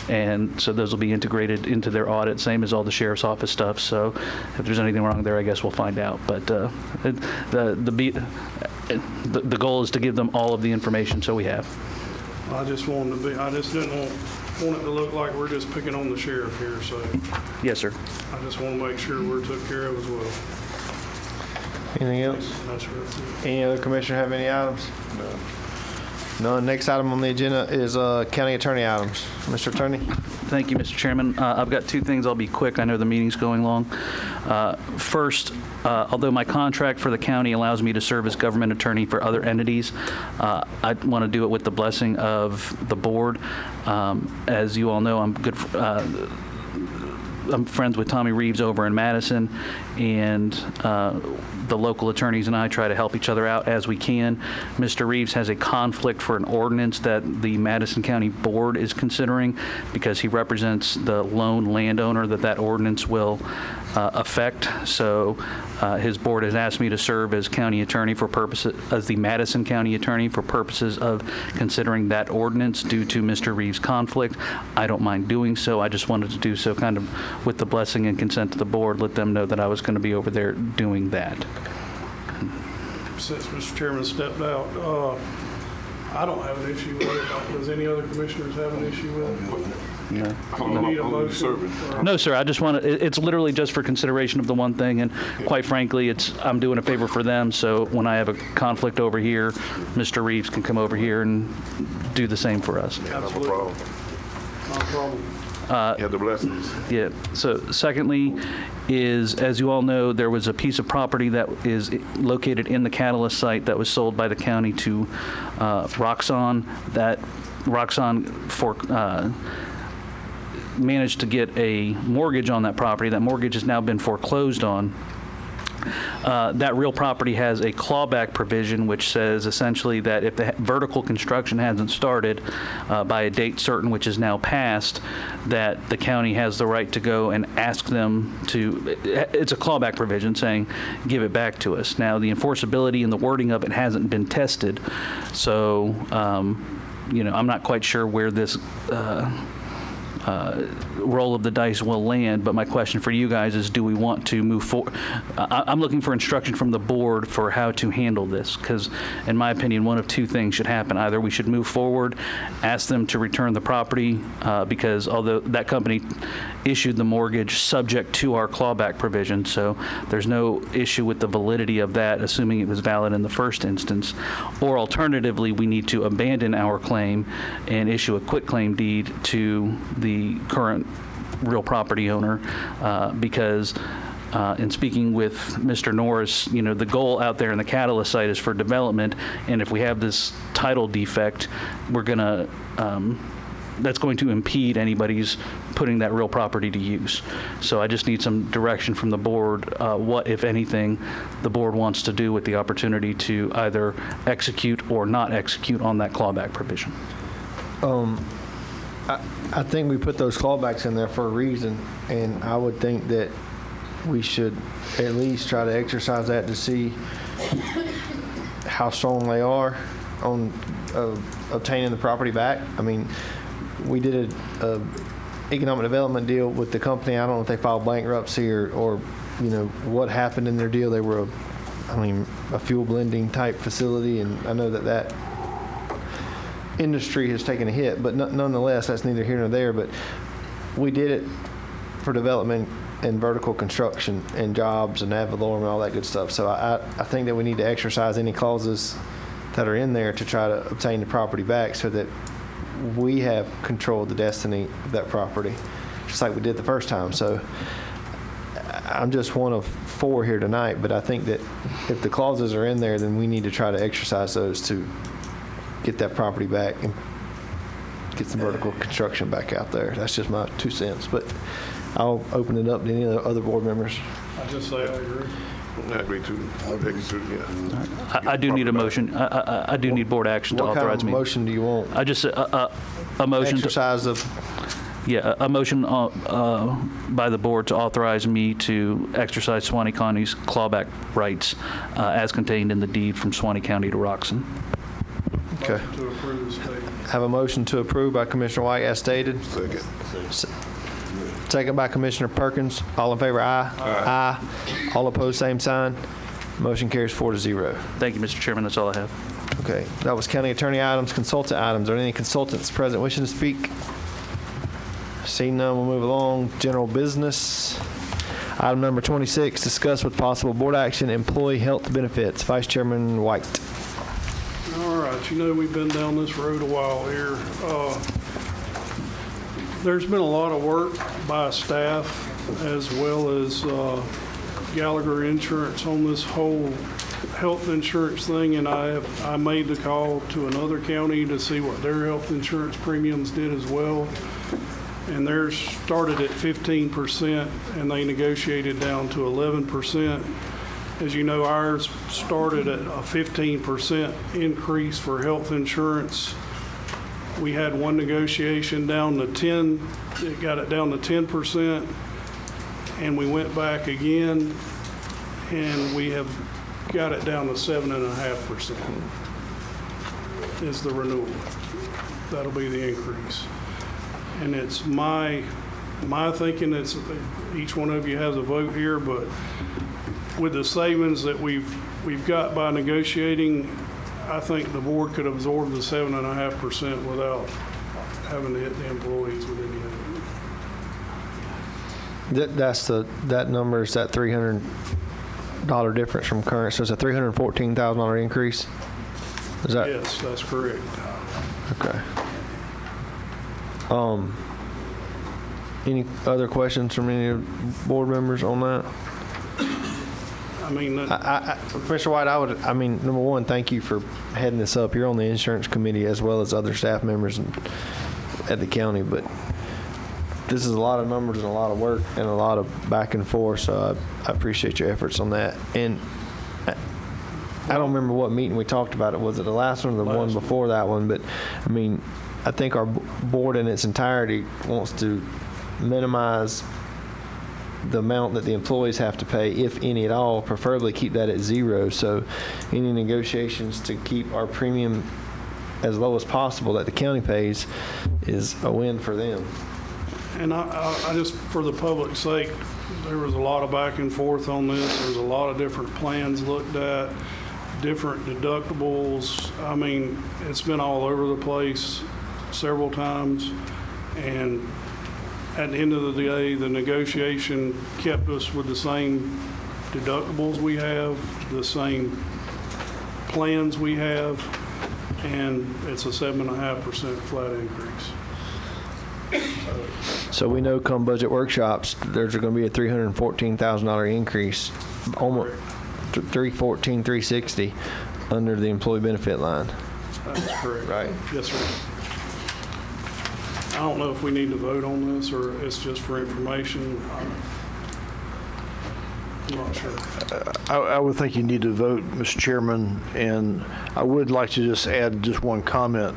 and so those will be integrated into their audit, same as all the sheriff's office stuff. So if there's anything wrong there, I guess we'll find out. But the goal is to give them all of the information, so we have. I just didn't want it to look like we're just picking on the sheriff here, so Yes, sir. I just want to make sure we're took care of as well. Anything else? That's right. Any other commissioner have any items? No. None. Next item on the agenda is county attorney items. Mr. Attorney. Thank you, Mr. Chairman. I've got two things. I'll be quick. I know the meeting's going long. First, although my contract for the county allows me to serve as government attorney for other entities, I want to do it with the blessing of the board. As you all know, I'm friends with Tommy Reeves over in Madison, and the local attorneys and I try to help each other out as we can. Mr. Reeves has a conflict for an ordinance that the Madison County Board is considering because he represents the lone landowner that ordinance will affect. So his board has asked me to serve as county attorney as the Madison County attorney for purposes of considering that ordinance due to Mr. Reeves' conflict. I don't mind doing so. I just wanted to do so kind of with the blessing and consent of the board, let them know that I was going to be over there doing that. Since Mr. Chairman stepped out, I don't have an issue with it. Does any other commissioners have an issue with it? No. You need a motion? No, sir. I just want to. It's literally just for consideration of the one thing, and quite frankly, I'm doing a favor for them. So when I have a conflict over here, Mr. Reeves can come over here and do the same for us. Absolutely. No problem. You have the blessings. Yeah. So secondly is, as you all know, there was a piece of property that is located in the Catalyst site that was sold by the county to Roxxon. That Roxxon managed to get a mortgage on that property. That mortgage has now been foreclosed on. That real property has a clawback provision which says essentially that if the vertical construction hasn't started by a date certain, which is now passed, that the county has the right to go and ask them to, it's a clawback provision saying, give it back to us. Now, the enforceability and the wording of it hasn't been tested, so, I'm not quite sure where this roll of the dice will land, but my question for you guys is, do we want to move forward? I'm looking for instruction from the board for how to handle this, because in my opinion, one of two things should happen. Either we should move forward, ask them to return the property, because although that company issued the mortgage subject to our clawback provision, so there's no issue with the validity of that, assuming it was valid in the first instance. Or alternatively, we need to abandon our claim and issue a quitclaim deed to the current real property owner, because in speaking with Mr. Norris, the goal out there in the Catalyst site is for development, and if we have this title defect, that's going to impede anybody's putting that real property to use. So I just need some direction from the board, what, if anything, the board wants to do with the opportunity to either execute or not execute on that clawback provision. I think we put those clawbacks in there for a reason, and I would think that we should at least try to exercise that to see how strong they are on obtaining the property back. I mean, we did a economic development deal with the company. I don't know if they filed bankruptcy or you know, what happened in their deal. They were a fuel blending type facility, and I know that industry has taken a hit, but nonetheless, that's neither here nor there. But we did it for development and vertical construction and jobs and ad valorem and all that good stuff. So I think that we need to exercise any clauses that are in there to try to obtain the property back so that we have control of the destiny of that property, just like we did the first time. So I'm just one of 4 here tonight, but I think that if the clauses are in there, then we need to try to exercise those to get that property back and get some vertical construction back out there. That's just my 2 cents, but I'll open it up to any other board members. I just say I agree. I agree too. I do need a motion. I do need board action to What authorize kind of me. motion do you want? I just, a motion. Exercise of. Yeah, a motion by the board to authorize me to exercise Suwannee County's clawback rights as contained in the deed from Suwannee County to Roxon. Okay. To approve the statement. Have a motion to approve by Commissioner White as stated. Second by Commissioner Perkins. All in favor, aye. Aye. All opposed, same sign. Motion carries 4-0. Thank you, Mr. Chairman. That's all I have. Okay, that was county attorney items, consultant items. Are there any consultants present wishing to speak? Seeing none, we'll move along. General business. Item number 26, discuss with possible board action employee health benefits. Vice Chairman White. All right, you know, we've been down this road a while here. There's been a lot of work by staff as well as Gallagher Insurance on this whole health insurance thing, and I made the call to another county to see what their health insurance premiums did as well. And theirs started at 15%, and they negotiated down to 11%. As you know, ours started at a 15% increase for health insurance. We had one negotiation down to 10, it got it down to 10%, and we went back again, and we have got it down to 7.5% is the renewal. That'll be the increase. And it's my thinking, it's each one of you has a vote here, but with the savings that we've got by negotiating, I think the board could absorb the 7.5% without having to hit the employees with any of it. That number is that $300 difference from current, so it's a $314,000 increase? Is that? Yes, that's correct. Okay. Any other questions from any board members on that? I mean, Commissioner White, number one, thank you for heading this up. You're on the insurance committee as well as other staff members at the county, but this is a lot of numbers and a lot of work and a lot of back and forth, so I appreciate your efforts on that. And I don't remember what meeting we talked about it. Was it the last one or the one before that one? But, I mean, I think our board in its entirety wants to minimize the amount that the employees have to pay, if any at all, preferably keep that at 0. So any negotiations to keep our premium as low as possible that the county pays is a win for them. And I just, for the public's sake, there was a lot of back and forth on this. There's a lot of different plans looked at, different deductibles. I mean, it's been all over the place several times. And at the end of the day, the negotiation kept us with the same deductibles we have, the same plans we have, and it's a 7.5% flat increase. So we know come budget workshops, there's going to be a $314,000 increase, almost $314,000, $360,000 under the employee benefit line. That's correct. Right. Yes, sir. I don't know if we need to vote on this or it's just for information. I'm not sure. I would think you need to vote, Mr. Chairman, and I would like to just add just one comment.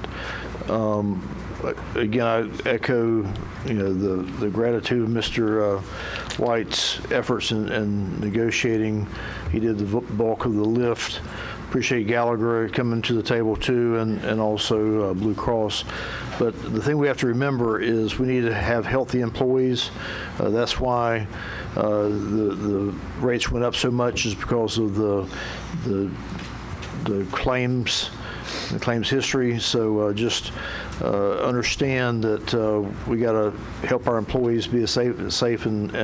again, I echo, the gratitude of Mr. White's efforts in negotiating. He did the bulk of the lift. Appreciate Gallagher coming to the table too, and also Blue Cross. But the thing we have to remember is we need to have healthy employees. That's why the rates went up so much, is because of the claims history. So just understand that we got to help our employees be as safe and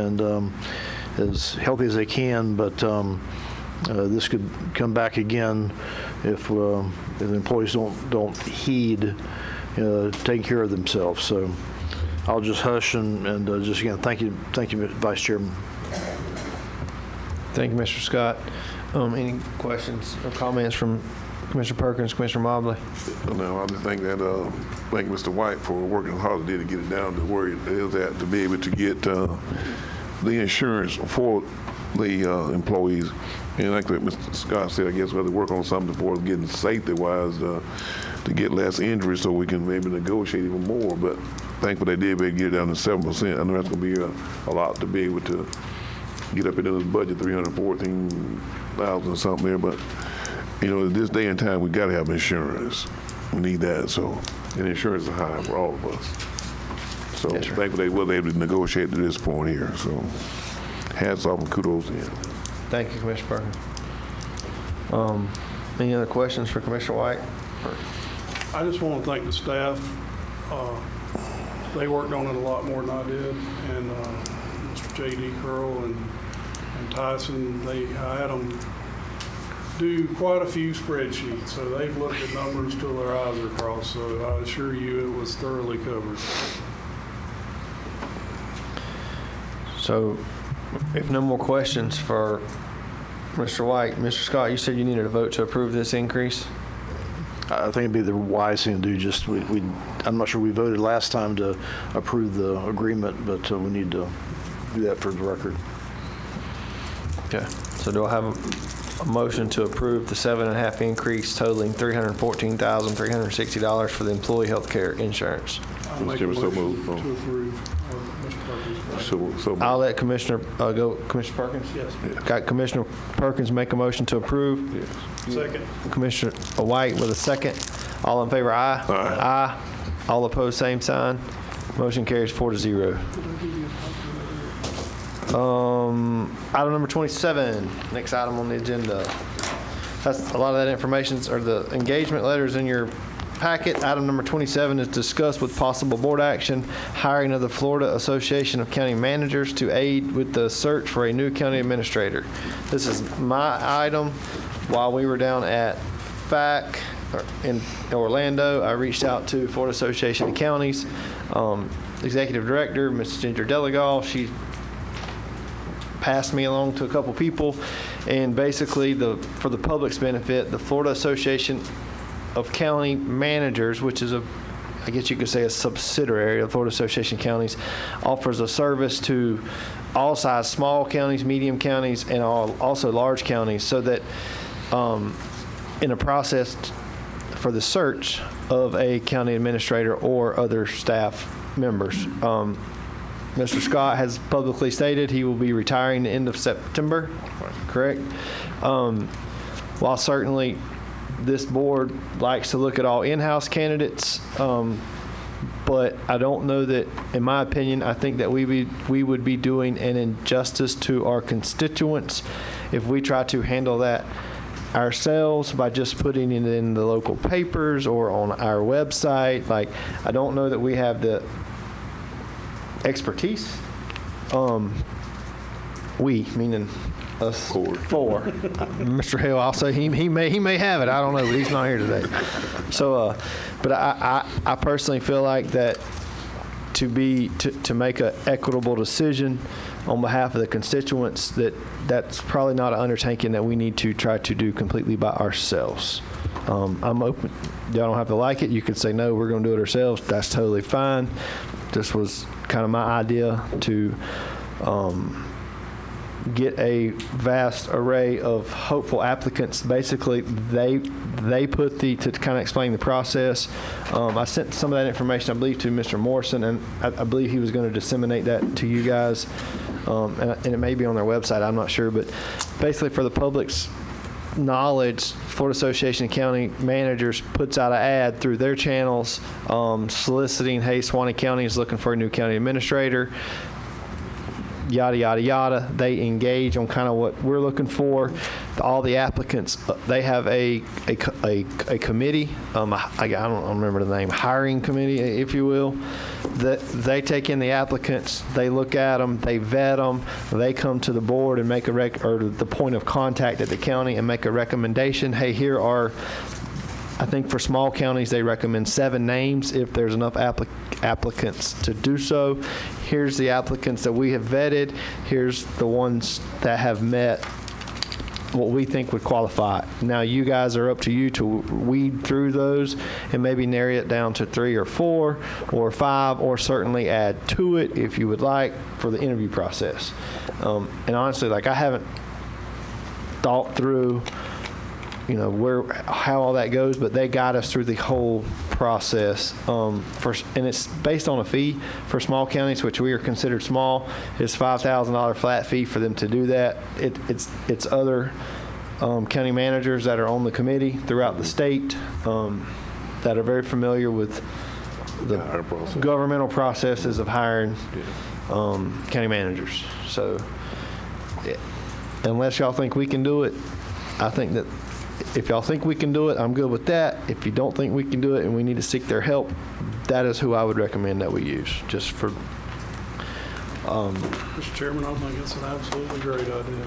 as healthy as they can. But this could come back again if the employees don't heed taking care of themselves. So I'll just hush and just again thank you, Vice Chairman. Thank you, Mr. Scott. Any questions or comments from Commissioner Perkins, Commissioner Mobley? No, I just think that thank Mr. White for working hard to get it down to where it is at, to be able to get the insurance for the employees. And like Mr. Scott said, I guess we have to work on something for getting safety-wise to get less injuries, so we can maybe negotiate even more. But thankfully they did get it down to 7%. I know that's going to be a lot to be able to get up into this budget, $314,000 or something there. But at this day and time, we got to have insurance. We need that. So, and insurance is high for all of us. So thankfully they were able to negotiate to this point here. So hats off and kudos to him. Thank you, Commissioner Perkins. Any other questions for Commissioner White? I just want to thank the staff. They worked on it a lot more than I did, and Mr. J.D. Curl and Tyson, I had them do quite a few spreadsheets, so they've looked at numbers till their eyes are crossed, so I assure you it was thoroughly covered. So if no more questions for Mr. White, Mr. Scott, you said you needed a vote to approve this increase? I think it'd be the wise thing to do. I'm not sure we voted last time to approve the agreement, but we need to do that for the record. Okay. So do I have a motion to approve the 7.5% increase totaling $314,360 for the employee health care insurance? I'll make a motion to approve. Mr. Perkins. I'll let Commissioner go. Commissioner Perkins? Yes. Got Commissioner Perkins make a motion to approve. Yes. Second. Commissioner White with a second. All in favor, aye. Aye. Aye. All opposed, same sign. Motion carries 4-0. Item number 27, next item on the agenda. That's a lot of that information, or the engagement letters in your packet. Item number 27 is discussed with possible board action, hiring of the Florida Association of County Managers to aid with the search for a new county administrator. This is my item. While we were down at FAC in Orlando, I reached out to Florida Association of Counties Executive Director, Ms. Ginger Delegal. She passed me along to a couple people, and basically for the public's benefit, the Florida Association of County Managers, which is I guess you could say a subsidiary of Florida Association of Counties, offers a service to all size small counties, medium counties, and also large counties, so that in a process for the search of a county administrator or other staff members. Mr. Scott has publicly stated he will be retiring the end of September, correct? While certainly this board likes to look at all in-house candidates, but I don't know that, in my opinion, I think that we would be doing an injustice to our constituents if we try to handle that ourselves by just putting it in the local papers or on our website. Like, I don't know that we have the expertise. We, meaning us four. Mr. Hill, I'll say he may have it. I don't know, but he's not here today. So, but I personally feel like that to make an equitable decision on behalf of the constituents, that's probably not an undertaking that we need to try to do completely by ourselves. I'm open. Y'all don't have to like it. You could say, no, we're going to do it ourselves. That's totally fine. This was kind of my idea to get a vast array of hopeful applicants. Basically, they put to kind of explain the process. I sent some of that information, I believe, to Mr. Morrison, and I believe he was going to disseminate that to you guys. And it may be on their website, I'm not sure, but basically for the public's knowledge, Florida Association of County Managers puts out an ad through their channels soliciting, hey, Suwannee County is looking for a new county administrator, yada, yada, yada. They engage on kind of what we're looking for. All the applicants, they have a committee, I don't remember the name, hiring committee, if you will. They take in the applicants, they look at them, they vet them, they come to the board and make or the point of contact at the county and make a recommendation. Hey, here are, I think for small counties, they recommend 7 names if there's enough applicants to do so. Here's the applicants that we have vetted. Here's the ones that have met what we think would qualify. Now, you guys are up to you to weed through those and maybe narrow it down to 3 or 4 or 5, or certainly add to it if you would like for the interview process. And honestly, like, I haven't thought through how all that goes, but they guide us through the whole process. And it's based on a fee for small counties, which we are considered small. It's $5,000 flat fee for them to do that. It's other county managers that are on the committee throughout the state that are very familiar with the governmental processes of hiring county managers. So unless y'all think we can do it, I think that if y'all think we can do it, I'm good with that. If you don't think we can do it and we need to seek their help, that is who I would recommend that we use, just for... Mr. Chairman, I think it's an absolutely great idea.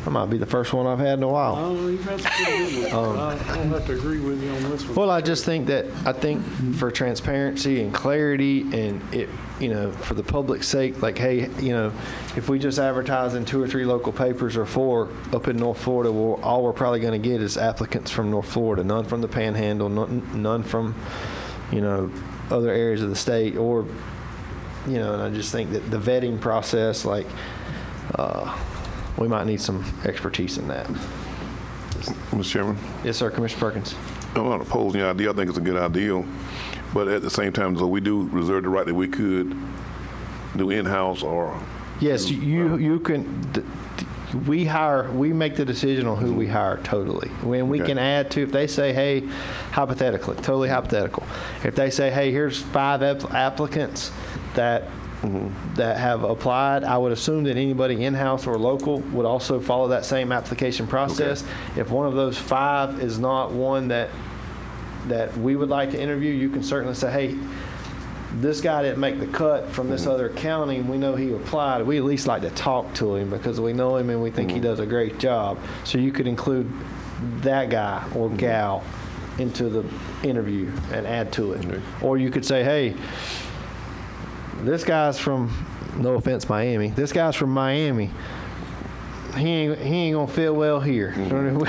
I might be the first one I've had in a while. Oh, you've had some pretty good ones. I don't have to agree with you on this one. Well, I just think for transparency and clarity and it, for the public's sake, like, hey, if we just advertise in 2 or 3 local papers or 4 up in North Florida, all we're probably going to get is applicants from North Florida, none from the Panhandle, none from, other areas of the state, or, and I just think that the vetting process, like, we might need some expertise in that. Mr. Chairman? Yes, sir, Commissioner Perkins. I'm not opposing the idea. I think it's a good idea. But at the same time, so we do reserve the right that we could do in-house or... Yes, you can... We make the decision on who we hire totally. When we can add to, if they say, hey, hypothetically, totally hypothetical, if they say, hey, here's 5 applicants that have applied, I would assume that anybody in-house or local would also follow that same application process. Okay. If one of those 5 is not one that we would like to interview, you can certainly say, hey, this guy didn't make the cut from this other county, and we know he applied. We at least like to talk to him because we know him and we think he does a great job. So you could include that guy or gal into the interview and add to it. Or you could say, hey, this guy's from, no offense, Miami. This guy's from Miami. He ain't gonna fit well here.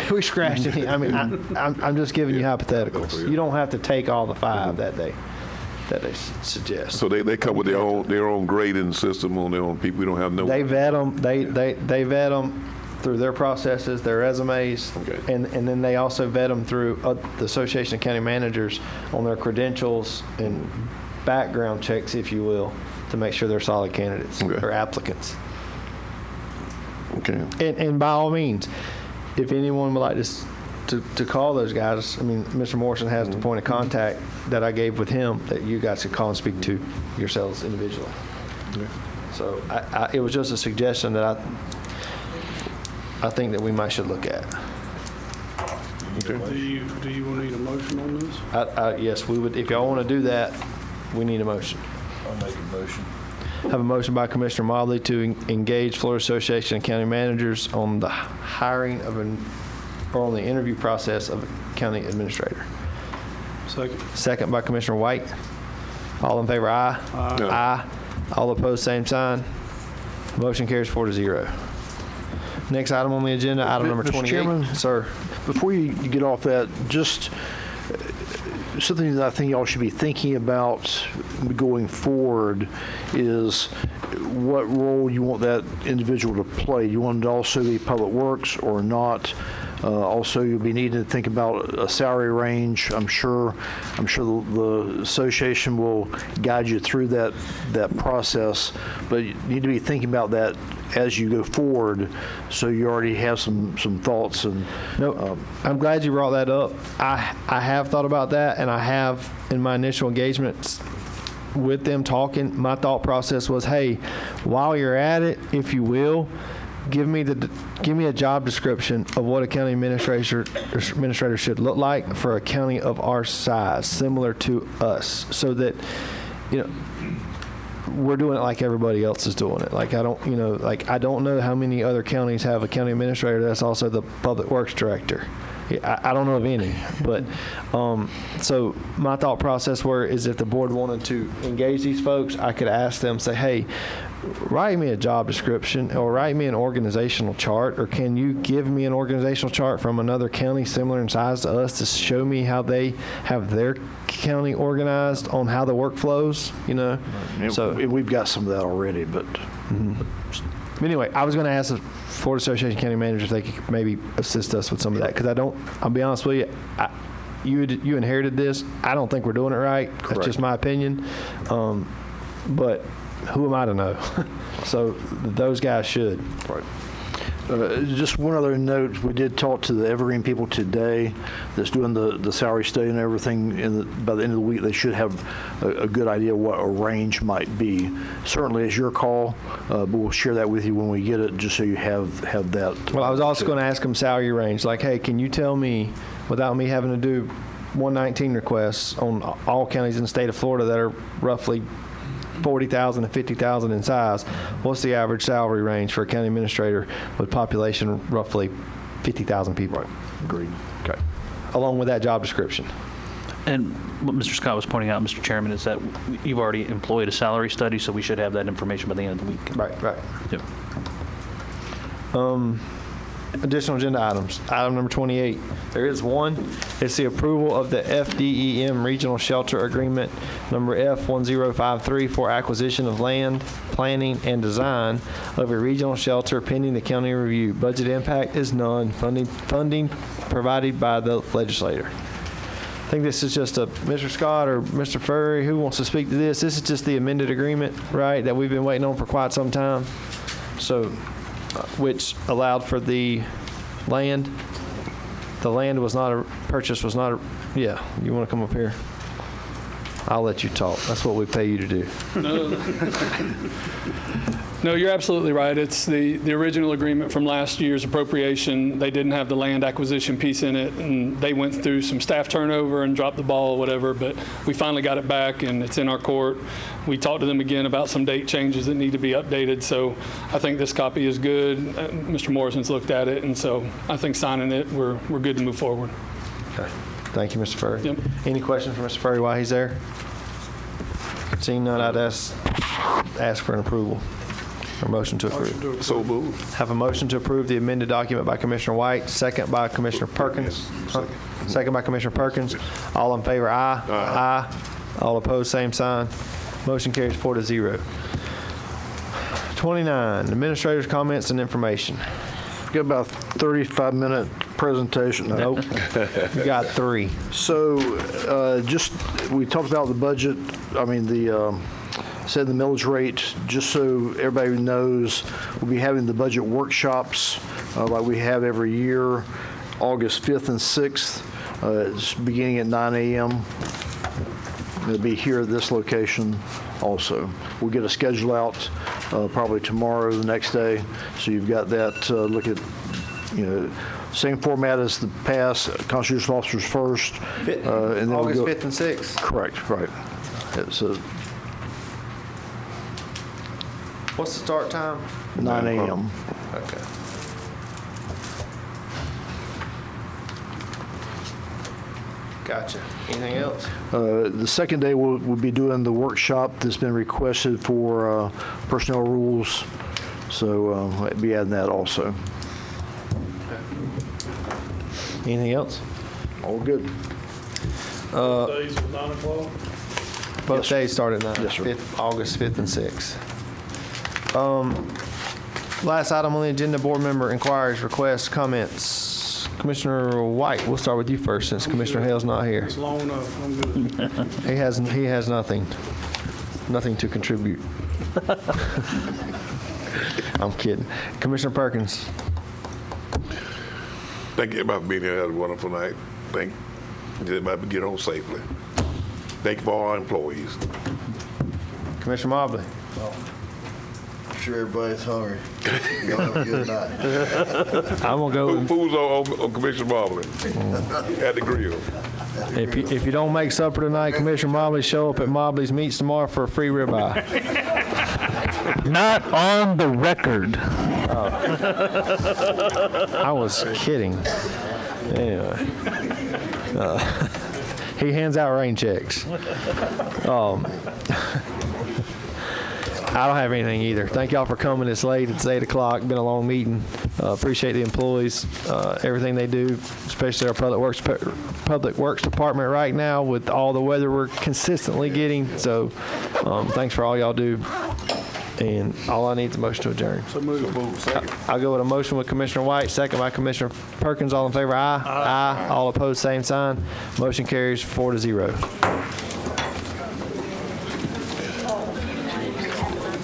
We scratched it. I mean, I'm just giving you hypotheticals. You don't have to take all the 5 that they suggest. So they come with their own grading system on their own people. We don't have no. They vet them. They vet them through their processes, their resumes, and then they also vet them through the Association of County Managers on their credentials and background checks, if you will, to make sure they're solid candidates or applicants. Okay. And by all means, if anyone would like to call those guys, I mean, Mr. Morrison has the point of contact that I gave with him that you guys could call and speak to yourselves individually. Okay. So it was just a suggestion that I think that we should look at. Okay. Do you need a motion on this? Yes, we would. If y'all want to do that, we need a motion. I'll make a motion. Have a motion by Commissioner Mobley to engage Florida Association of County Managers on the hiring of or on the interview process of a county administrator. Second. Second by Commissioner White. All in favor, aye. Aye. No. Aye. All opposed, same sign. Motion carries 4-0. Next item on the agenda, item number 28. Mr. Chairman, sir. Before you get off that, just something that I think y'all should be thinking about going forward is what role you want that individual to play. You want it to also be Public Works or not? Also, you'll be needing to think about a salary range. I'm sure the association will guide you through that process, but you need to be thinking about that as you go forward, so you already have some thoughts. And no, I'm glad you brought that up. I have thought about that, and I have in my initial engagements with them talking. My thought process was, hey, while you're at it, if you will, give me a job description of what a county administrator should look like for a county of our size, similar to us, so that we're doing it like everybody else is doing it. Like I don't know how many other counties have a county administrator that's also the public works director. I don't know of any, but so my thought process is if the board wanted to engage these folks, I could ask them, say, hey, write me a job description or write me an organizational chart, or can you give me an organizational chart from another county similar in size to us to show me how they have their county organized on how the work flows, So we've got some of that already, but anyway, I was going to ask the Florida Association of County Managers if they could maybe assist us with some of that, because I'll be honest with you, you inherited this. I don't think we're doing it right. Correct. That's just my opinion. But who am I to know? So those guys should. Right. Just one other note, we did talk to the Evergreen people today that's doing the salary study and everything. By the end of the week, they should have a good idea what a range might be. Certainly, it's your call, but we'll share that with you when we get it, just so you have that. Well, I was also going to ask them salary range. Like, hey, can you tell me, without me having to do 119 requests on all counties in the state of Florida that are roughly 40,000 to 50,000 in size, what's the average salary range for a county administrator with population roughly 50,000 people? Right. Agreed. Okay. Along with that job description. And what Mr. Scott was pointing out, Mr. Chairman, is that you've already employed a salary study, so we should have that information by the end of the week. Right. Yep. Additional agenda items. Item number 28. There is one. It's the approval of the FDEM Regional Shelter Agreement number F1053 for acquisition of land, planning, and design of a regional shelter pending the county review. Budget impact is none. Funding provided by the legislator. I think this is just Mr. Scott or Mr. Furry, who wants to speak to this? This is just the amended agreement, right, that we've been waiting on for quite some time. So, which allowed for the land. The land was not a purchase, was not a, yeah, you want to come up here? I'll let you talk. That's what we pay you to do. No, you're absolutely right. It's the original agreement from last year's appropriation. They didn't have the land acquisition piece in it, and they went through some staff turnover and dropped the ball or whatever, but we finally got it back, and it's in our court. We talked to them again about some date changes that need to be updated, so I think this copy is good. Mr. Morrison's looked at it, and so I think signing it, we're good to move forward. Okay. Thank you, Mr. Furry. Yep. Any questions for Mr. Furry while he's there? Seeing none, I'd ask for an approval. Or motion to approve. So moved. Have a motion to approve the amended document by Commissioner White, second by Commissioner Perkins. Second by Commissioner Perkins. All in favor, aye. Aye. All opposed, same sign. Motion carries 4-0. 29, administrators' comments and information. Got about 35-minute presentation. Nope. You got 3. So we talked about the budget. Said the millage rate, just so everybody knows, we'll be having the budget workshops like we have every year, August 5th and 6th. It's beginning at 9 a.m. It'll be here at this location also. We'll get a schedule out probably tomorrow or the next day, so you've got that. Look at, same format as the past, constitutional officers first. And then August 5th and 6th. Correct, right. So, what's the start time? 9 a.m. Okay. Gotcha. Anything else? The second day we'll be doing the workshop that's been requested for personnel rules, so I'll be adding that also. Anything else? All good. Days at 9 o'clock? Both days start at 9. Yes, sir. August 5th and 6th. Last item on the agenda, board member inquiries, requests, comments. Commissioner White, we'll start with you first since Commissioner Hale's not here. It's long enough, I'm good. He has nothing to contribute. I'm kidding. Commissioner Perkins. Thank you everybody for being here. Had a wonderful night. Thank everybody for getting home safely. Thank you for all our employees. Commissioner Mobley. I'm sure everybody's hungry. Y'all have a good night. I'm gonna go. Food's on Commissioner Mobley at the grill. If you don't make supper tonight, Commissioner Mobley, show up at Mobley's Meats tomorrow for a free ribeye. Not on the record. I was kidding. Anyway, he hands out rain checks. I don't have anything either. Thank y'all for coming this late. It's 8 o'clock. Been a long meeting. Appreciate the employees, everything they do, especially our Public Works Department right now with all the weather we're consistently getting. So thanks for all y'all do. And all I need is a motion to adjourn. So move. I'll go with a motion with Commissioner White, second by Commissioner Perkins. All in favor, aye. Aye. All opposed, same sign. Motion carries 4-0.